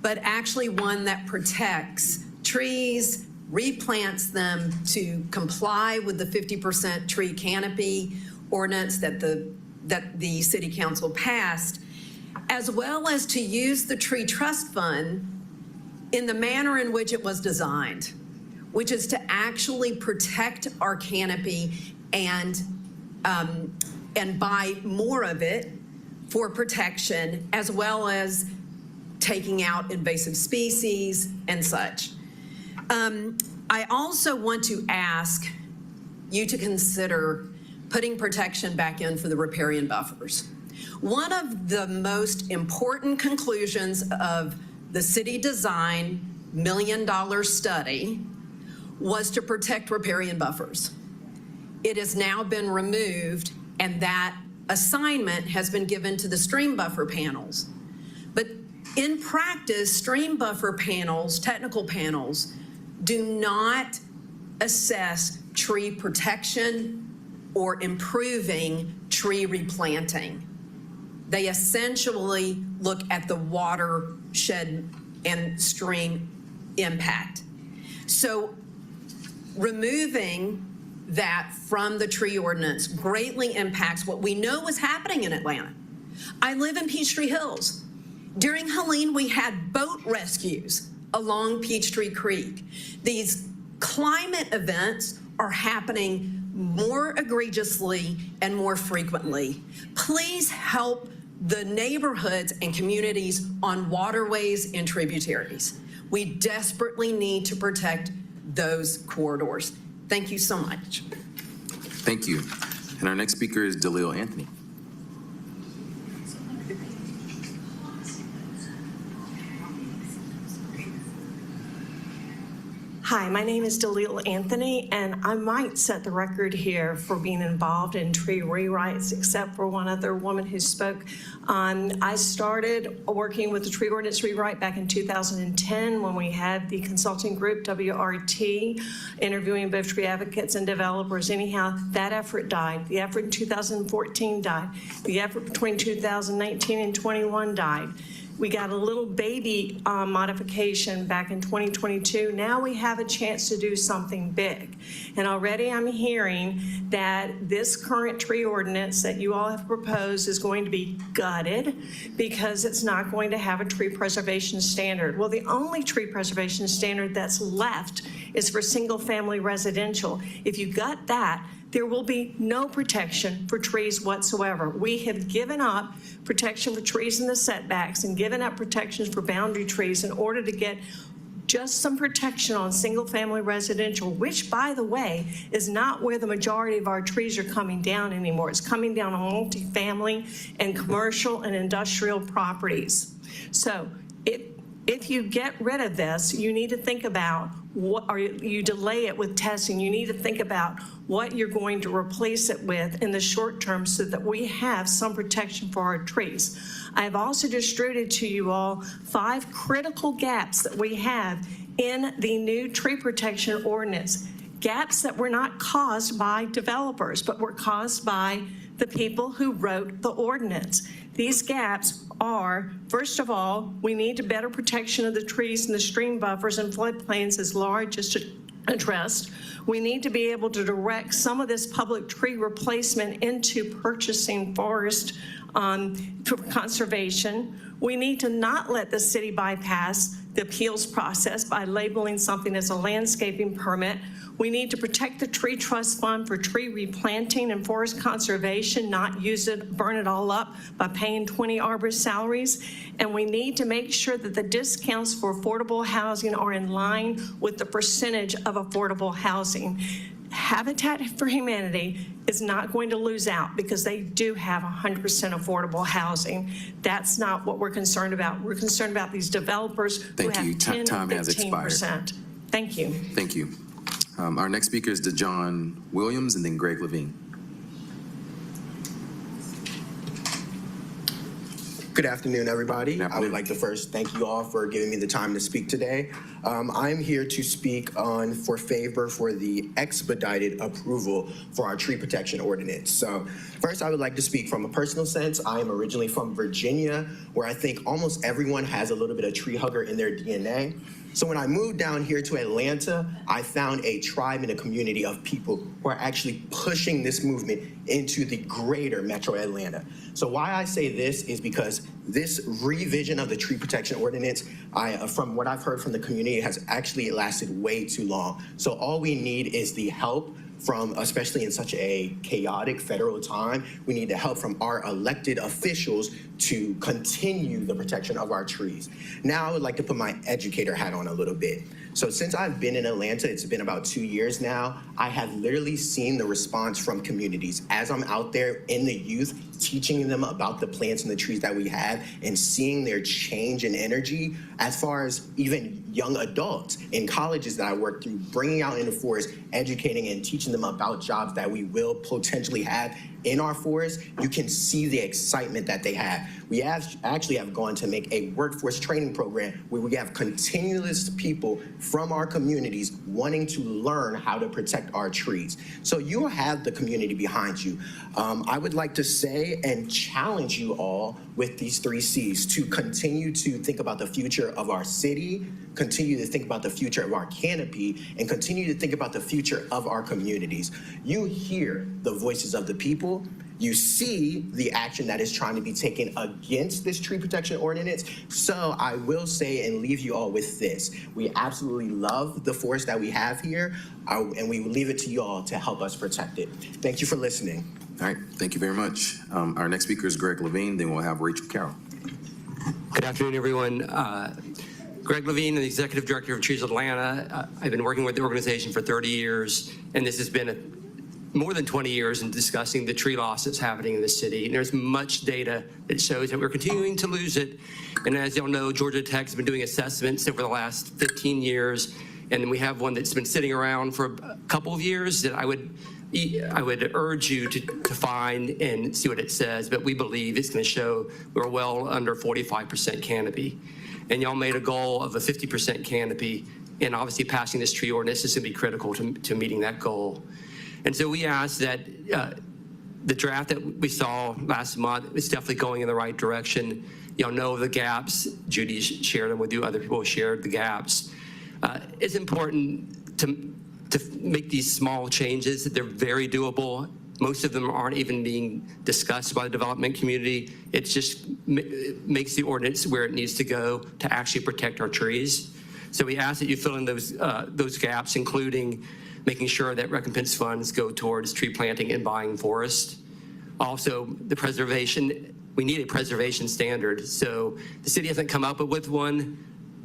but actually one that protects trees, replants them to comply with the 50% tree canopy ordinance that the City Council passed, as well as to use the Tree Trust Fund in the manner in which it was designed, which is to actually protect our canopy and buy more of it for protection, as well as taking out invasive species and such. I also want to ask you to consider putting protection back in for the riparian buffers. One of the most important conclusions of the city design $1 million study was to protect riparian buffers. It has now been removed, and that assignment has been given to the stream buffer panels. But in practice, stream buffer panels, technical panels, do not assess tree protection or improving tree replanting. They essentially look at the watershed and stream impact. So removing that from the tree ordinance greatly impacts what we know was happening in Atlanta. I live in Peachtree Hills. During Helene, we had boat rescues along Peachtree Creek. These climate events are happening more egregiously and more frequently. Please help the neighborhoods and communities on waterways and tributaries. We desperately need to protect those corridors. Thank you so much. Thank you. And our next speaker is Dalil Anthony. Hi, my name is Dalil Anthony, and I might set the record here for being involved in tree rewrites, except for one other woman who spoke. I started working with the tree ordinance rewrite back in 2010 when we had the consulting group, WRT, interviewing both tree advocates and developers. Anyhow, that effort died. The effort in 2014 died. The effort between 2019 and 21 died. We got a little baby modification back in 2022. Now we have a chance to do something big. And already I'm hearing that this current tree ordinance that you all have proposed is going to be gutted because it's not going to have a tree preservation standard. Well, the only tree preservation standard that's left is for single-family residential. If you gut that, there will be no protection for trees whatsoever. We have given up protection for trees in the setbacks and given up protections for boundary trees in order to get just some protection on single-family residential, which, by the way, is not where the majority of our trees are coming down anymore. It's coming down on multifamily and commercial and industrial properties. So if you get rid of this, you need to think about what, or you delay it with testing, you need to think about what you're going to replace it with in the short term so that we have some protection for our trees. I've also distributed to you all 5 critical gaps that we have in the new tree protection ordinance. Gaps that were not caused by developers, but were caused by the people who wrote the ordinance. These gaps are, first of all, we need a better protection of the trees and the stream buffers and floodplains, as Laura just addressed. We need to be able to direct some of this public tree replacement into purchasing forest for conservation. We need to not let the city bypass the appeals process by labeling something as a landscaping permit. We need to protect the tree trust fund for tree replanting and forest conservation, not use it, burn it all up by paying 20 arborist salaries. And we need to make sure that the discounts for affordable housing are in line with the percentage of affordable housing. Habitat for Humanity is not going to lose out because they do have 100% affordable housing. That's not what we're concerned about. We're concerned about these developers who have 10 Time has expired. 15%. Thank you. Thank you. Our next speaker is DeJohn Williams and then Greg Levine. Good afternoon, everybody. I would like to first thank you all for giving me the time to speak today. I'm here to speak for the expedited approval for our tree protection ordinance. So first, I would like to speak from a personal sense. I am originally from Virginia, where I think almost everyone has a little bit of tree hugger in their DNA. So when I moved down here to Atlanta, I found a tribe and a community of people who are actually pushing this movement into the greater Metro Atlanta. So why I say this is because this revision of the tree protection ordinance, from what I've heard from the community, has actually lasted way too long. So all we need is the help from, especially in such a chaotic federal time, we need the help from our elected officials to continue the protection of our trees. Now I would like to put my educator hat on a little bit. So since I've been in Atlanta, it's been about 2 years now, I have literally seen the response from communities as I'm out there in the youth, teaching them about the plants and the trees that we have and seeing their change in energy, as far as even young adults in colleges that I work through, bringing out in the forest, educating and teaching them about jobs that we will potentially have in our forest. You can see the excitement that they have. We actually have gone to make a workforce training program where we have continuous people from our communities wanting to learn how to protect our trees. So you have the community behind you. I would like to say and challenge you all with these 3 C's to continue to think about the future of our city, continue to think about the future of our canopy, and continue to think about the future of our communities. You hear the voices of the people. You see the action that is trying to be taken against this tree protection ordinance. So I will say and leave you all with this. We absolutely love the forest that we have here, and we will leave it to you all to help us protect it. Thank you for listening. All right, thank you very much. Our next speaker is Greg Levine, then we'll have Rachel Carroll. Good afternoon, everyone. Greg Levine, the Executive Director of Trees Atlanta. I've been working with the organization for 30 years, and this has been more than 20 years in discussing the tree loss that's happening in the city. And there's much data that shows that we're continuing to lose it. And as y'all know, Georgia Tech has been doing assessments over the last 15 years. And we have one that's been sitting around for a couple of years that I would urge you to find and see what it says. But we believe it's going to show we're well under 45% canopy. And y'all made a goal of a 50% canopy. And obviously passing this tree ordinance is going to be critical to meeting that goal. And so we asked that the draft that we saw last month is definitely going in the right direction. Y'all know the gaps. Judy shared them with you. Other people shared the gaps. It's important to make these small changes. They're very doable. Most of them aren't even being discussed by the development community. It just makes the ordinance where it needs to go to actually protect our trees. So we ask that you fill in those gaps, including making sure that recompense funds go towards tree planting and buying forest. Also, the preservation, we need a preservation standard. So the city hasn't come up with one.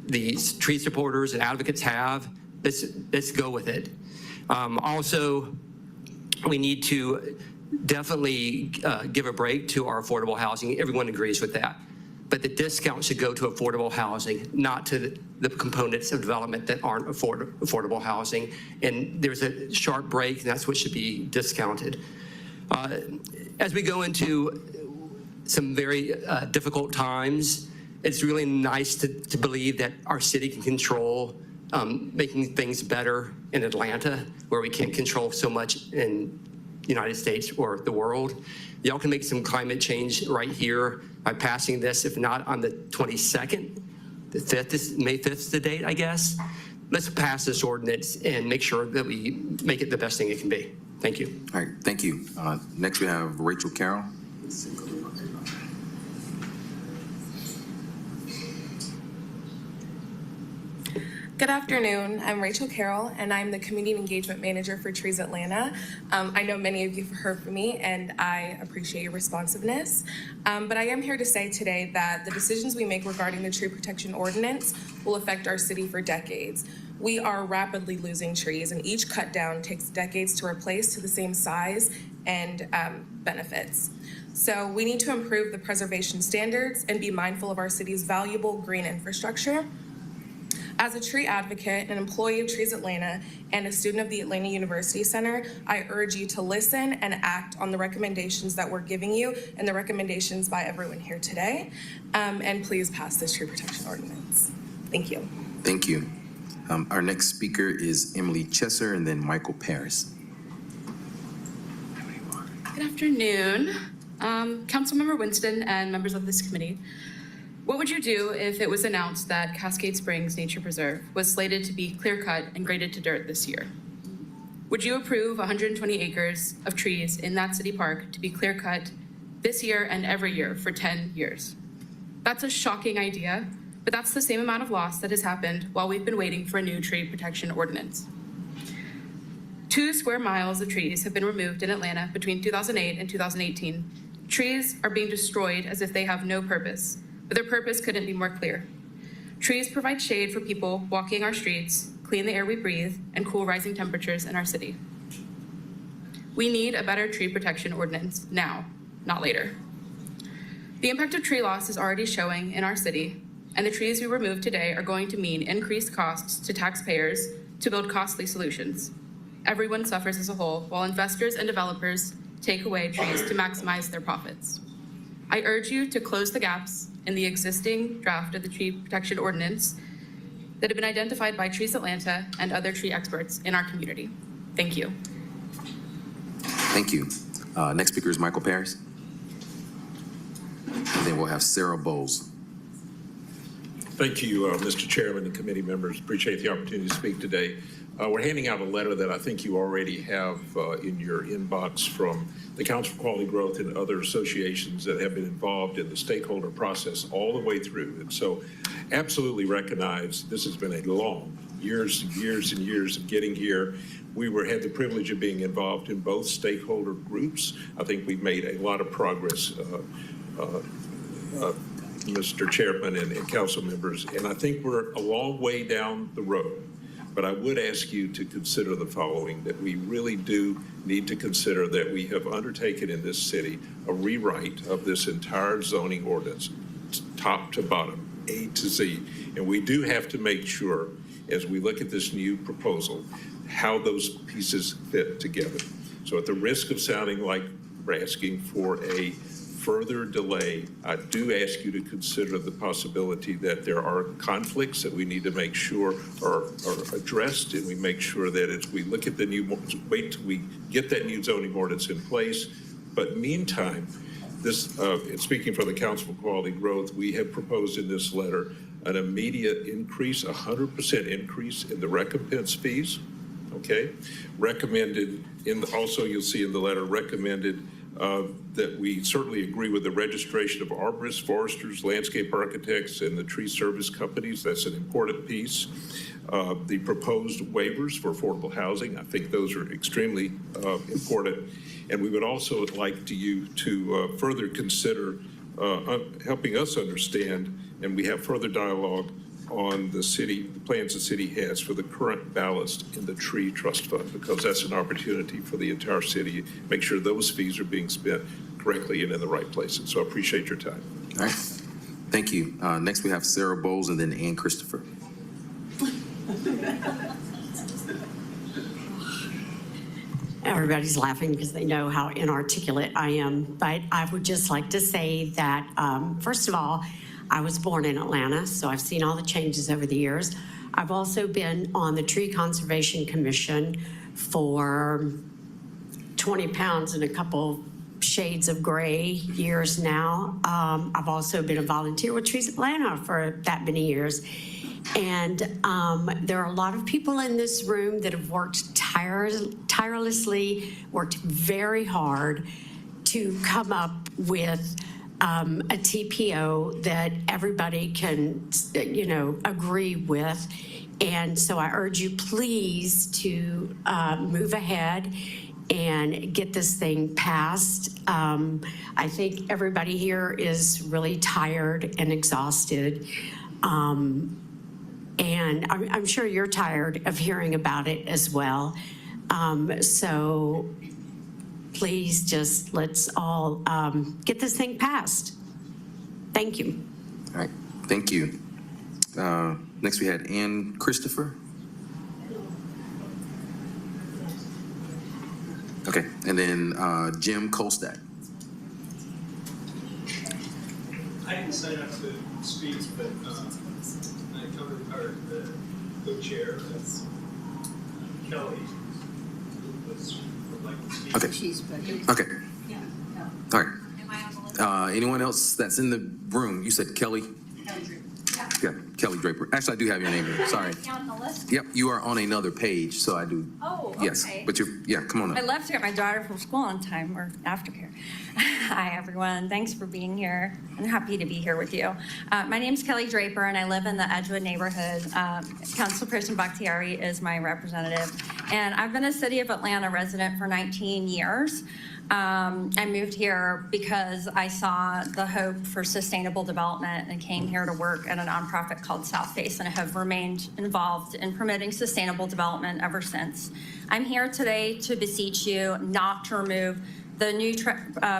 The tree supporters and advocates have. Let's go with it. Also, we need to definitely give a break to our affordable housing. Everyone agrees with that. But the discount should go to affordable housing, not to the components of development that aren't affordable housing. And there's a sharp break, and that's what should be discounted. As we go into some very difficult times, it's really nice to believe that our city can control making things better in Atlanta, where we can't control so much in United States or the world. Y'all can make some climate change right here by passing this, if not on the 22nd, the 5th is, May 5th is the date, I guess. Let's pass this ordinance and make sure that we make it the best thing it can be. Thank you. All right, thank you. Next, we have Rachel Carroll. Good afternoon. I'm Rachel Carroll, and I'm the Community Engagement Manager for Trees Atlanta. I know many of you have heard from me, and I appreciate your responsiveness. But I am here to say today that the decisions we make regarding the tree protection ordinance will affect our city for decades. We are rapidly losing trees, and each cut down takes decades to replace to the same size and benefits. So we need to improve the preservation standards and be mindful of our city's valuable green infrastructure. As a tree advocate, an employee of Trees Atlanta, and a student of the Atlanta University Center, I urge you to listen and act on the recommendations that we're giving you and the recommendations by everyone here today. And please pass this tree protection ordinance. Thank you. Thank you. Our next speaker is Emily Chesser and then Michael Paris. Good afternoon, Councilmember Winston and members of this committee. What would you do if it was announced that Cascade Springs Nature Preserve was slated to be clear-cut and graded to dirt this year? Would you approve 120 acres of trees in that city park to be clear-cut this year and every year for 10 years? That's a shocking idea, but that's the same amount of loss that has happened while we've been waiting for a new tree protection ordinance. 2 square miles of trees have been removed in Atlanta between 2008 and 2018. Trees are being destroyed as if they have no purpose, but their purpose couldn't be more clear. Trees provide shade for people walking our streets, clean the air we breathe, and cool rising temperatures in our city. We need a better tree protection ordinance now, not later. The impact of tree loss is already showing in our city, and the trees we remove today are going to mean increased costs to taxpayers to build costly solutions. Everyone suffers as a whole, while investors and developers take away trees to maximize their profits. I urge you to close the gaps in the existing draft of the tree protection ordinance that have been identified by Trees Atlanta and other tree experts in our community. Thank you. Thank you. Next speaker is Michael Paris. And then we'll have Sarah Bowles. Thank you, Mr. Chairman and committee members. Appreciate the opportunity to speak today. We're handing out a letter that I think you already have in your inbox from the Council for Quality Growth and other associations that have been involved in the stakeholder process all the way through. And so absolutely recognize this has been a long, years and years and years of getting here. We had the privilege of being involved in both stakeholder groups. I think we've made a lot of progress, Mr. Chairman and council members, and I think we're a long way down the road. But I would ask you to consider the following, that we really do need to consider that we have undertaken in this city a rewrite of this entire zoning ordinance, top to bottom, A to Z. And we do have to make sure, as we look at this new proposal, how those pieces fit together. So at the risk of sounding like we're asking for a further delay, I do ask you to consider the possibility that there are conflicts that we need to make sure are addressed, and we make sure that as we look at the new, wait till we get that new zoning ordinance in place. But meantime, this, speaking for the Council for Quality Growth, we have proposed in this letter an immediate increase, 100% increase in the recompense fees, okay? Recommended, also you'll see in the letter, recommended that we certainly agree with the registration of arborists, foresters, landscape architects, and the tree service companies. That's an important piece. The proposed waivers for affordable housing, I think those are extremely important. And we would also like you to further consider helping us understand, and we have further dialogue on the plans the city has for the current ballast in the tree trust fund, because that's an opportunity for the entire city, make sure those fees are being spent correctly and in the right places. So I appreciate your time. All right. Thank you. Next we have Sarah Bowles and then Ann Christopher. Everybody's laughing because they know how inarticulate I am, but I would just like to say that, first of all, I was born in Atlanta, so I've seen all the changes over the years. I've also been on the Tree Conservation Commission for 20 pounds in a couple shades of gray years now. I've also been a volunteer with Trees Atlanta for that many years. And there are a lot of people in this room that have worked tirelessly, worked very hard to come up with a TPO that everybody can, agree with. And so I urge you, please, to move ahead and get this thing passed. I think everybody here is really tired and exhausted. And I'm sure you're tired of hearing about it as well. So please just let's all get this thing passed. Thank you. All right, thank you. Next we had Ann Christopher. Okay, and then Jim Kolstad. I didn't sign up to speak, but I covered the co-chair, that's Kelly, who would like to speak. Okay. Okay. All right. Anyone else that's in the room? You said Kelly? Yeah, Kelly Draper. Actually, I do have your name here. Sorry. On the list? Yep, you are on another page, so I do. Oh, Yes, okay. but come on I up. left to get my daughter from school on time, or aftercare. Hi, everyone. Thanks for being here. I'm happy to be here with you. My name's Kelly Draper, and I live in the Edgewood neighborhood. Councilperson Bakhtiari is my representative, and I've been a City of Atlanta resident for 19 years. I moved here because I saw the hope for sustainable development and came here to work at a nonprofit called South Face, and I have remained involved in promoting sustainable development ever since. I'm here today to beseech you not to remove the new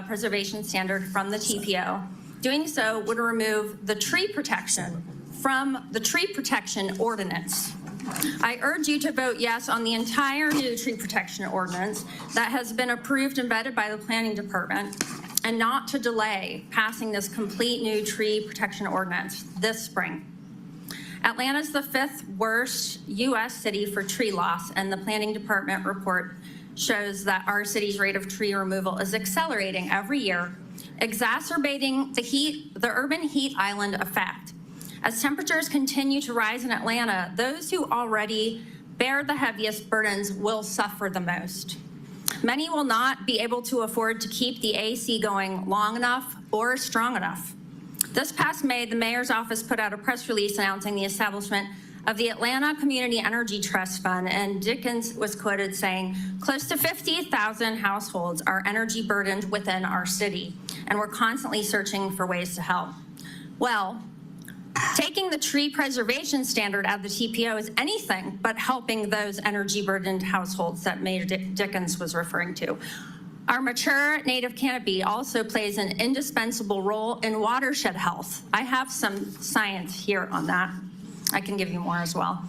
preservation standard from the TPO. Doing so would remove the tree protection from the tree protection ordinance. I urge you to vote yes on the entire new tree protection ordinance that has been approved and vetted by the Planning Department, and not to delay passing this complete new tree protection ordinance this spring. Atlanta is the 5th worst U.S. city for tree loss, and the Planning Department report shows that our city's rate of tree removal is accelerating every year, exacerbating the urban heat island effect. As temperatures continue to rise in Atlanta, those who already bear the heaviest burdens will suffer the most. Many will not be able to afford to keep the AC going long enough or strong enough. This past May, the mayor's office put out a press release announcing the establishment of the Atlanta Community Energy Trust Fund, and Dickens was quoted saying, close to 50,000 households are energy burdened within our city, and we're constantly searching for ways to help. Well, taking the tree preservation standard out of the TPO is anything but helping those energy burdened households that Mayor Dickens was referring to. Our mature native canopy also plays an indispensable role in watershed health. I have some science here on that. I can give you more as well.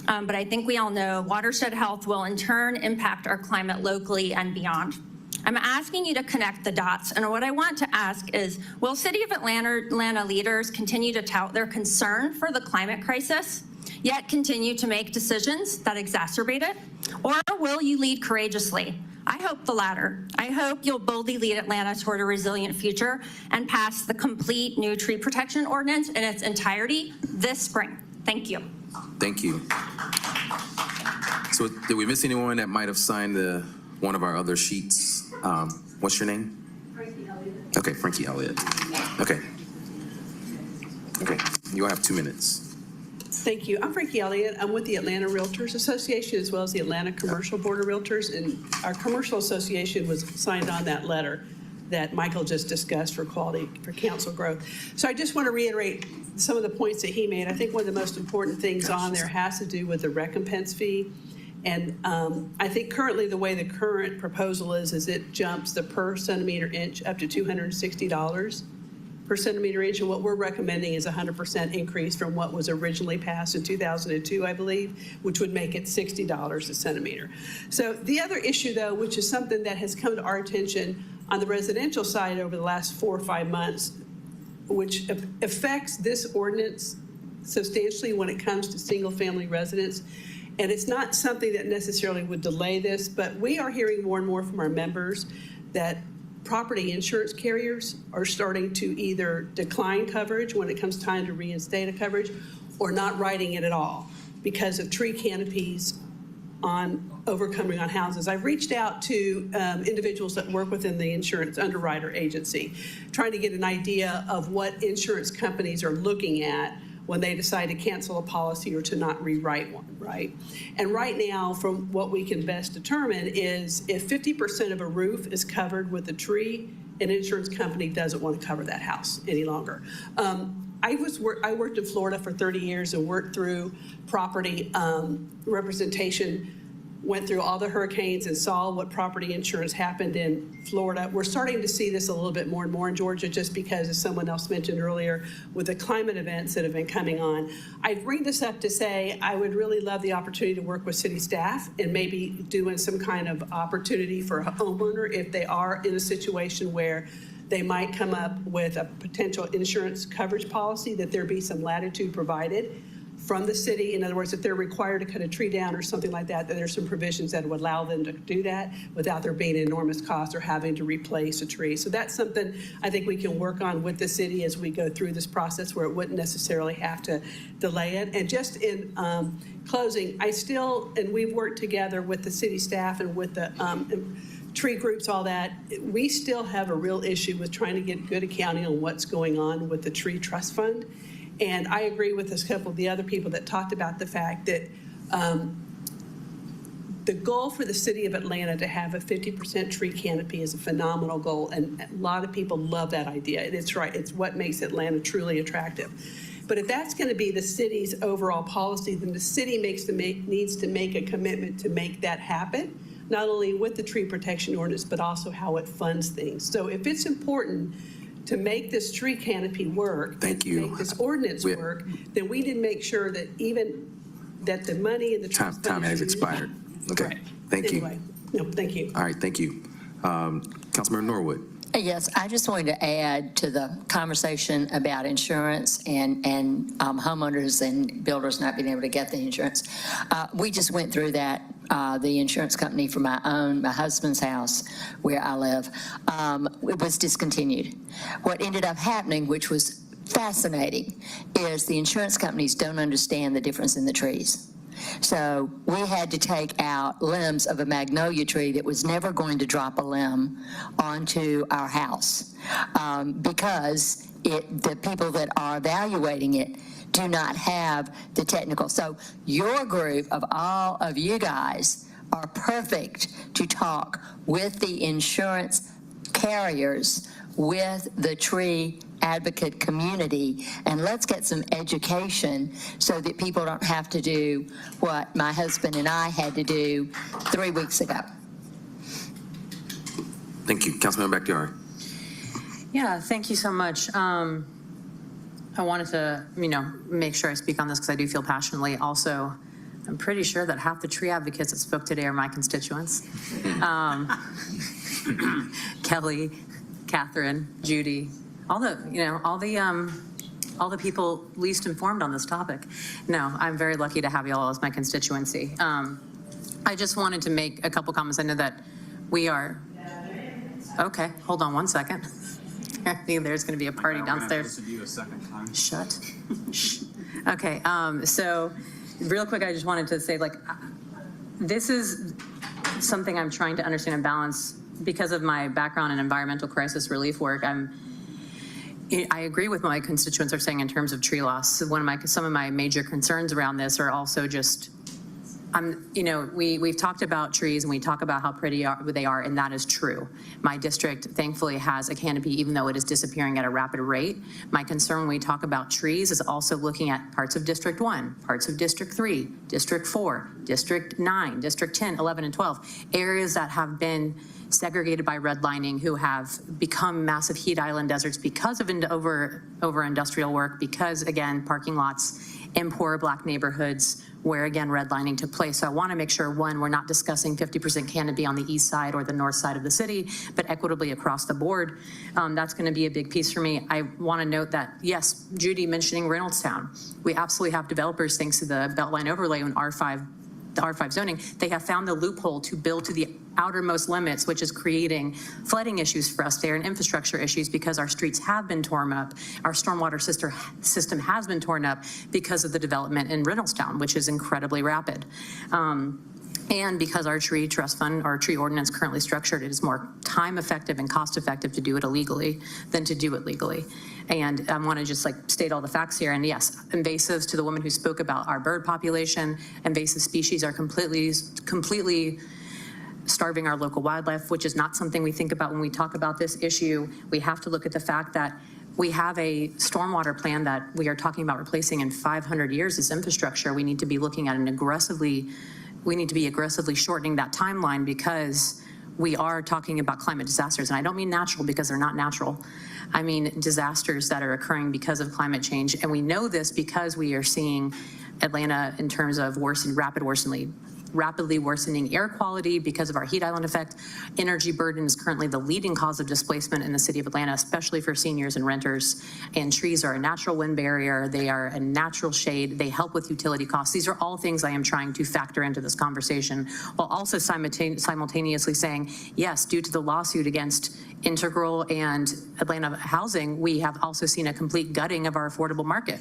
But I think we all know watershed health will in turn impact our climate locally and beyond. I'm asking you to connect the dots, and what I want to ask is, will City of Atlanta leaders continue to tout their concern for the climate crisis, yet continue to make decisions that exacerbate it? Or will you lead courageously? I hope the latter. I hope you'll boldly lead Atlanta toward a resilient future and pass the complete new tree protection ordinance in its entirety this spring. Thank you. Thank you. So did we miss anyone that might have signed one of our other sheets? What's your name? Frankie Elliott. Okay, Frankie Elliott. Okay. Okay, you'll have 2 minutes. Thank you. I'm Frankie Elliott. I'm with the Atlanta Realtors Association as well as the Atlanta Commercial Board of Realtors, and our commercial association was signed on that letter that Michael just discussed for council growth. So I just want to reiterate some of the points that he made. I think one of the most important things on there has to do with the recompense fee. And I think currently the way the current proposal is it jumps the per centimeter inch up to $260 per centimeter inch. And what we're recommending is a 100% increase from what was originally passed in 2002, I believe, which would make it $60 a centimeter. So the other issue, though, which is something that has come to our attention on the residential side over the last 4 or 5 months, which affects this ordinance substantially when it comes to single-family residents, And it's not something that necessarily would delay this, but we are hearing more and more from our members that property insurance carriers are starting to either decline coverage when it comes time to reinstate a coverage or not writing it at all because of tree canopies overcoming on houses. I've reached out to individuals that work within the insurance underwriter agency, trying to get an idea of what insurance companies are looking at when they decide to cancel a policy or to not rewrite one, right? And right now, from what we can best determine is if 50% of a roof is covered with a tree, an insurance company doesn't want to cover that house any longer. I worked in Florida for 30 years and worked through property representation, went through all the hurricanes and saw what property insurance happened in Florida. We're starting to see this a little bit more and more in Georgia just because, as someone else mentioned earlier, with the climate events that have been coming on. I bring this up to say I would really love the opportunity to work with city staff and maybe doing some kind of opportunity for a homeowner if they are in a situation where they might come up with a potential insurance coverage policy, that there be some latitude provided from the city. In other words, if they're required to cut a tree down or something like that, then there's some provisions that would allow them to do that without there being an enormous cost or having to replace a tree. So that's something I think we can work on with the city as we go through this process where it wouldn't necessarily have to delay it. And just in closing, and we've worked together with the city staff and with the tree groups, all that, we still have a real issue with trying to get good accounting on what's going on with the tree trust fund. And I agree with a couple of the other people that talked about the fact that the goal for the city of Atlanta to have a 50% tree canopy is a phenomenal goal, and a lot of people love that idea. And it's right, it's what makes Atlanta truly attractive. But if that's going to be the city's overall policy, then the city needs to make a commitment to make that happen, not only with the tree protection ordinance, but also how it funds things. So if it's important to make this tree canopy work, Thank you. make this ordinance work, then we need to make sure that that the money in the trust Time has expired. Okay, Right. thank you. Anyway, no, thank you. All right, thank you. Councilmember Norwood. Yes, I just wanted to add to the conversation about insurance and homeowners and builders not being able to get the insurance. We just went through that, the insurance company for my husband's house where I live, it was discontinued. What ended up happening, which was fascinating, is the insurance companies don't understand the difference in the trees. So we had to take out limbs of a magnolia tree that was never going to drop a limb onto our house because the people that are evaluating it do not have the technical. So your group of all of you guys are perfect to talk with the insurance carriers, with the tree advocate community, and let's get some education so that people don't have to do what my husband and I had to do 3 weeks ago. Thank you. Councilmember Backyard. Yeah, thank you so much. I wanted to, make sure I speak on this because I do feel passionately. Also, I'm pretty sure that half the tree advocates that spoke today are my constituents. Kelly, Catherine, Judy, all the people least informed on this topic. No, I'm very lucky to have you all as my constituency. I just wanted to make a couple comments. I know that we are, okay, hold on one second. There's going to be a party downstairs. Shut. Okay, so real quick, I just wanted to say, this is something I'm trying to understand and balance because of my background in environmental crisis relief work. I agree with what my constituents are saying in terms of tree loss. Some of my major concerns around this are also just, we've talked about trees and we talk about how pretty they are, and that is true. My district thankfully has a canopy, even though it is disappearing at a rapid rate. My concern when we talk about trees is also looking at parts of District 1, parts of District 3, District 4, District 9, District 10, 11, and 12, areas that have been segregated by redlining, who have become massive heat island deserts because of over industrial work, because again, parking lots in poor Black neighborhoods where again, redlining took place. So I want to make sure, one, we're not discussing 50% canopy on the east side or the north side of the city, but equitably across the board. That's going to be a big piece for me. I want to note that, yes, Judy mentioning Reynoldstown, we absolutely have developers, thanks to the Beltline overlay on R5 the R5 zoning, they have found the loophole to build to the outermost limits, which is creating flooding issues for us there and infrastructure issues because our streets have been torn up. Our stormwater system has been torn up because of the development in Reynoldstown, which is incredibly rapid. And because our tree trust fund, our tree ordinance currently structured, it is more time effective and cost effective to do it illegally than to do it legally. And I want to just state all the facts here. And yes, invasives, to the woman who spoke about our bird population, invasive species are completely starving our local wildlife, which is not something we think about when we talk about this issue. We have to look at the fact that we have a stormwater plan that we are talking about replacing in 500 years as infrastructure. We need to be looking at we need to be aggressively shortening that timeline because we are talking about climate disasters. And I don't mean natural because they're not natural. I mean disasters that are occurring because of climate change. And we know this because we are seeing Atlanta in terms of rapidly worsening air quality because of our heat island effect. Energy burden is currently the leading cause of displacement in the city of Atlanta, especially for seniors and renters. And trees are a natural wind barrier. They are a natural shade. They help with utility costs. These are all things I am trying to factor into this conversation, while also simultaneously saying, yes, due to the lawsuit against Integral and Atlanta Housing, we have also seen a complete gutting of our affordable market.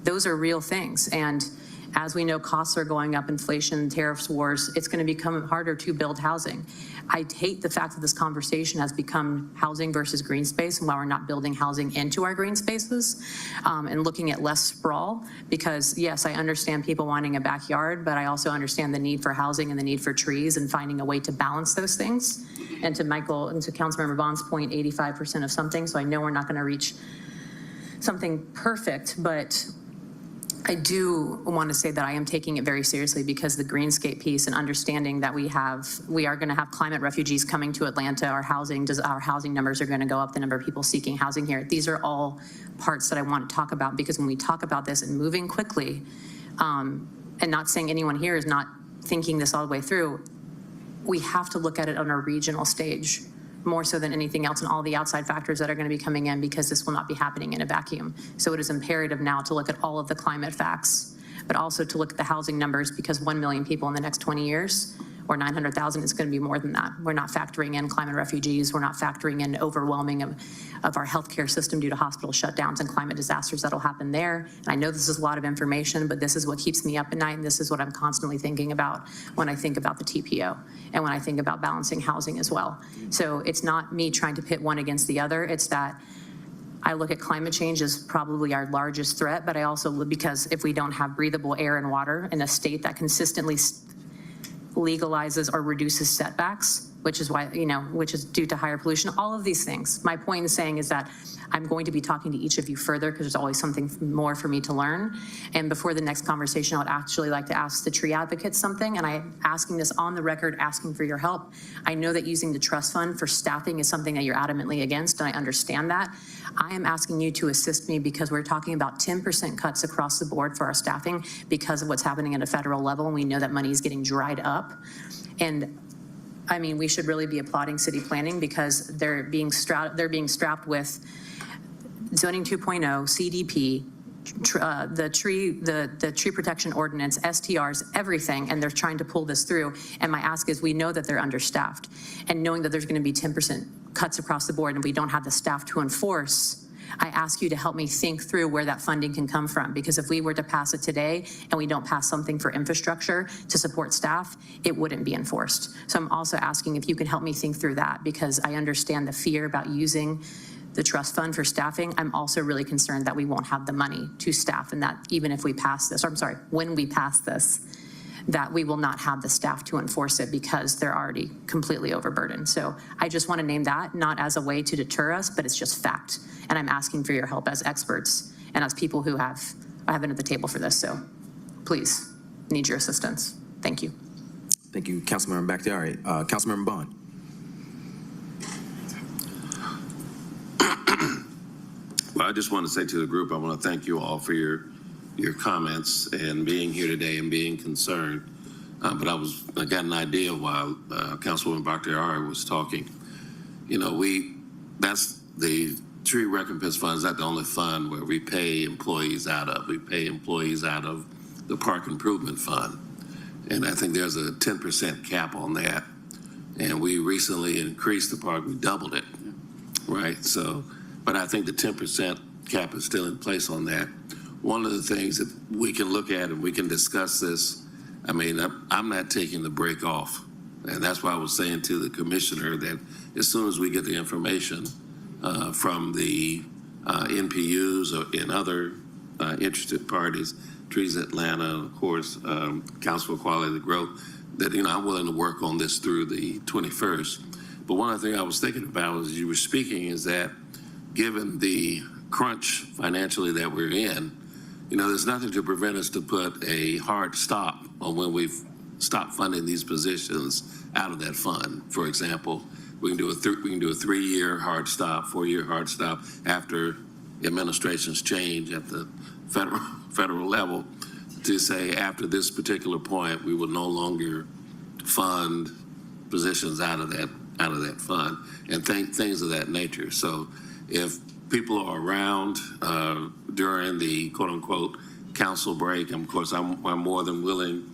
Those are real things. And as we know, costs are going up, inflation, tariffs, wars, it's going to become harder to build housing. I hate the fact that this conversation has become housing versus green space and why we're not building housing into our green spaces and looking at less sprawl, because yes, I understand people wanting a backyard, but I also understand the need for housing and the need for trees and finding a way to balance those things. And to Michael and to Councilmember Bond's point, 85% of something, so I know we're not going to reach something perfect, but I do want to say that I am taking it very seriously because the greenscape piece and understanding that we are going to have climate refugees coming to Atlanta. Our housing numbers are going to go up, the number of people seeking housing here. These are all parts that I want to talk about because when we talk about this and moving quickly, and not saying anyone here is not thinking this all the way through, we have to look at it on a regional stage more so than anything else and all the outside factors that are going to be coming in because this will not be happening in a vacuum. So it is imperative now to look at all of the climate facts, but also to look at the housing numbers because 1 million people in the next 20 years or 900,000 is going to be more than that. We're not factoring in climate refugees. We're not factoring in overwhelming of our healthcare system due to hospital shutdowns and climate disasters that'll happen there. And I know this is a lot of information, but this is what keeps me up at night, and this is what I'm constantly thinking about when I think about the TPO and when I think about balancing housing as well. So it's not me trying to pit one against the other. It's that I look at climate change as probably our largest threat, but I also, because if we don't have breathable air and water in a state that consistently legalizes or reduces setbacks, which is why, which is due to higher pollution, all of these things. My point in saying is that I'm going to be talking to each of you further because there's always something more for me to learn. And before the next conversation, I would actually like to ask the tree advocates something, and I'm asking this on the record, asking for your help. I know that using the trust fund for staffing is something that you're adamantly against, and I understand that. I am asking you to assist me because we're talking about 10% cuts across the board for our staffing because of what's happening at a federal level, and we know that money is getting dried up. And I mean, we should really be applauding city planning because they're being strapped with zoning 2.0, CDP, the tree protection ordinance, STRs, everything, and they're trying to pull this through. And my ask is, we know that they're understaffed, and knowing that there's going to be 10% cuts across the board and we don't have the staff to enforce, I ask you to help me think through where that funding can come from, because if we were to pass it today and we don't pass something for infrastructure to support staff, it wouldn't be enforced. So I'm also asking if you can help me think through that, because I understand the fear about using the trust fund for staffing. I'm also really concerned that we won't have the money to staff, and that even if we pass this, or I'm sorry, when we pass this, that we will not have the staff to enforce it because they're already completely overburdened. So I just want to name that, not as a way to deter us, but it's just fact. And I'm asking for your help as experts and as people who have been at the table for this. So please, need your assistance. Thank you. Thank you, Councilmember Bakhtiari. Councilmember Bond. Well, I just want to say to the group, I want to thank you all for your comments and being here today and being concerned. But I got an idea while Councilwoman Bakhtiari was talking. That's the tree recompense fund. Is not the only fund where we pay employees out of. We pay employees out of the park improvement fund. And I think there's a 10% cap on that. And we recently increased the park, we doubled it, right? So, but I think the 10% cap is still in place on that. One of the things that we can look at and we can discuss this, I mean, I'm not taking the break off. And that's why I was saying to the commissioner that as soon as we get the information from the NPUs and other interested parties, Trees Atlanta, of course, Council for Quality Growth, that, you know, I'm willing to work on this through the 21st. But one of the things I was thinking about as you were speaking is that given the crunch financially that we're in, you know, there's nothing to prevent us to put a hard stop on when we've stopped funding these positions out of that fund. For example, we can do a 3-year hard stop, 4-year hard stop after administrations change at the federal level to say after this particular point we will no longer fund positions out of that fund and things of that nature. So if people are around during the quote unquote council break, of course I'm more than willing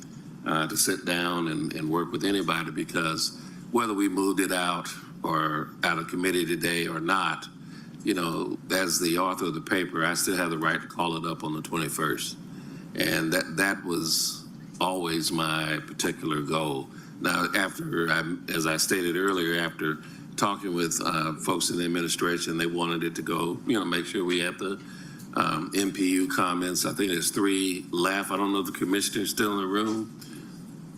to sit down and work with anybody, because whether we moved it out or out of committee today or not, you know, as the author of the paper, I still have the right to call it up on the 21st. And that was always my particular goal. Now, as I stated earlier, after talking with folks in the administration, they wanted it to go, you know, make sure we had the MPU comments. I think there's 3 left. I don't know if the commissioner's still in the room.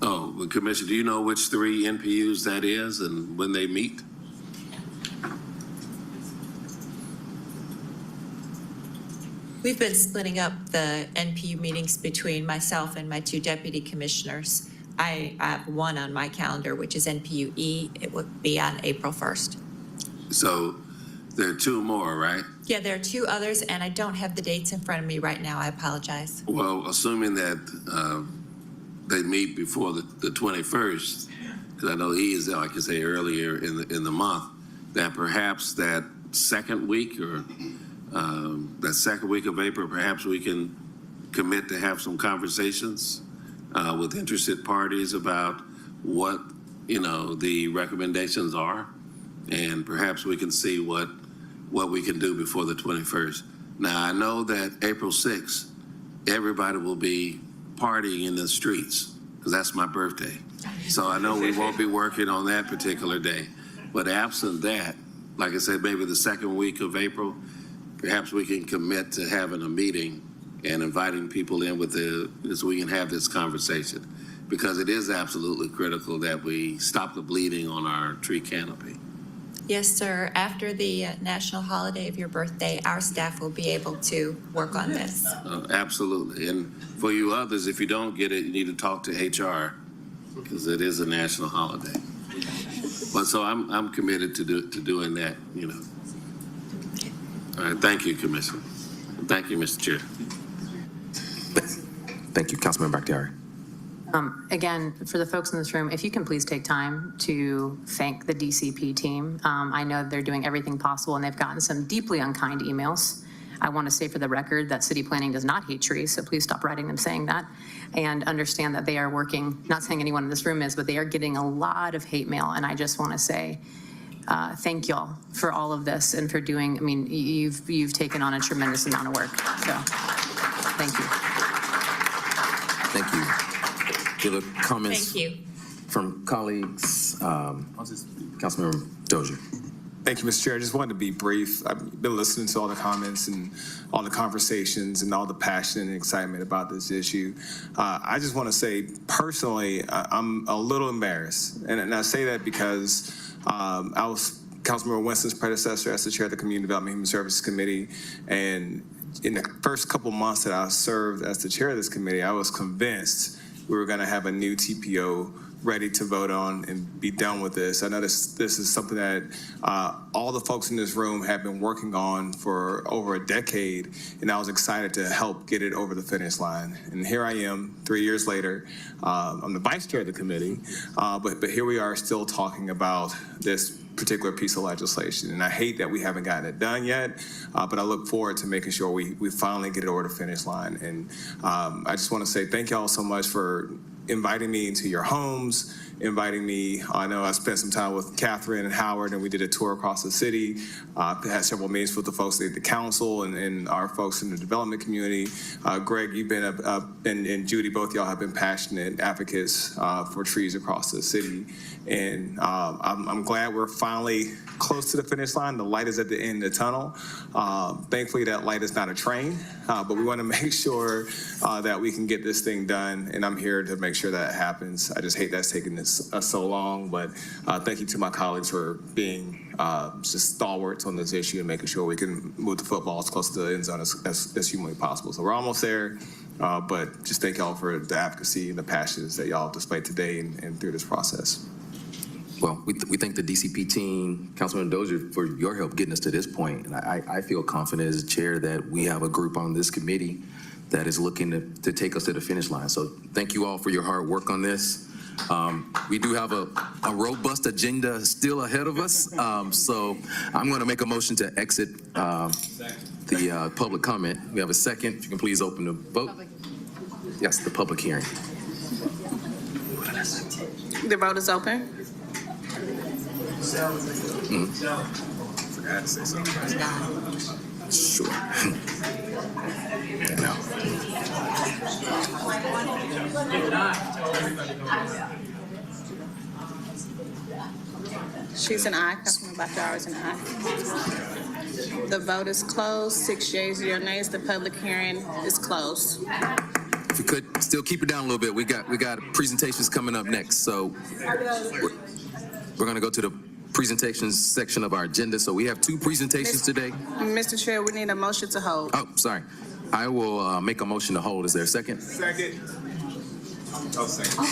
Oh, the commissioner, do you know which 3 NPUs that is and when they meet? We've been splitting up the NPU meetings between myself and my 2 deputy commissioners. I have one on my calendar, which is NPU E. It would be on April 1st. So there are 2 more, right? Yeah, there are 2 others, and I don't have the dates in front of me right now. I apologize. Well, assuming that they meet before the 21st, because I know E is, like I say, earlier in the month, that perhaps that second week or that second week of April, perhaps we can commit to have some conversations with interested parties about what, you know, the recommendations are, and perhaps we can see what we can do before the 21st. Now, I know that April 6th, everybody will be partying in the streets because that's my birthday. So I know we won't be working on that particular day. But absent that, like I said, maybe the second week of April, perhaps we can commit to having a meeting and inviting people in so we can have this conversation, because it is absolutely critical that we stop the bleeding on our tree canopy. Yes, sir. After the national holiday of your birthday, our staff will be able to work on this. Absolutely. And for you others, if you don't get it, you need to talk to HR, because it is a national holiday. But so I'm committed to doing that, you know. All right, thank you, Commissioner. Thank you, Mr. Chair. Thank you, Councilmember Bakhtiari. Again, for the folks in this room, if you can please take time to thank the DCP team. I know they're doing everything possible, and they've gotten some deeply unkind emails. I want to say for the record that city planning does not hate trees, so please stop writing them saying that, and understand that they are working, not saying anyone in this room is, but they are getting a lot of hate mail, and I just want to say thank y'all for all of this and for doing, I mean, you've taken on a tremendous amount of work, so thank you. Thank you. Other comments? Thank you. From colleagues? Councilmember Dozier. Thank you, Mr. Chair. I just wanted to be brief. I've been listening to all the comments and all the conversations and all the passion and excitement about this issue. I just want to say, personally, I'm a little embarrassed. And I say that because I was Councilmember Winston's predecessor as the chair of the Community Development and Human Services Committee. And in the first couple months that I served as the chair of this committee, I was convinced we were going to have a new TPO ready to vote on and be done with this. I know this is something that all the folks in this room have been working on for over a decade, and I was excited to help get it over the finish line. And here I am, 3 years later. I'm the vice chair of the committee, but here we are still talking about this particular piece of legislation. And I hate that we haven't gotten it done yet, but I look forward to making sure we finally get it over the finish line. And I just want to say thank y'all so much for inviting me into your homes, inviting me. I know I spent some time with Catherine and Howard, and we did a tour across the city. Had several meetings with the folks at the council and our folks in the development community. Greg, you've been and Judy, both y'all have been passionate advocates for trees across the city. And I'm glad we're finally close to the finish line. The light is at the end of the tunnel. Thankfully, that light is not a train, but we want to make sure that we can get this thing done, and I'm here to make sure that happens. I just hate that's taking this so long, but thank you to my colleagues for being just stalwarts on this issue and making sure we can move the football as close to the end zone as humanly possible. So we're almost there, but just thank y'all for the advocacy and the passions that y'all displayed today and through this process. Well, we thank the DCP team, Councilman Dozier, for your help getting us to this point. And I feel confident as chair that we have a group on this committee that is looking to take us to the finish line. So thank you all for your hard work on this. We do have a robust agenda still ahead of us. So I'm going to make a motion to exit the public comment. We have a second. If you can please open the vote. Yes, the public hearing. The vote is open. Forgot to say something. Sure. She's an aye. Councilman Backyard is an aye. The vote is closed. 6 yeas, 0 nays. The public hearing is closed. If you could still keep it down a little bit, we got presentations coming up next. So we're going to go to the presentations section of our agenda. So we have 2 presentations today. Mr. Chair, we need a motion to hold. Oh, sorry. I will make a motion to hold. Is there a second? Second. Oh, second.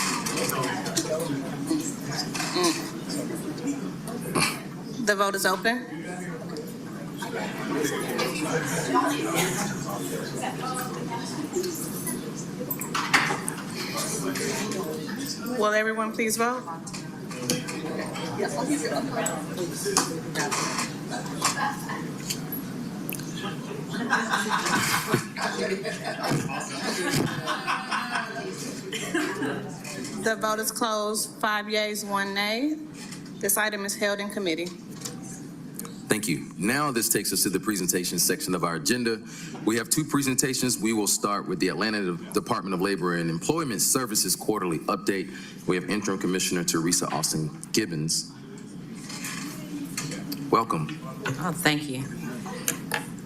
The vote is open. Will everyone please vote? The vote is closed. 5 yeas, 1 nay. This item is held in committee. Thank you. Now this takes us to the presentation section of our agenda. We have 2 presentations. We will start with the Atlanta Department of Labor and Employment Services quarterly update. We have Interim Commissioner Teresa Austin Gibbons. Welcome. Oh, thank you.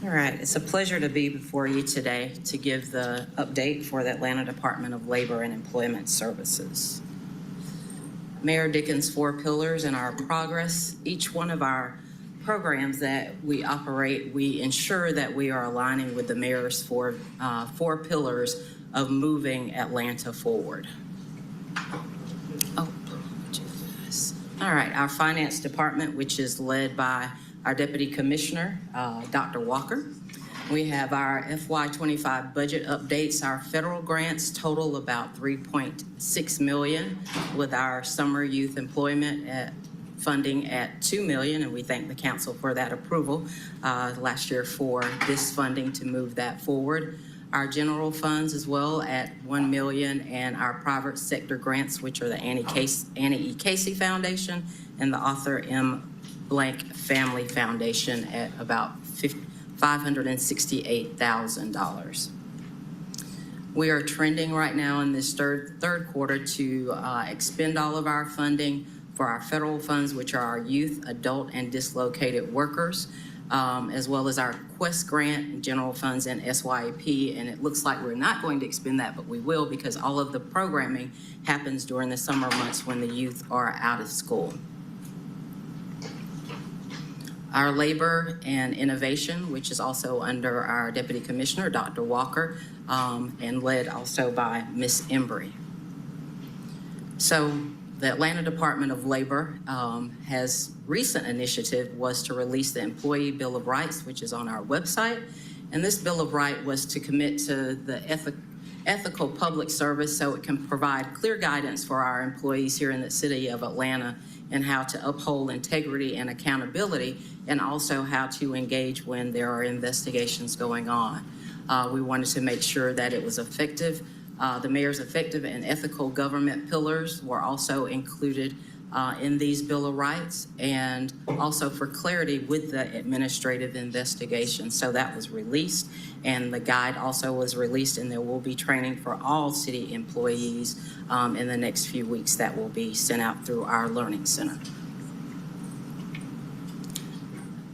All right, it's a pleasure to be before you today to give the update for the Atlanta Department of Labor and Employment Services. Mayor Dickens' 4 pillars in our progress. Each one of our programs that we operate, we ensure that we are aligning with the mayor's 4 pillars of moving Atlanta forward. Oh, all right, our finance department, which is led by our Deputy Commissioner, Dr. Walker. We have our FY25 budget updates. Our federal grants total about $3.6 million, with our summer youth employment funding at $2 million, and we thank the council for that approval last year for this funding to move that forward. Our general funds as well at $1 million, and our private sector grants, which are the Annie E. Casey Foundation and the Arthur M. Blank Family Foundation at about $568,000. We are trending right now in this third quarter to expend all of our funding for our federal funds, which are our youth, adult, and dislocated workers, as well as our Quest grant and general funds and SYP. And it looks like we're not going to expend that, but we will, because all of the programming happens during the summer months when the youth are out of school. Our labor and innovation, which is also under our Deputy Commissioner, Dr. Walker, and led also by Ms. Embry. So the Atlanta Department of Labor has recent initiative was to release the Employee Bill of Rights, which is on our website. And this Bill of Rights was to commit to the ethical public service so it can provide clear guidance for our employees here in the city of Atlanta and how to uphold integrity and accountability, and also how to engage when there are investigations going on. We wanted to make sure that it was effective The mayor's effective and ethical government pillars were also included in these Bill of Rights, and also for clarity with the administrative investigation. So that was released, and the guide also was released, and there will be training for all city employees in the next few weeks that will be sent out through our Learning Center.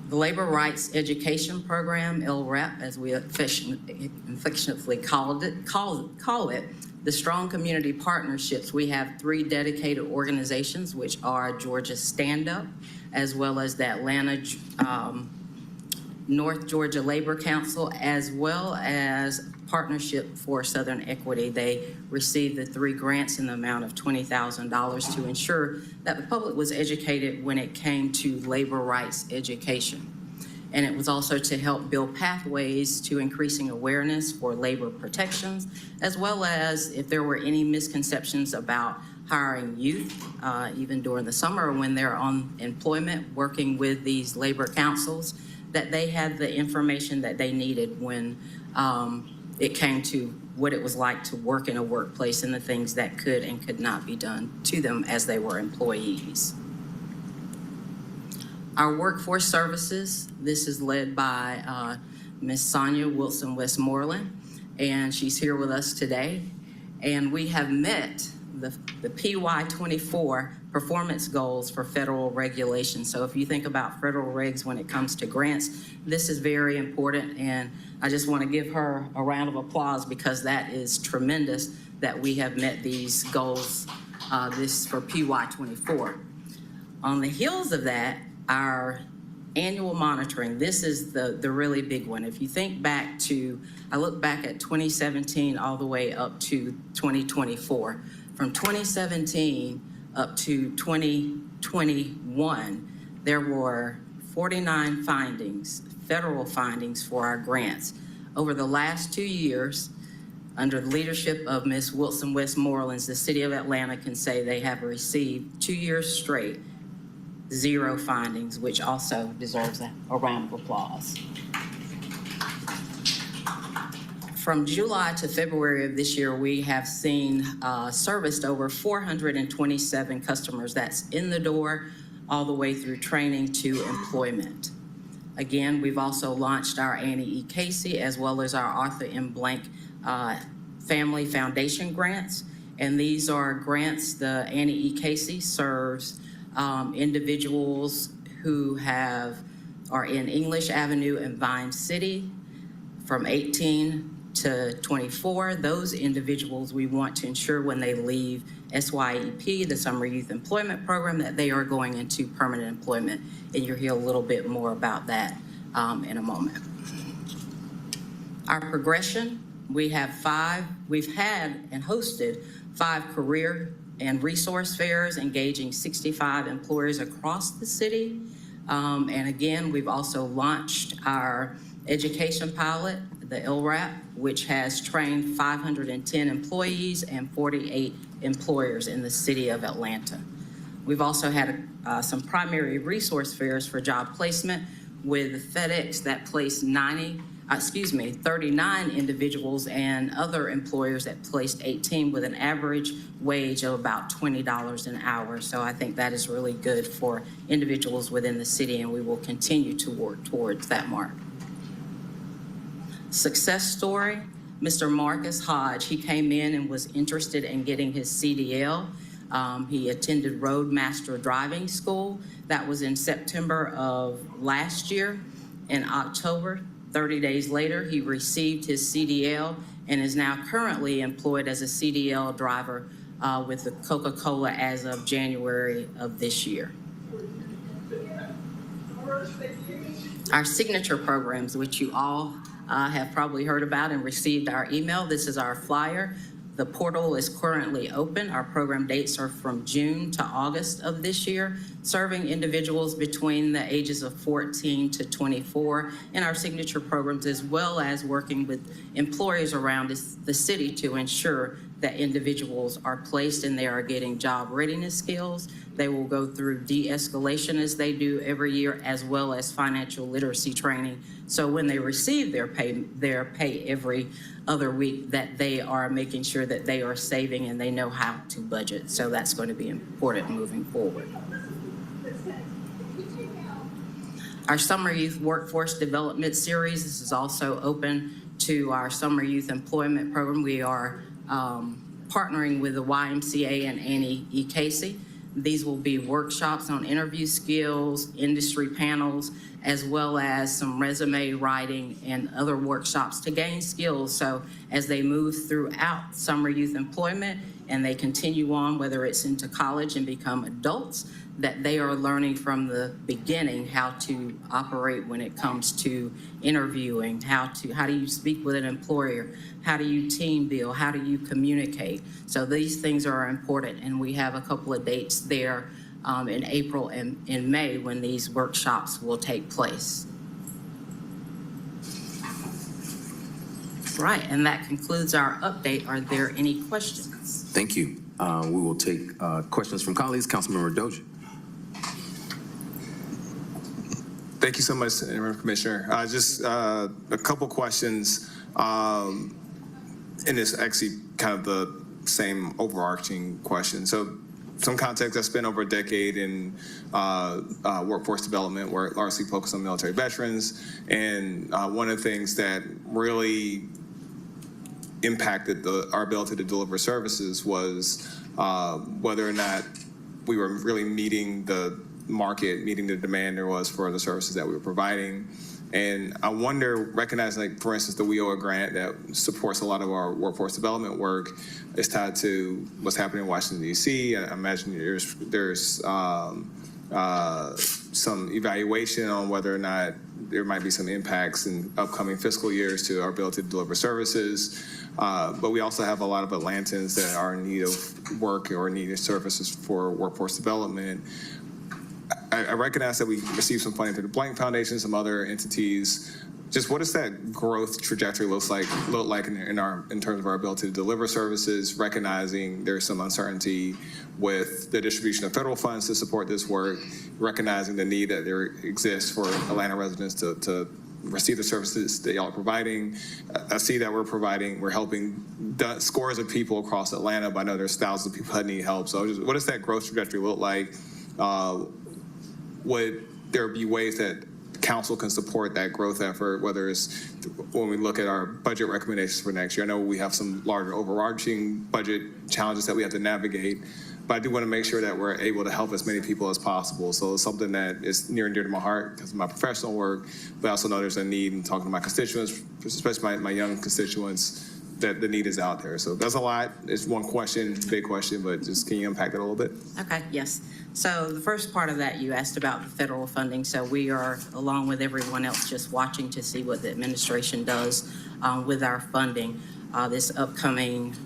The Labor Rights Education Program, LRAP, as we affectionately call it, the strong community partnerships. We have 3 dedicated organizations, which are Georgia Stand Up, as well as the Atlanta North Georgia Labor Council, as well as Partnership for Southern Equity. They received the 3 grants in the amount of $20,000 to ensure that the public was educated when it came to labor rights education. And it was also to help build pathways to increasing awareness for labor protections, as well as if there were any misconceptions about hiring youth, even during the summer when they're on employment, working with these labor councils, that they had the information that they needed when it came to what it was like to work in a workplace and the things that could and could not be done to them as they were employees. Our workforce services, this is led by Ms. Sonia Wilson-Westmoreland, and she's here with us today. And we have met the PY24 performance goals for federal regulation. So if you think about federal regs when it comes to grants, this is very important, and I just want to give her a round of applause because that is tremendous that we have met these goals, this for PY24. On the heels of that, our annual monitoring, this is the really big one. If you think back to, I look back at 2017 all the way up to 2024. From 2017 up to 2021, there were 49 findings, federal findings for our grants. Over the last 2 years, under the leadership of Ms. Wilson-Westmoreland, the city of Atlanta can say they have received 2 years straight 0 findings, which also deserves a round of applause. From July to February of this year, we have seen serviced over 427 customers. That's in the door all the way through training to employment. Again, we've also launched our Annie E. Casey as well as our Arthur M. Blank Family Foundation grants. And these are grants, the Annie E. Casey serves individuals who are in English Avenue and Vine City from 18 to 24. Those individuals we want to ensure when they leave SYEP, the Summer Youth Employment Program, that they are going into permanent employment. And you'll hear a little bit more about that in a moment. Our progression, we've had and hosted 5 career and resource fairs engaging 65 employers across the city. And again, we've also launched our education pilot, the LRAP, which has trained 510 employees and 48 employers in the city of Atlanta. We've also had some primary resource fairs for job placement with FedEx that placed 39 individuals and other employers that placed 18 with an average wage of about $20 an hour. So I think that is really good for individuals within the city, and we will continue to work towards that mark. Success story, Mr. Marcus Hodge, he came in and was interested in getting his CDL. He attended Roadmaster Driving School. That was in September of last year. In October, 30 days later, he received his CDL and is now currently employed as a CDL driver with the Coca-Cola as of January of this year. Our signature programs, which you all have probably heard about and received our email. This is our flyer. The portal is currently open. Our program dates are from June to August of this year, serving individuals between the ages of 14 to 24 in our signature programs, as well as working with employers around the city to ensure that individuals are placed and they are getting job readiness skills. They will go through de-escalation as they do every year, as well as financial literacy training. So when they receive their pay every other week, that they are making sure that they are saving and they know how to budget. So that's going to be important moving forward. Our Summer Youth Workforce Development Series, this is also open to our Summer Youth Employment Program. We are partnering with the YMCA and Annie E. Casey. These will be workshops on interview skills, industry panels, as well as some resume writing and other workshops to gain skills. So as they move throughout summer youth employment and they continue on, whether it's into college and become adults, that they are learning from the beginning how to operate when it comes to interviewing, how do you speak with an employer, how do you team build, how do you communicate. So these things are important, and we have a couple of dates there in April and in May when these workshops will take place. Right, and that concludes our update. Are there any questions? Thank you. We will take questions from colleagues. Councilmember Dozier. Thank you so much, Commissioner. Just a couple questions, and it's actually kind of the same overarching question. So some context, I spent over a decade in workforce development, where largely focused on military veterans, and one of the things that really impacted our ability to deliver services was whether or not we were really meeting the market, meeting the demand there was for the services that we were providing. And I wonder, recognizing, like, for instance, the WIOA grant that supports a lot of our workforce development work is tied to what's happening in Washington, D.C. I imagine there's some evaluation on whether or not there might be some impacts in upcoming fiscal years to our ability to deliver services. But we also have a lot of Atlantans that are in need of work or need services for workforce development. I recognize that we received some funding through the Blank Foundation, some other entities. Just what does that growth trajectory look like in terms of our ability to deliver services, recognizing there's some uncertainty with the distribution of federal funds to support this work, recognizing the need that there exists for Atlanta residents to receive the services that y'all are providing. I see that we're helping scores of people across Atlanta, but I know there's thousands of people that need help. So what does that growth trajectory look like? Would there be ways that council can support that growth effort, whether it's when we look at our budget recommendations for next year? I know we have some larger overarching budget challenges that we have to navigate, but I do want to make sure that we're able to help as many people as possible. So it's something that is near and dear to my heart because of my professional work, but I also know there's a need in talking to my constituents, especially my young constituents, that the need is out there. So that's a lot. It's one question, big question, but just can you unpack that a little bit? Okay, yes. So the first part of that, you asked about the federal funding. So we are, along with everyone else, just watching to see what the administration does with our funding. This upcoming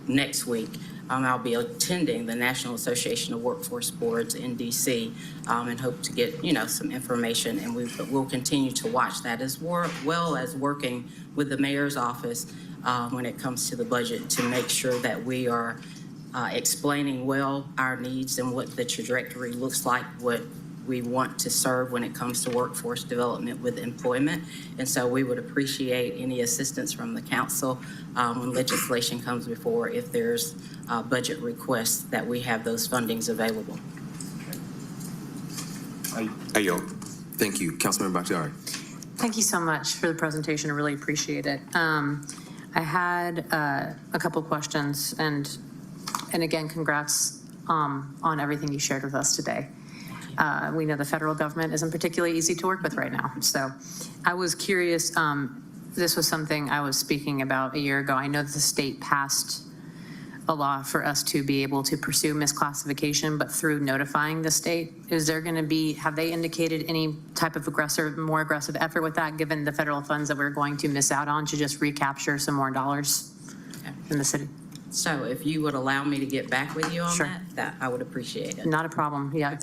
next week, I'll be attending the National Association of Workforce Boards in DC and hope to get, some information, and we'll continue to watch that as well as working with the mayor's office when it comes to the budget to make sure that we are explaining well our needs and what the trajectory looks like, what we want to serve when it comes to workforce development with employment. And so we would appreciate any assistance from the council when legislation comes before, if there's budget requests, that we have those fundings available. Thank you. Councilmember Bakhtiari. Thank you so much for the presentation. I really appreciate it. I had a couple questions, and again, congrats on everything you shared with us today. We know the federal government isn't particularly easy to work with right now. So I was curious, this was something I was speaking about a year ago. I know that the state passed a law for us to be able to pursue misclassification, but through notifying the state. Is there going to be, have they indicated any type of more aggressive effort with that, given the federal funds that we're going to miss out on, to just recapture some more dollars in the city? So if you would allow me to get back with you on Sure. that I would appreciate it. Not a problem. Yeah,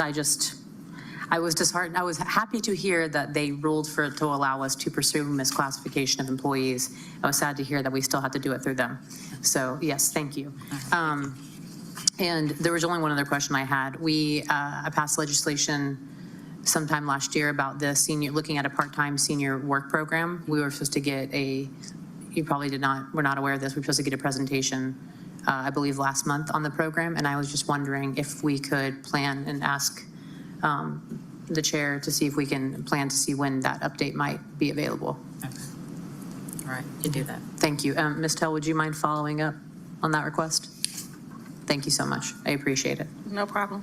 I was disheartened. I was happy to hear that they ruled to allow us to pursue misclassification of employees. I was sad to hear that we still had to do it through them. So yes, thank you. And there was only one other question I had. I passed legislation sometime last year about the looking at a part-time senior work program. We were supposed to get you probably were not aware of this. We were supposed to get a presentation, I believe last month on the program. And I was just wondering if we could plan and ask the chair to see if we can plan to see when that update might be available. Okay. All right, you do that. Thank you. Ms. Tell, would you mind following up on that request? Thank you so much. I appreciate it. No problem.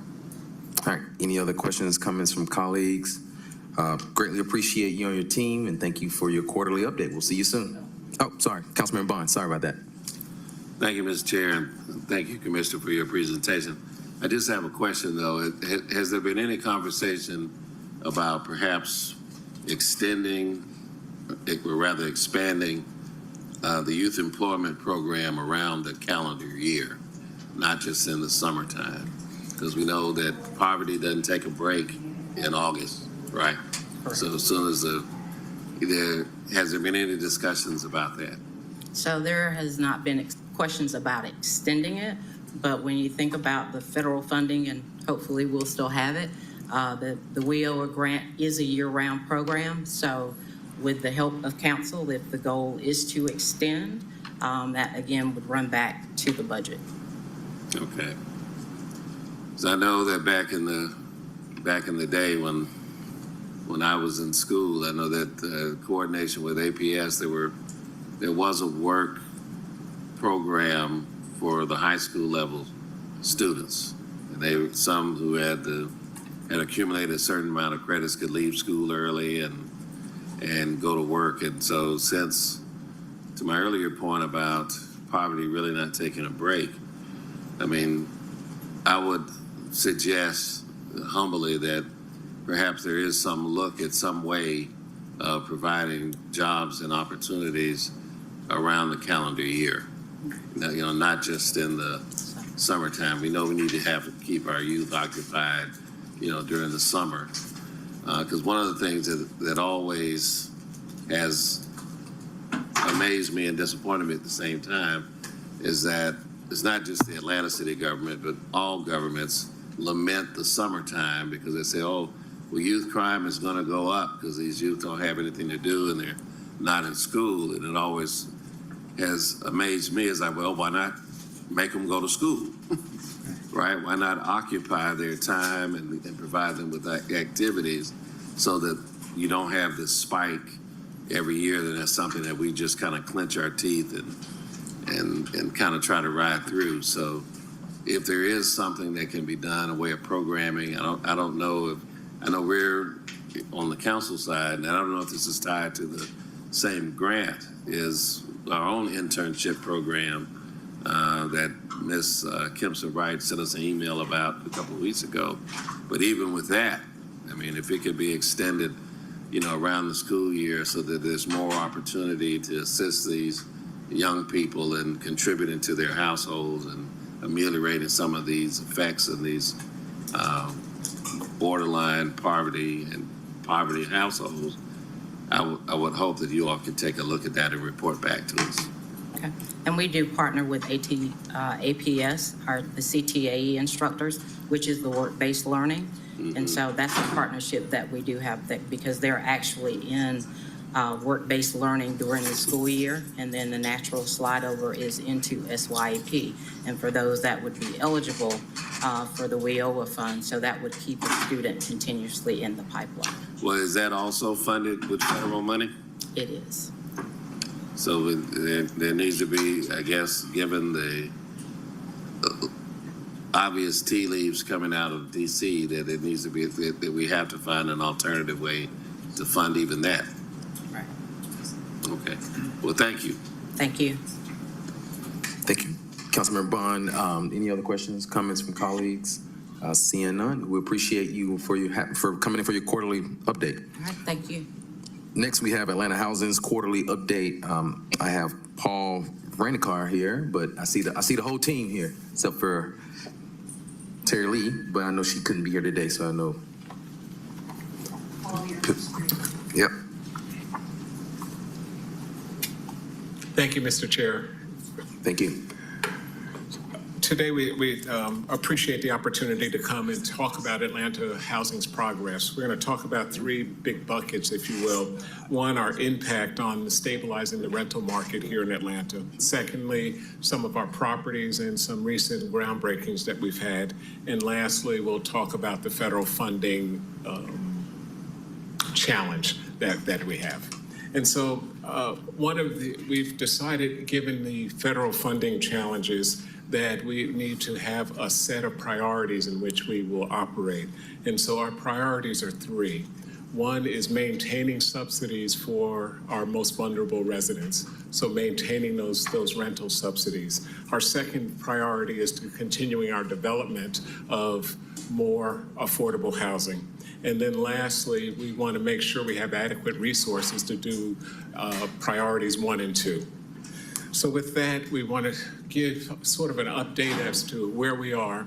All right, any other questions, comments from colleagues? Greatly appreciate you and your team, and thank you for your quarterly update. We'll see you soon. Oh, sorry, Councilmember Bond, sorry about that. Thank you, Mr. Chair, and thank you, Commissioner, for your presentation. I just have a question, though. Has there been any conversation about perhaps expanding the youth employment program around the calendar year, not just in the summertime? Because we know that poverty doesn't take a break in August, right? Correct. So as soon as has there been any discussions about that? So there has not been questions about extending it, but when you think about the federal funding, and hopefully we'll still have it, the WIOA grant is a year-round program. So with the help of council, if the goal is to extend, that again would run back to the budget. Okay. So I know that back in the day when I was in school, I know that coordination with APS, there was a work program for the high school level students. And some who had accumulated a certain amount of credits could leave school early and go to work. And so since, to my earlier point about poverty really not taking a break, I mean, I would suggest humbly that perhaps there is some look at some way of providing jobs and opportunities around the calendar year. Now, not just in the summertime. We know we need to keep our youth occupied, during the summer. Because one of the things that always has amazed me and disappointed me at the same time is that it's not just the Atlanta city government, but all governments lament the summertime because they say, oh, well, youth crime is going to go up because these youth don't have anything to do and they're not in school. And it always has amazed me is like, well, why not make them go to school, right? Why not occupy their time and provide them with activities so that you don't have this spike every year, that that's something that we just kind of clench our teeth and kind of try to ride through. So if there is something that can be done, a way of programming, I don't know I know we're on the council side, and I don't know if this is tied to the same grant, is our own internship program that Ms. Kempson Wright sent us an email about a couple of weeks ago. But even with that, I mean, if it could be extended, around the school year so that there's more opportunity to assist these young people in contributing to their households and ameliorating some of these effects of these borderline poverty households, I would hope that you all could take a look at that and report back to us. Okay. And we do partner with APS, the CTAE instructors, which is the work-based learning. Mm-hmm. And so that's a partnership that we do have because they're actually in work-based learning during the school year, and then the natural slide over is into SYEP. And for those that would be eligible for the WIOA fund, so that would keep a student continuously in the pipeline. Well, is that also funded with federal money? It is. So there needs to be, I guess, given the obvious tea leaves coming out of DC, that it needs to be, that we have to find an alternative way to fund even that. Right. Okay. Well, thank you. Thank you. Thank you. Councilmember Bond, any other questions, comments from colleagues? Seeing none, we appreciate you for coming in for your quarterly update. All right, thank you. Next, we have Atlanta Housing's quarterly update. I have Paul Renicar here, but I see the whole team here, except for Terry Lee, but I know she couldn't be here today, so I know Yep. Thank you, Mr. Chair. Thank you. Today, we appreciate the opportunity to come and talk about Atlanta housing's progress. We're going to talk about three big buckets, if you will. One, our impact on stabilizing the rental market here in Atlanta. Secondly, some of our properties and some recent groundbreakings that we've had. And lastly, we'll talk about the federal funding challenge that we have. And so we've decided, given the federal funding challenges, that we need to have a set of priorities in which we will operate. And so our priorities are three. One is maintaining subsidies for our most vulnerable residents, so maintaining those rental subsidies. Our second priority is to continuing our development of more affordable housing. And then lastly, we want to make sure we have adequate resources to do priorities 1 and 2. So with that, we want to give sort of an update as to where we are.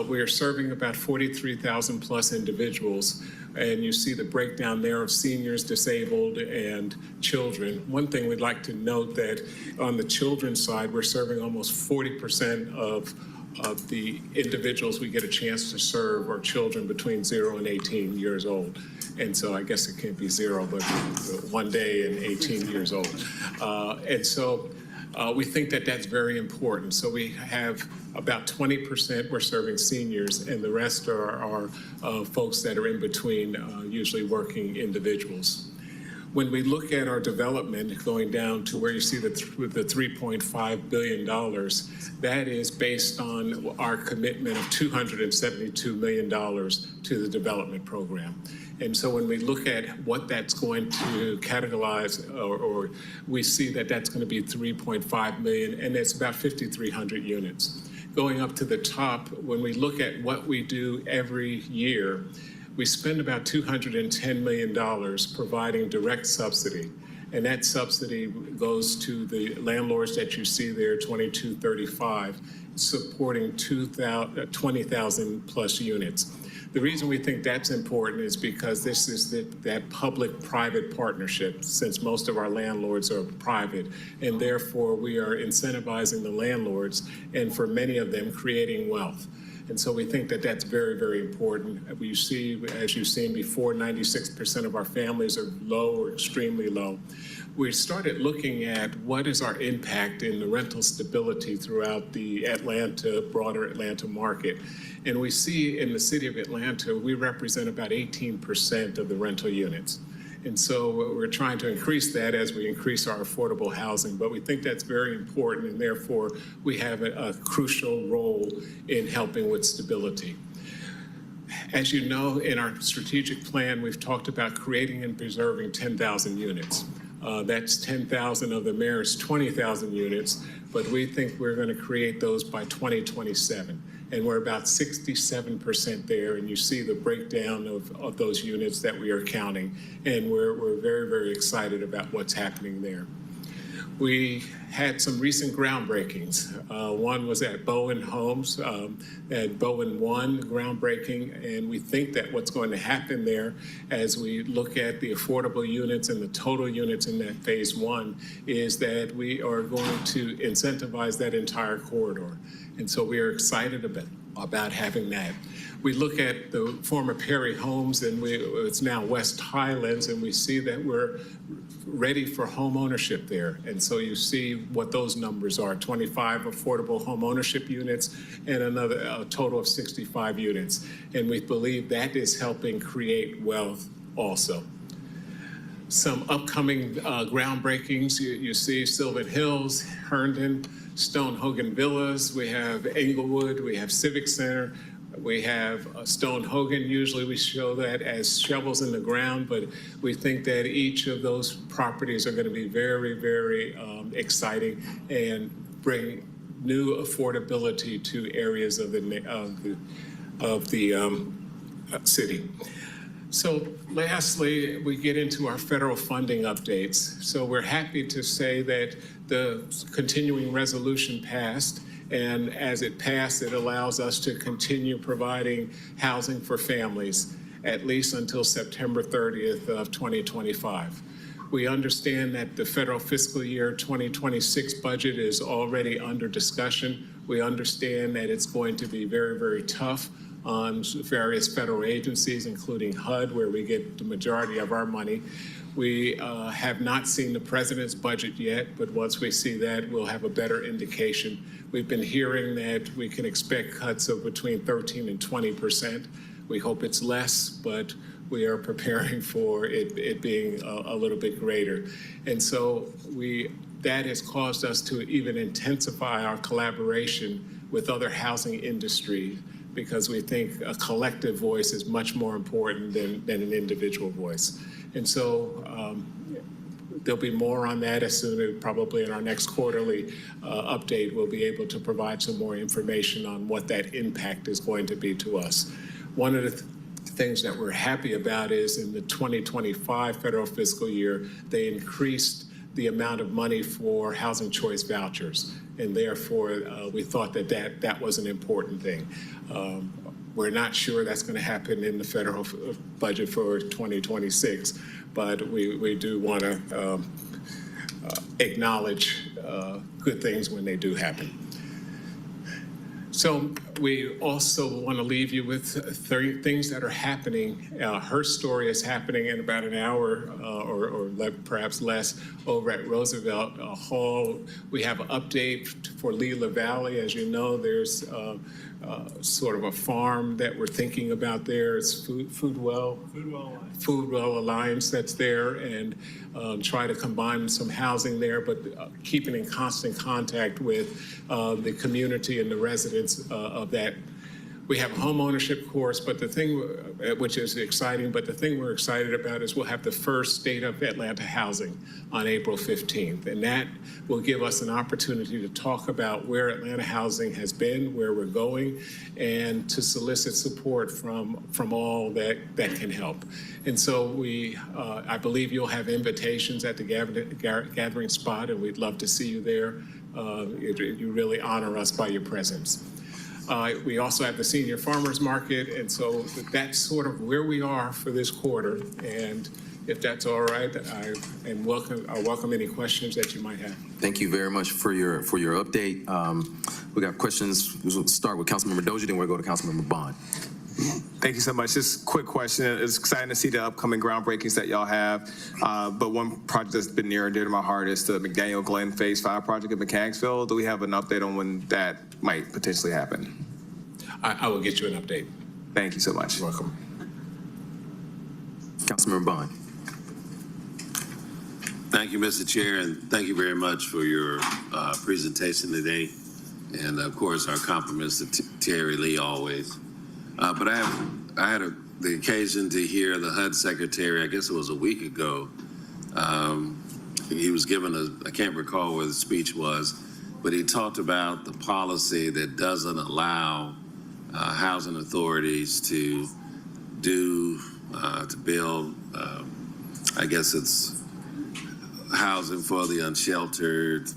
We are serving about 43,000 plus individuals, and you see the breakdown there of seniors, disabled, and children. One thing we'd like to note that on the children's side, we're serving almost 40% of the individuals we get a chance to serve are children between 0 and 18 years old. And so I guess it can't be 0, but 1 day and 18 years old. And so we think that that's very important. So we have about 20% we're serving seniors, and the rest are folks that are in between, usually working individuals. When we look at our development going down to where you see the $3.5 billion, that is based on our commitment of $272 million to the development program. And so when we look at what that's going to categorize, or we see that that's going to be 3.5 million, and it's about 5,300 units. Going up to the top, when we look at what we do every year, we spend about $210 million providing direct subsidy. And that subsidy goes to the landlords that you see there, 2235, supporting 20,000 plus units. The reason we think that's important is because this is that public-private partnership, since most of our landlords are private, and therefore we are incentivizing the landlords, and for many of them, creating wealth. And so we think that that's very, very important. We see, as you've seen before, 96% of our families are low or extremely low. We started looking at what is our impact in the rental stability throughout the broader Atlanta market. And we see in the city of Atlanta, we represent about 18% of the rental units. And so we're trying to increase that as we increase our affordable housing, but we think that's very important, and therefore we have a crucial role in helping with stability. As you know, in our strategic plan, we've talked about creating and preserving 10,000 units. That's 10,000 of the mayor's 20,000 units, but we think we're going to create those by 2027. And we're about 67% there, and you see the breakdown of those units that we are counting, and we're very, very excited about what's happening there. We had some recent groundbreakings. One was at Bowen Homes, at Bowen 1 groundbreaking, and we think that what's going to happen there as we look at the affordable units and the total units in that phase 1 is that we are going to incentivize that entire corridor. And so we are excited about having that. We look at the former Perry Homes, and it's now West Highlands, and we see that we're ready for home ownership there. And so you see what those numbers are, 25 affordable home ownership units and a total of 65 units. And we believe that is helping create wealth also. Some upcoming groundbreakings, you see Sylvan Hills, Herndon, Stone Hogan Villas, we have Englewood, we have Civic Center, we have Stone Hogan. Usually we show that as shovels in the ground, but we think that each of those properties are going to be very, very exciting and bring new affordability to areas of the city. So lastly, we get into our federal funding updates. So we're happy to say that the continuing resolution passed, and as it passed, it allows us to continue providing housing for families. at least until September 30th of 2025. We understand that the federal fiscal year 2026 budget is already under discussion. We understand that it's going to be very, very tough on various federal agencies, including HUD, where we get the majority of our money. We have not seen the president's budget yet, but once we see that, we'll have a better indication. We've been hearing that we can expect cuts of between 13 and 20%. We hope it's less, but we are preparing for it being a little bit greater. And so that has caused us to even intensify our collaboration with other housing industries, because we think a collective voice is much more important than an individual voice. And so there'll be more on that as soon as probably in our next quarterly update, we'll be able to provide some more information on what that impact is going to be to us. One of the things that we're happy about is in the 2025 federal fiscal year, they increased the amount of money for housing choice vouchers. And therefore, we thought that was an important thing. We're not sure that's going to happen in the federal budget for 2026, but we do want to acknowledge good things when they do happen. So we also want to leave you with 30 things that are happening. Her story is happening in about an hour or perhaps less over at Roosevelt Hall. We have an update for Leela Valley. As you know, there's sort of a farm that we're thinking about there. It's Foodwell Alliance that's there, and try to combine some housing there, but keeping in constant contact with the community and the residents of that. We have a home ownership course, but the thing, which is exciting, but the thing we're excited about is we'll have the first State of Atlanta Housing on April 15th. And that will give us an opportunity to talk about where Atlanta housing has been, where we're going, and to solicit support from all that can help. And so I believe you'll have invitations at the gathering spot, and we'd love to see you there. You really honor us by your presence. We also have the senior farmers market, and so that's sort of where we are for this quarter. And if that's all right, I welcome any questions that you might have. Thank you very much for your update. We got questions. We'll start with Councilmember Dozier, then we'll go to Councilmember Bond. Thank you so much. Just a quick question. It's exciting to see the upcoming groundbreakings that y'all have. But one project that's been near and dear to my heart is the McDaniel Glen Phase 5 project in Mechanicsville. Do we have an update on when that might potentially happen? I will get you an update. Thank you so much. You're welcome. Councilmember Bond. Thank you, Mr. Chair, and thank you very much for your presentation today. And of course, our compliments to Terry Lee always. But I had the occasion to hear the HUD secretary, I guess it was a week ago. He was given I can't recall where the speech was, but he talked about the policy that doesn't allow housing authorities to build, I guess it's housing for the unsheltered,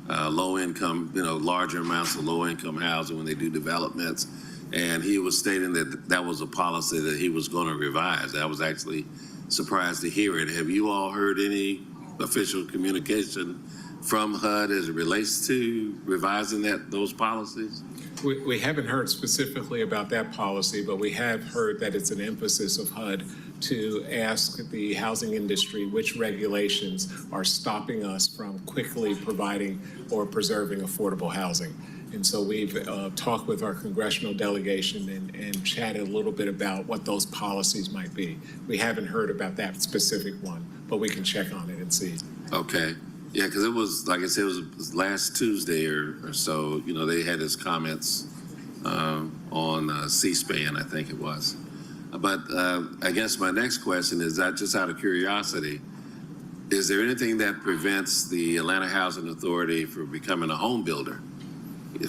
low income, larger amounts of low income housing when they do developments. And he was stating that was a policy that he was going to revise. I was actually surprised to hear it. Have you all heard any official communication from HUD as it relates to revising those policies? We haven't heard specifically about that policy, but we have heard that it's an emphasis of HUD to ask the housing industry which regulations are stopping us from quickly providing or preserving affordable housing. And so we've talked with our congressional delegation and chatted a little bit about what those policies might be. We haven't heard about that specific one, but we can check on it and see. Okay. Yeah, because it was, like I said, it was last Tuesday or so, they had his comments on C-SPAN, I think it was. But I guess my next question is that, just out of curiosity, is there anything that prevents the Atlanta Housing Authority from becoming a home builder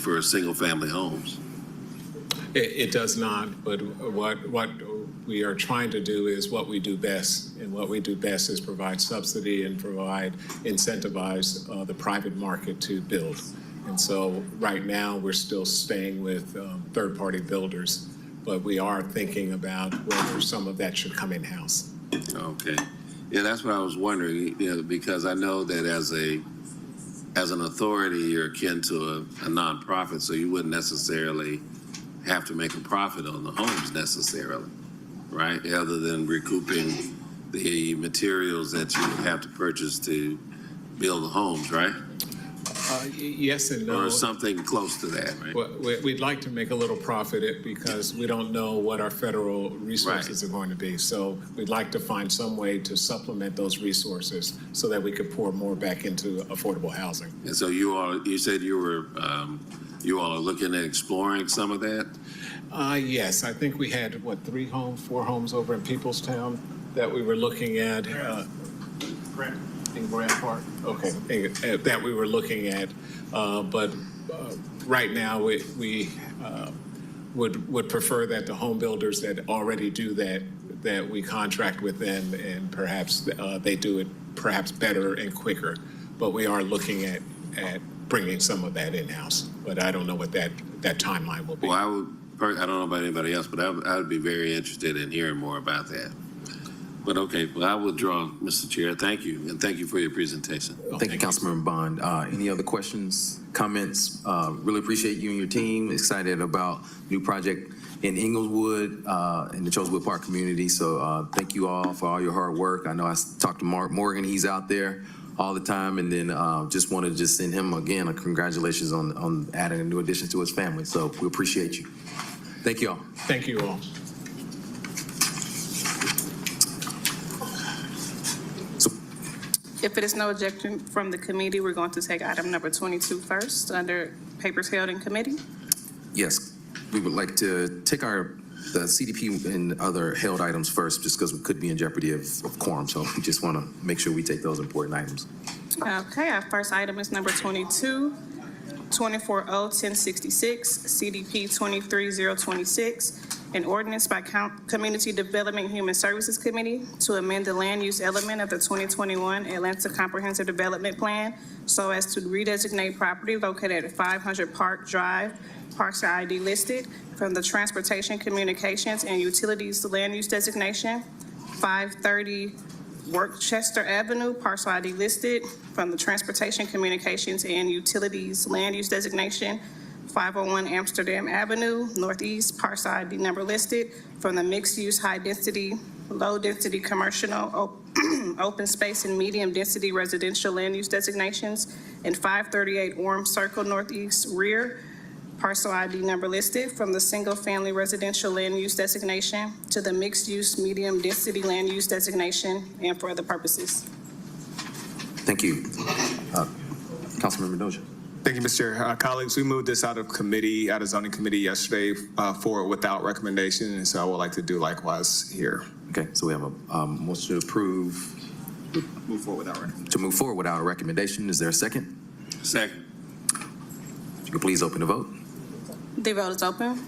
for single-family homes? It does not, but what we are trying to do is what we do best, and what we do best is provide subsidy and incentivize the private market to build. And so right now we're still staying with third-party builders but we are thinking about whether some of that should come in-house. Okay. Yeah, that's what I was wondering, because I know that as an authority, you're akin to a nonprofit, so you wouldn't necessarily have to make a profit on the homes necessarily, right? Other than recouping the materials that you would have to purchase to build the homes, right? Yes and no. Or something close to that, right? Well, we'd like to make a little profit because we don't know what our federal resources are going to be. So we'd like to find some way to supplement those resources so that we could pour more back into affordable housing. And so you said you all are looking at exploring some of that? Yes, I think we had, 4 homes over in Peoplestown that we were looking at. In Grant Park? Okay, that we were looking at. But right now, we would prefer that the home builders that already do that we contract with them, and perhaps they do it perhaps better and quicker. But we are looking at bringing some of that in-house. But I don't know what that timeline will be. Well, I don't know about anybody else, but I would be very interested in hearing more about that. But okay, well, I withdraw, Mr. Chair. Thank you, and thank you for your presentation. Thank you, Councilmember Bond. Any other questions, comments? Really appreciate you and your team. Excited about new project in Inglewood, in the Chosewood Park community. So thank you all for all your hard work. I know I talked to Mark Morgan. He's out there all the time. And then just wanted to send him, again, a congratulations on adding a new addition to his family. So we appreciate you. Thank you all. Thank you all. If it is no objection from the committee, we're going to take item number 22 first under papers held in committee. Yes, we would like to take the CDP and other held items first, just because we could be in jeopardy of quorum. So we just want to make sure we take those important items. Okay, our first item is number 22, 240-1066, CDP 23026, an ordinance by Community Development and Human Services Committee to amend the land use element of the 2021 Atlanta Comprehensive Development Plan so as to redesignate property located at 500 Park Drive, parcel ID listed, from the Transportation, Communications, and Utilities land use designation, 530 Worcester Avenue, parcel ID listed, from the Transportation, Communications, and Utilities land use designation, 501 Amsterdam Avenue, Northeast, parcel ID number listed, from the mixed-use high-density, low-density commercial, open space, and medium-density residential land use designations, and 538 Orm Circle Northeast rear, parcel ID number listed, from the single-family residential land use designation to the mixed-use medium-density land use designation, and for other purposes. Thank you. Councilmember Dozier. Thank you, Mr. Chair. Colleagues, we moved this out of zoning committee yesterday for without recommendation, and so I would like to do likewise here. Okay, so we have a motion to approve. Move forward without recommendation. To move forward without a recommendation. Is there a second? Second. If you could please open the vote. The vote is open.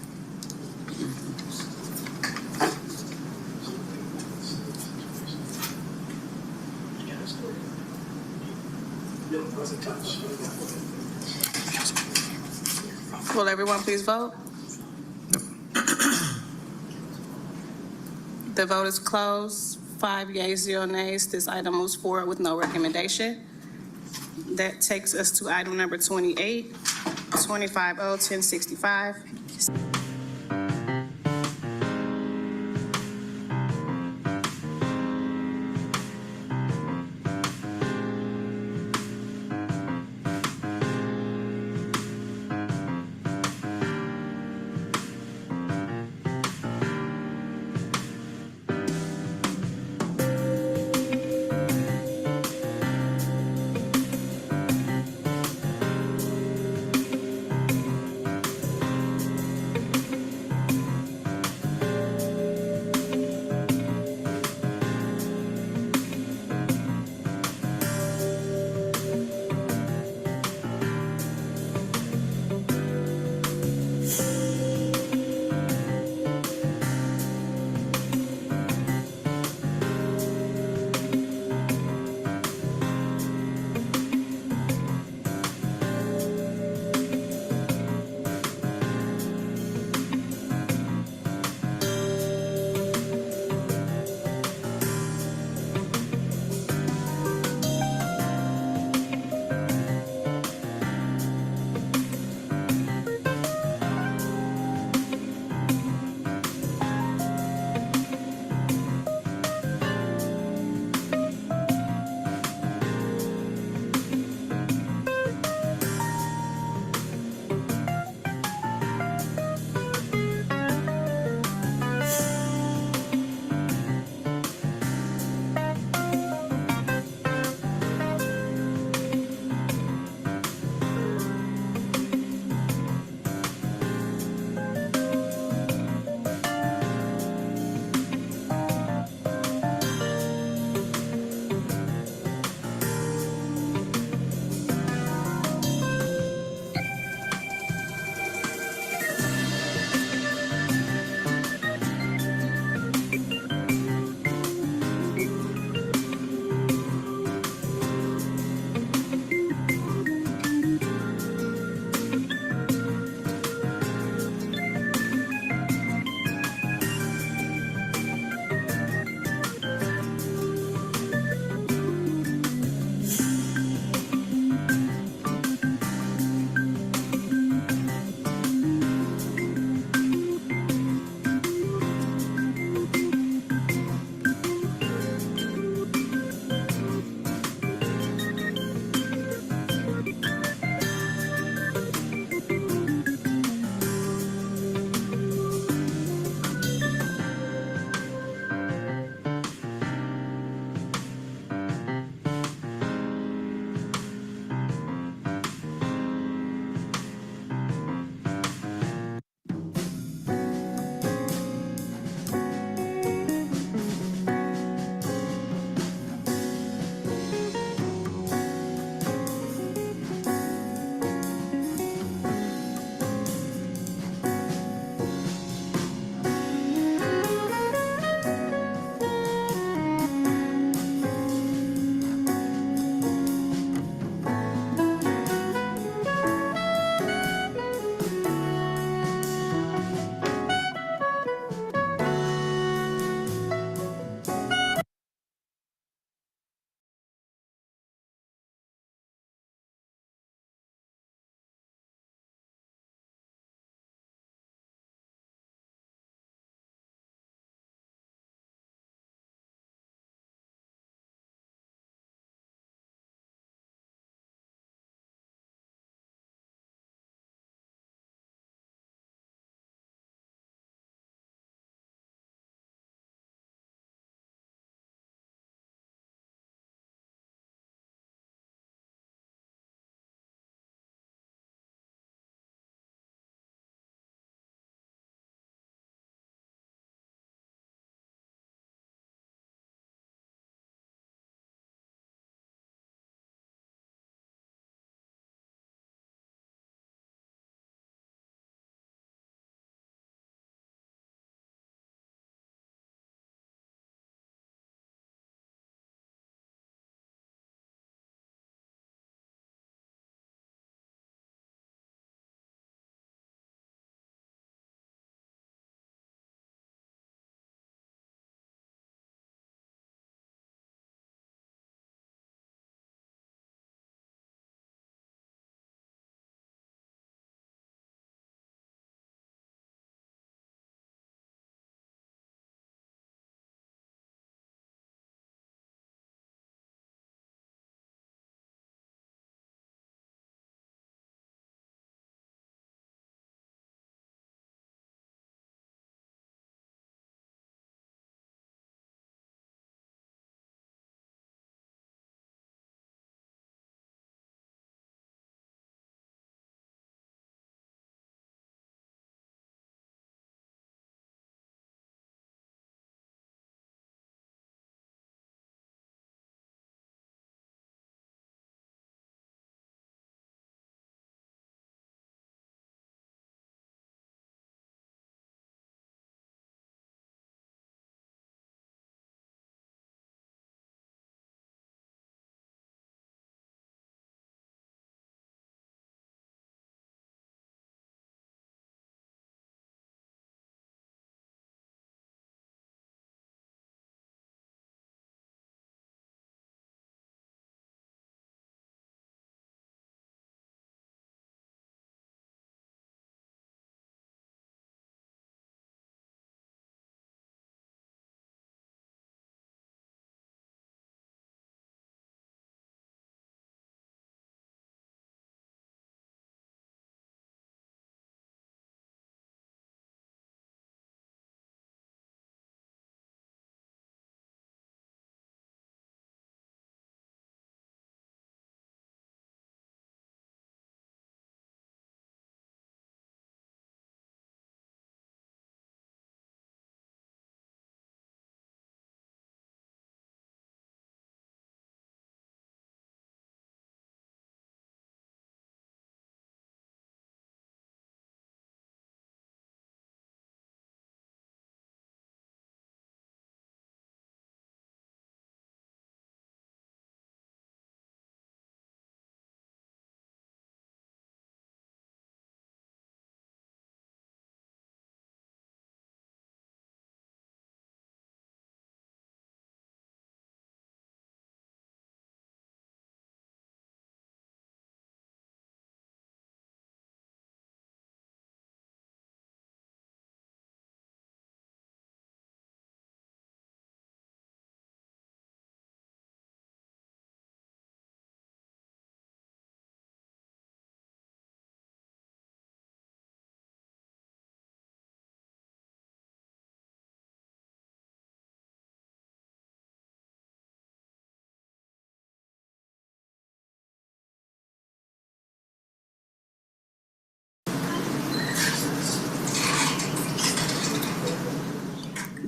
Will everyone please vote? The vote is closed. 5 yeas, 0 nays. This item moves forward with no recommendation. That takes us to item number 28, 250-1065.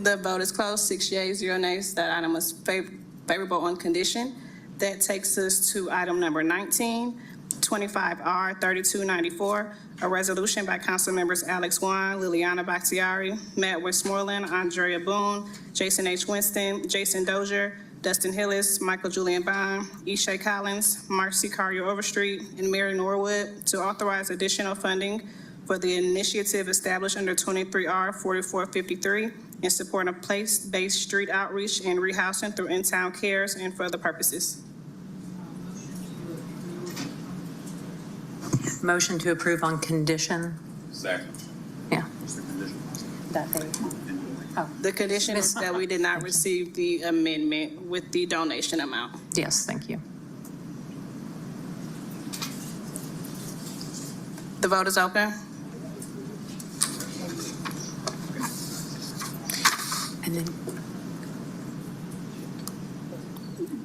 The vote is closed, 6 yeas, 0 nays. That item is favorable on condition. That takes us to item number 19, 25R 3294, a resolution by council members Alex Juan, Liliana Bakhtiari, Matt Westmoreland, Andrea Boone, Jason H. Winston, Jason Dozier, Dustin Hillis, Michael Julian Bond, Ishay Collins, Marcy Carrier Overstreet, and Mary Norwood to authorize additional funding for the initiative established under 23R 4453 in support of place-based street outreach and rehousing through in-town cares and for other purposes. Motion to approve on condition. Second. Yeah. That they, The condition is that we did not receive the amendment with the donation amount. yes, thank you. The vote is open. And then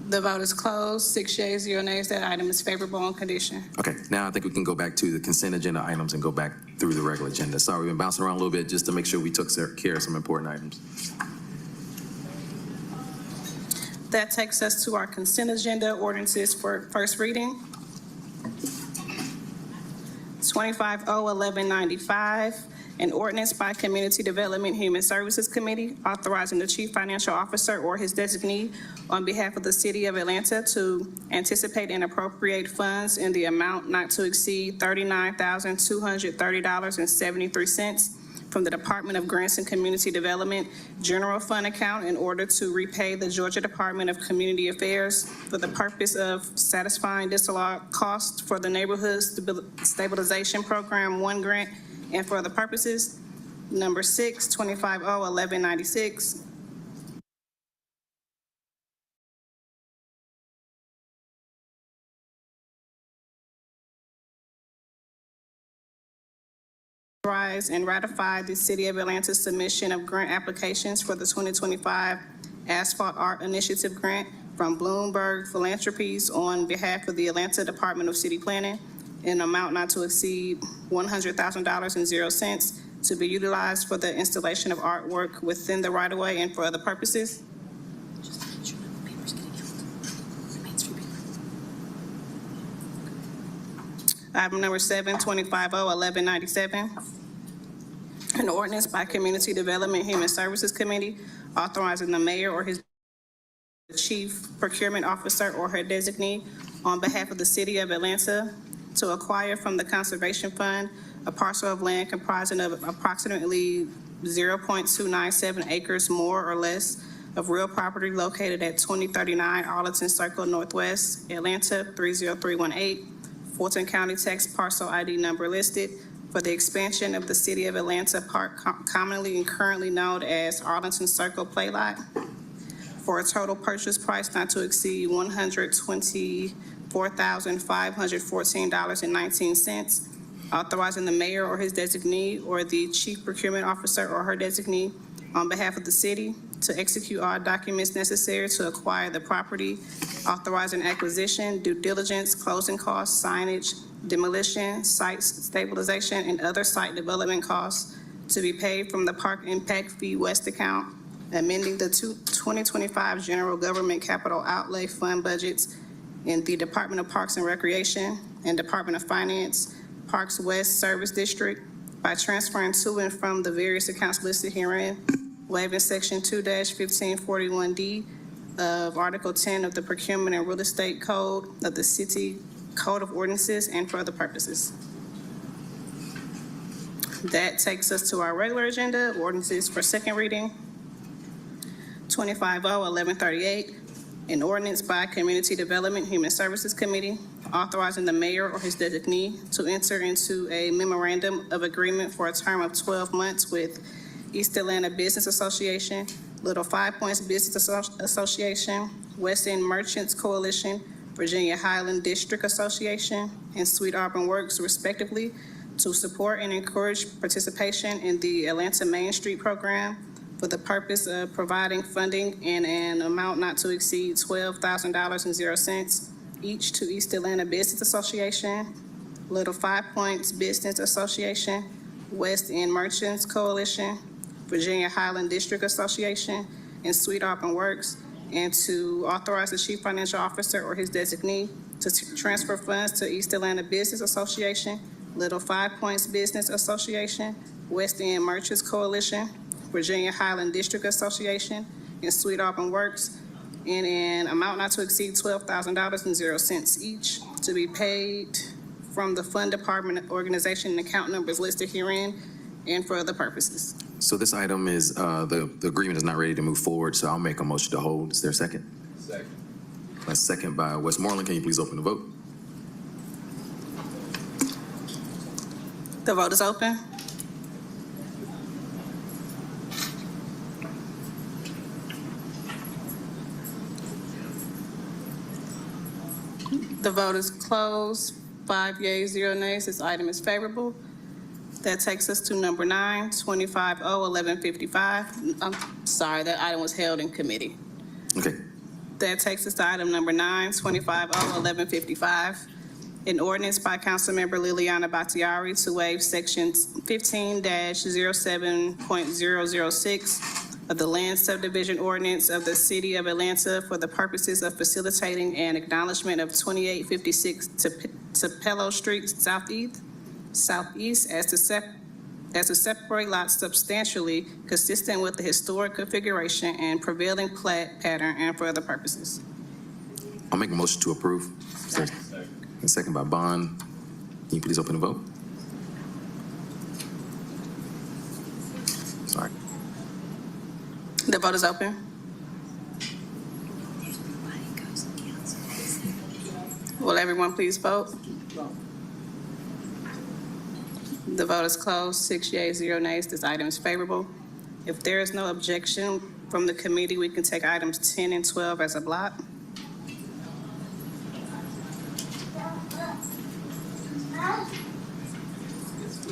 The vote is closed, 6 yeas, 0 nays. That item is favorable on condition. Okay, now I think we can go back to the consent agenda items and go back through the regular agenda. Sorry, we've been bouncing around a little bit just to make sure we took care of some important items. That takes us to our consent agenda ordinances for first reading. 25O1195, an ordinance by Community Development Human Services Committee authorizing the Chief Financial Officer or his designee on behalf of the City of Atlanta to anticipate and appropriate funds in the amount not to exceed $39,230.73 from the Department of Grants and Community Development General Fund account in order to repay the Georgia Department of Community Affairs for the purpose of satisfying disallowed costs for the Neighborhood Stabilization Program 1 grant and for other purposes. Number 6, 25O1196. Authorize and ratify the City of Atlanta's submission of grant applications for the 2025 Asphalt Art Initiative Grant from Bloomberg Philanthropies on behalf of the Atlanta Department of City Planning in an amount not to exceed $100,000.00 to be utilized for the installation of artwork within the right-of-way and for other purposes. Item number 7, 25O1197. An ordinance by Community Development Human Services Committee authorizing the mayor or his chief procurement officer or her designee on behalf of the City of Atlanta to acquire from the Conservation Fund a parcel of land comprising of approximately 0.297 acres more or less of real property located at 2039 Arlington Circle Northwest, Atlanta 30318. Fulton County Tax Parcel ID number listed for the expansion of the City of Atlanta Park, commonly and currently known as Arlington Circle Playlot, for a total purchase price not to exceed $124,514.19, authorizing the mayor or his designee or the chief procurement officer or her designee on behalf of the city to execute all documents necessary to acquire the property, authorizing acquisition, due diligence, closing costs, signage, demolition, site stabilization, and other site development costs to be paid from the Park Impact Fee West account, amending the 2025 General Government Capital Outlay Fund budgets in the Department of Parks and Recreation and Department of Finance, Parks West Service District by transferring to and from the various accounts listed herein, waiving Section 2-1541D of Article 10 of the Procurement and Real Estate Code of the City Code of Ordinances and for other purposes. That takes us to our regular agenda, ordinances for second reading. 25O1138, an ordinance by Community Development Human Services Committee authorizing the mayor or his designee to enter into a memorandum of agreement for a term of 12 months with East Atlanta Business Association, Little Five Points Business Association, West End Merchants Coalition, Virginia Highland District Association, and Sweet Auburn Works respectively to support and encourage participation in the Atlanta Main Street Program for the purpose of providing funding in an amount not to exceed $12,000.00 each to East Atlanta Business Association, Little Five Points Business Association, West End Merchants Coalition, Virginia Highland District Association, and Sweet Auburn Works, and to authorize the chief financial officer or his designee to transfer funds to East Atlanta Business Association, Little Five Points Business Association, West End Merchants Coalition, Virginia Highland District Association, and Sweet Auburn Works, in an amount not to exceed $12,000.00 each, to be paid from the fund department organization and account numbers listed herein, and for other purposes. So this item is, the agreement is not ready to move forward, so I'll make a motion to hold. Is there a second? Second. A second by Westmoreland. Can you please open the vote? The vote is open. The vote is closed. 5 yeas, 0 nays. This item is favorable. That takes us to number 9, 25-0-1155. I'm sorry, that item was held in committee. Okay. That takes us to item number 9, 25-0-1155. An ordinance by Councilmember Liliana Battiari to waive Section 15-07.006 of the Land Subdivision Ordinance of the City of Atlanta for the purposes of facilitating an acknowledgement of 2856 Tupelo Street Southeast as to separate lots substantially consistent with the historic configuration and prevailing plat pattern and for other purposes. I'll make a motion to approve. And second by Bond. Can you please open the vote? Sorry. The vote is open. Will everyone please vote? The vote is closed. 6 yeas, 0 nays. This item is favorable. If there is no objection from the committee, we can take items 10 and 12 as a block.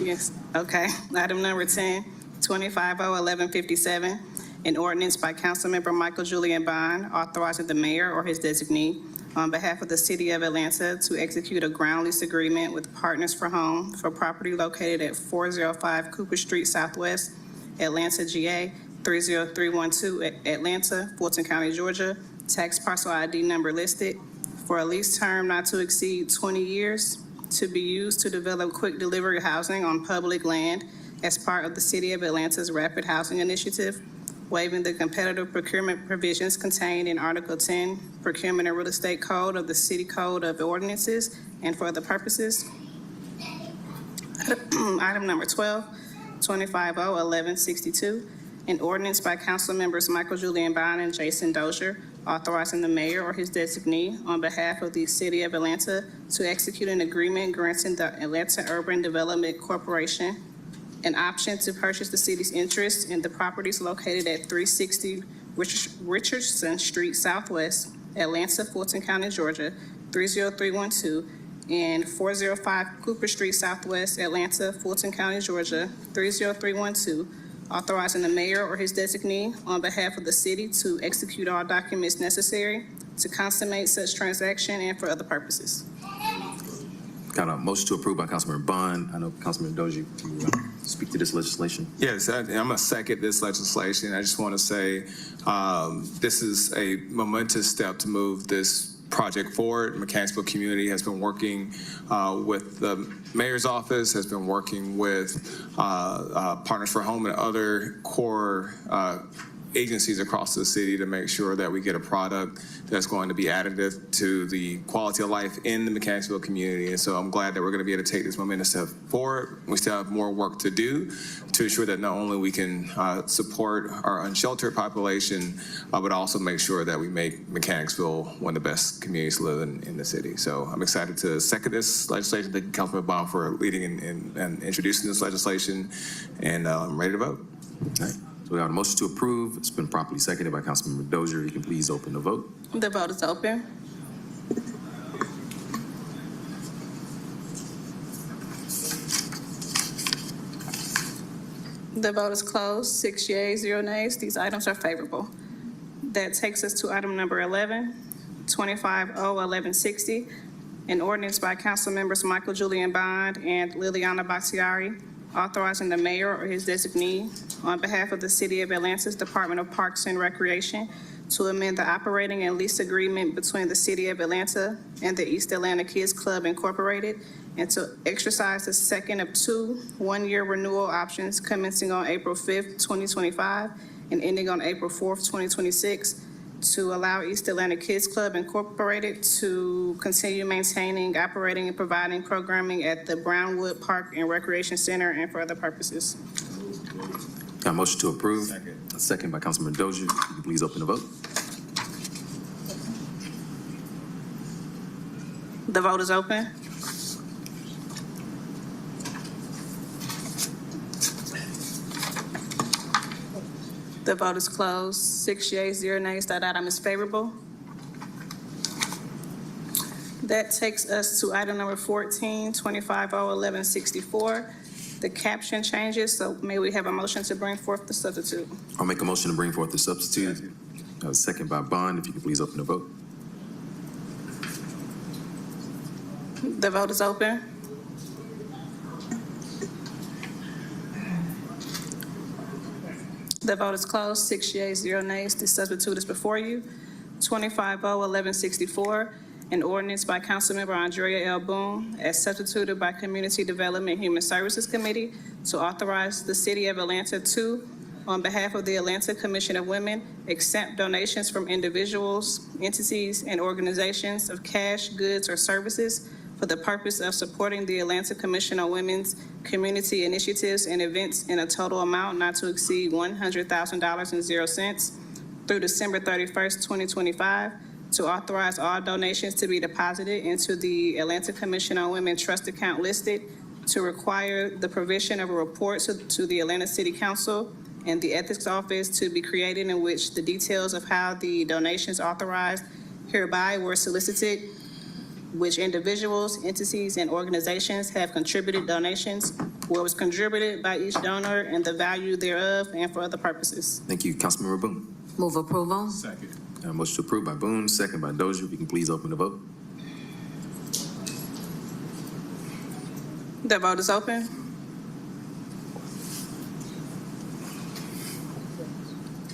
Yes, okay. Item number 10, 25-0-1157, an ordinance by Councilmember Michael Julian Bond authorizing the mayor or his designee on behalf of the City of Atlanta to execute a ground lease agreement with Partners for Home for property located at 405 Cooper Street Southwest, Atlanta, GA, 30312, Atlanta, Fulton County, Georgia, tax parcel ID number listed, for a lease term not to exceed 20 years, to be used to develop quick delivery housing on public land as part of the City of Atlanta's Rapid Housing Initiative, waiving the competitive procurement provisions contained in Article 10, Procurement and Real Estate Code of the City Code of Ordinances, and for other purposes. Item number 12, 25-0-1162, an ordinance by Council Members Michael Julian Bond and Jason Dozier authorizing the mayor or his designee on behalf of the City of Atlanta to execute an agreement granting the Atlanta Urban Development Corporation an option to purchase the city's interest in the properties located at 360 Richardson Street Southwest, Atlanta, Fulton County, Georgia, 30312, and 405 Cooper Street Southwest, Atlanta, Fulton County, Georgia, 30312, authorizing the mayor or his designee on behalf of the city to execute all documents necessary to consummate such transaction and for other purposes. Got a motion to approve by Councilmember Bond. I know Councilman Dozier to speak to this legislation. Yes, I'm going to second this legislation. I just want to say this is a momentous step to move this project forward. Mechanicsville community has been working with the mayor's office, has been working with Partners for Home and other core agencies across the city to make sure that we get a product that's going to be additive to the quality of life in the Mechanicsville community. And so I'm glad that we're going to be able to take this momentum step forward. We still have more work to do to ensure that not only we can support our unsheltered population, but also make sure that we make Mechanicsville one of the best communities to live in the city. So I'm excited to second this legislation. Thank you, Councilman Bond, for leading and introducing this legislation, and I'm ready to vote. All right. So we have a motion to approve. It's been properly seconded by Councilmember Dozier. You can please open the vote. The vote is open. The vote is closed. 6 yeas, 0 nays. These items are favorable. That takes us to item number 11, 25-0-1160, an ordinance by Council Members Michael Julian Bond and Liliana Battiari authorizing the mayor or his designee on behalf of the City of Atlanta's Department of Parks and Recreation to amend the operating and lease agreement between the City of Atlanta and the East Atlanta Kids Club Incorporated, and to exercise the second of 2 one-year renewal options commencing on April 5th, 2025, and ending on April 4th, 2026, to allow East Atlanta Kids Club Incorporated to continue maintaining, operating, and providing programming at the Brownwood Park and Recreation Center and for other purposes. Got a motion to approve? Second. A second by Councilman Dozier. If you could please open the vote. The vote is open. The vote is closed. 6 yeas, 0 nays. That item is favorable. That takes us to item number 14, 25-0-1164. The caption changes, so may we have a motion to bring forth the substitute? I'll make a motion to bring forth the substitute. A second by Bond. If you could please open the vote. The vote is open. The vote is closed. 6 yeas, 0 nays. The substitute is before you. 25-0-1164, an ordinance by Councilmember Andrea L. Boone as substituted by Community Development and Human Services Committee to authorize the City of Atlanta to, on behalf of the Atlanta Commission of Women, accept donations from individuals, entities, and organizations of cash, goods, or services for the purpose of supporting the Atlanta Commission on Women's community initiatives and events in a total amount not to exceed $100,000.00 through December 31st, 2025, to authorize all donations to be deposited into the Atlanta Commission on Women trust account listed, to require the provision of a report to the Atlanta City Council and the Ethics Office to be created in which the details of how the donations authorized hereby were solicited, which individuals, entities, and organizations have contributed donations, what was contributed by each donor, and the value thereof, and for other purposes. Thank you. Councilmember Boone. Move approval. Second. Motion to approve by Boone, second by Dozier. If you can please open the vote. The vote is open.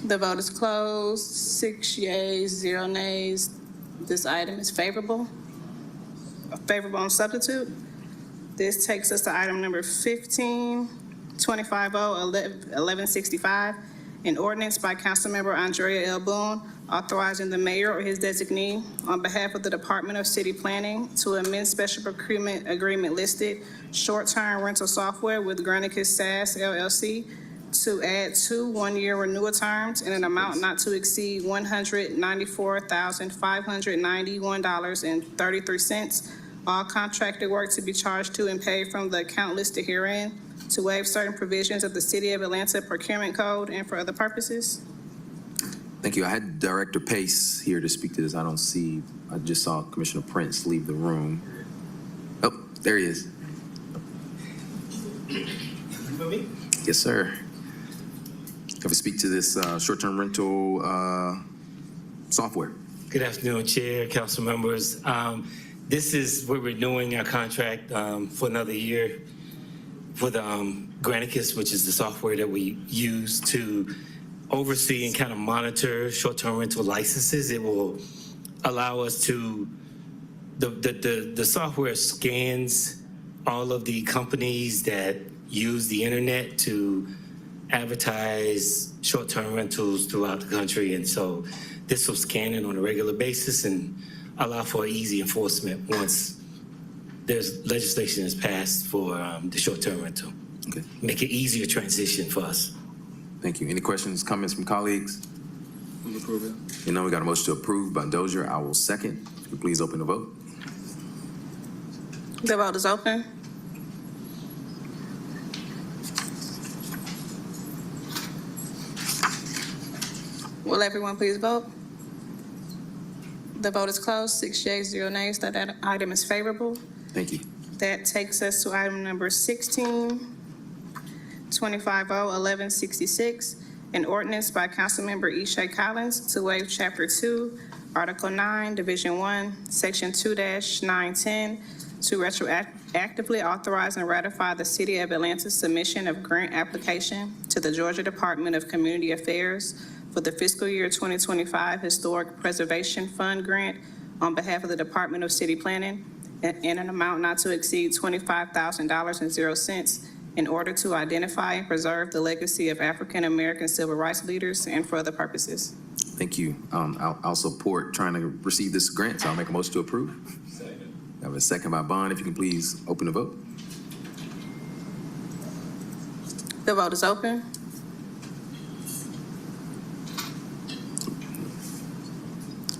The vote is closed. 6 yeas, 0 nays. This item is favorable. Favorable on substitute. This takes us to item number 15, 25-0-1165, an ordinance by Councilmember Andrea L. Boone authorizing the mayor or his designee on behalf of the Department of City Planning to amend special procurement agreement listed short-term rental software with Granicus SAS LLC to add 2 one-year renewal terms in an amount not to exceed $194,591.33. All contracted work to be charged to and paid from the account listed herein, to waive certain provisions of the City of Atlanta Procurement Code and for other purposes. Thank you. I had Director Pace here to speak to this. I just saw Commissioner Prince leave the room. Oh, there he is. Yes, sir. Can we speak to this short-term rental software? Good afternoon, Chair, council members. This is we're renewing our contract for another year for the Granicus, which is the software that we use to oversee and kind of monitor short-term rental licenses. It will allow us to, the software scans all of the companies that use the internet to advertise short-term rentals throughout the country. And so this will scan it on a regular basis and allow for easy enforcement once there's legislation is passed for the short-term rental. Okay. Make it easier transition for us. Thank you. Any questions, comments from colleagues? Move approval. You know, we got a motion to approve by Dozier. I will second. If you please open the vote. The vote is open. Will everyone please vote? The vote is closed. 6 yeas, 0 nays. That item is favorable. Thank you. That takes us to item number 16, 25-0-1166, an ordinance by Councilmember Ishay Collins to waive Chapter 2, Article 9, Division 1, Section 2-910, to retroactively authorize and ratify the City of Atlanta's submission of grant application to the Georgia Department of Community Affairs for the fiscal year 2025 Historic Preservation Fund grant on behalf of the Department of City Planning in an amount not to exceed $25,000.00 in order to identify and preserve the legacy of African-American civil rights leaders and for other purposes. Thank you. I'll support trying to receive this grant, so I'll make a motion to approve. Second. I have a second by Bond. If you can please open the vote. The vote is open.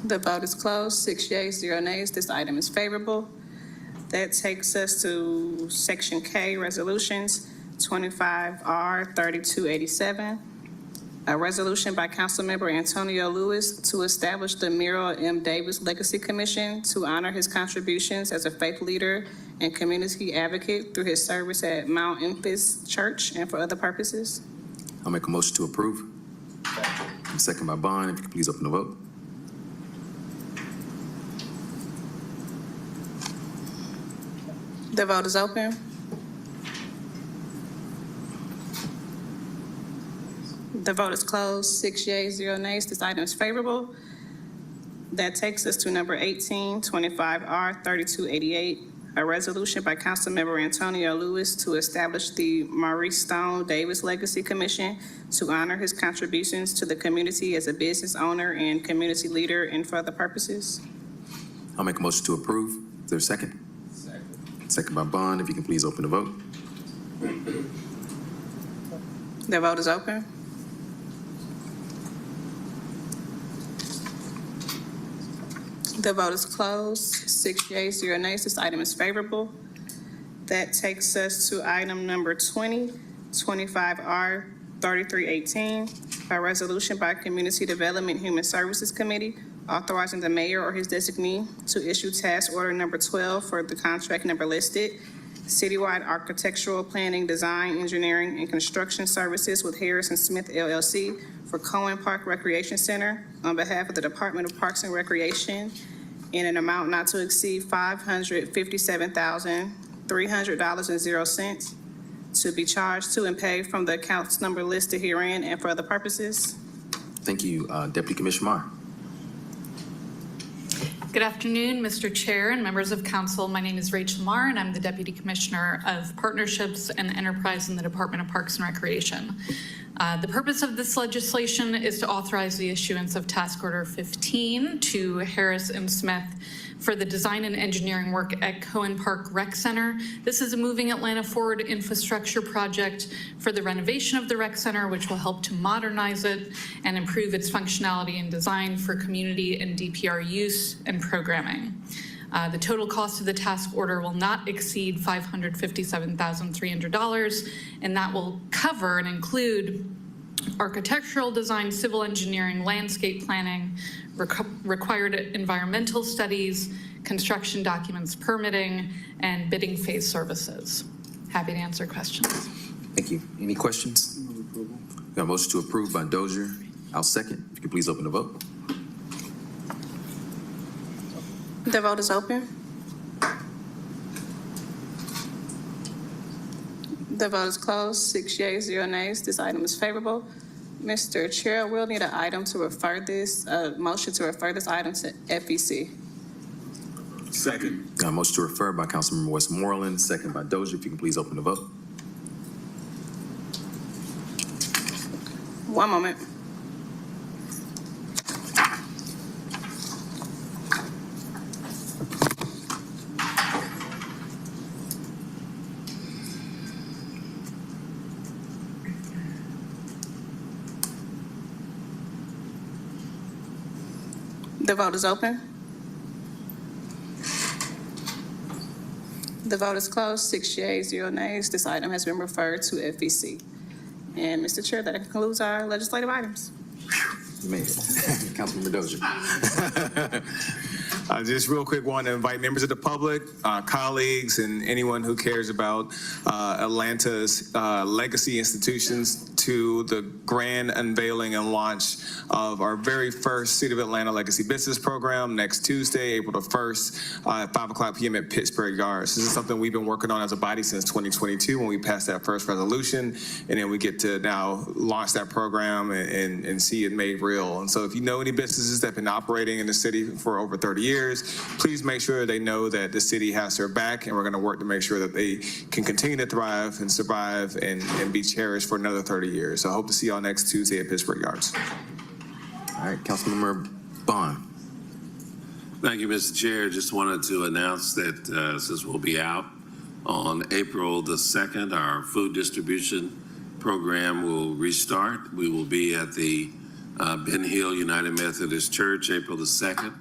The vote is closed. 6 yeas, 0 nays. This item is favorable. That takes us to Section K, Resolutions, 25R 3287. A resolution by Councilmember Antonio Lewis to establish the Muriel M. Davis Legacy Commission to honor his contributions as a faith leader and community advocate through his service at Mount Memphis Church and for other purposes. I'll make a motion to approve. Second by Bond. If you can please open the vote. The vote is open. The vote is closed. 6 yeas, 0 nays. This item is favorable. That takes us to number 18, 25R 3288, a resolution by Councilmember Antonio Lewis to establish the Maurice Stone Davis Legacy Commission to honor his contributions to the community as a business owner and community leader and for other purposes. I'll make a motion to approve. Is there a second? Second by Bond. If you can please open the vote. The vote is open. The vote is closed. 6 yeas, 0 nays. This item is favorable. That takes us to item number 20, 25R 3318, a resolution by Community Development Human Services Committee authorizing the mayor or his designee to issue task order number 12 for the contract number listed, citywide architectural planning, design, engineering, and construction services with Harris and Smith LLC for Cohen Park Recreation Center on behalf of the Department of Parks and Recreation in an amount not to exceed $557,300.00 to be charged to and paid from the accounts number listed herein and for other purposes. Thank you. Deputy Commissioner Marr. Good afternoon, Mr. Chair and members of council. My name is Rachel Marr, and I'm the Deputy Commissioner of Partnerships and Enterprise in the Department of Parks and Recreation. The purpose of this legislation is to authorize the issuance of Task Order 15 to Harris and Smith for the design and engineering work at Cohen Park Rec Center. This is a Moving Atlanta Forward infrastructure project for the renovation of the rec center, which will help to modernize it and improve its functionality and design for community and DPR use and programming. The total cost of the task order will not exceed $557,300, and that will cover and include architectural design, civil engineering, landscape planning, required environmental studies, construction documents, permitting, and bidding phase services. Happy to answer questions. Thank you. Any questions? Got a motion to approve by Dozier. I'll second. If you could please open the vote. The vote is open. The vote is closed. 6 yeas, 0 nays. This item is favorable. Mr. Chair, we'll need an item to refer this, motion to refer this item to FEC. Second. Got a motion to refer by Councilmember Westmoreland, second by Dozier. If you can please open the vote. One moment. The vote is open. The vote is closed. 6 yeas, 0 nays. This item has been referred to FEC. And Mr. Chair, that concludes our legislative items. You made it. Councilman Dozier. Just real quick, want to invite members of the public, colleagues, and anyone who cares about Atlanta's legacy institutions to the grand unveiling and launch of our very first City of Atlanta Legacy Business Program next Tuesday, April the 1st, at 5 o'clock p.m. at Pittsburgh Yards. This is something we've been working on as a body since 2022 when we passed that first resolution, and then we get to now launch that program and see it made real. And so if you know any businesses that have been operating in the city for over 30 years, please make sure they know that the city has their back, and we're going to work to make sure that they can continue to thrive and survive and be cherished for another 30 years. So I hope to see y'all next Tuesday at Pittsburgh Yards. All right, Councilmember Bond. Thank you, Mr. Chair. Just wanted to announce that since we'll be out on April the 2nd, our food distribution program will restart. We will be at the Ben Hill United Methodist Church April the 2nd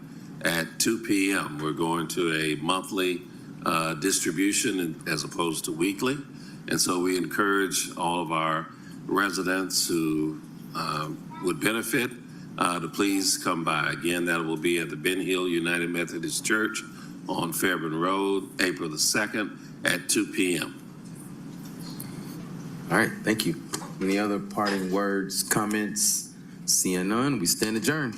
at 2 p.m. We're going to a monthly distribution as opposed to weekly. And so we encourage all of our residents who would benefit to please come by. Again, that will be at the Ben Hill United Methodist Church on Fairburn Road, April the 2nd at 2 p.m. All right, thank you. Any other parting words, comments? Seeing none, we stand adjourned.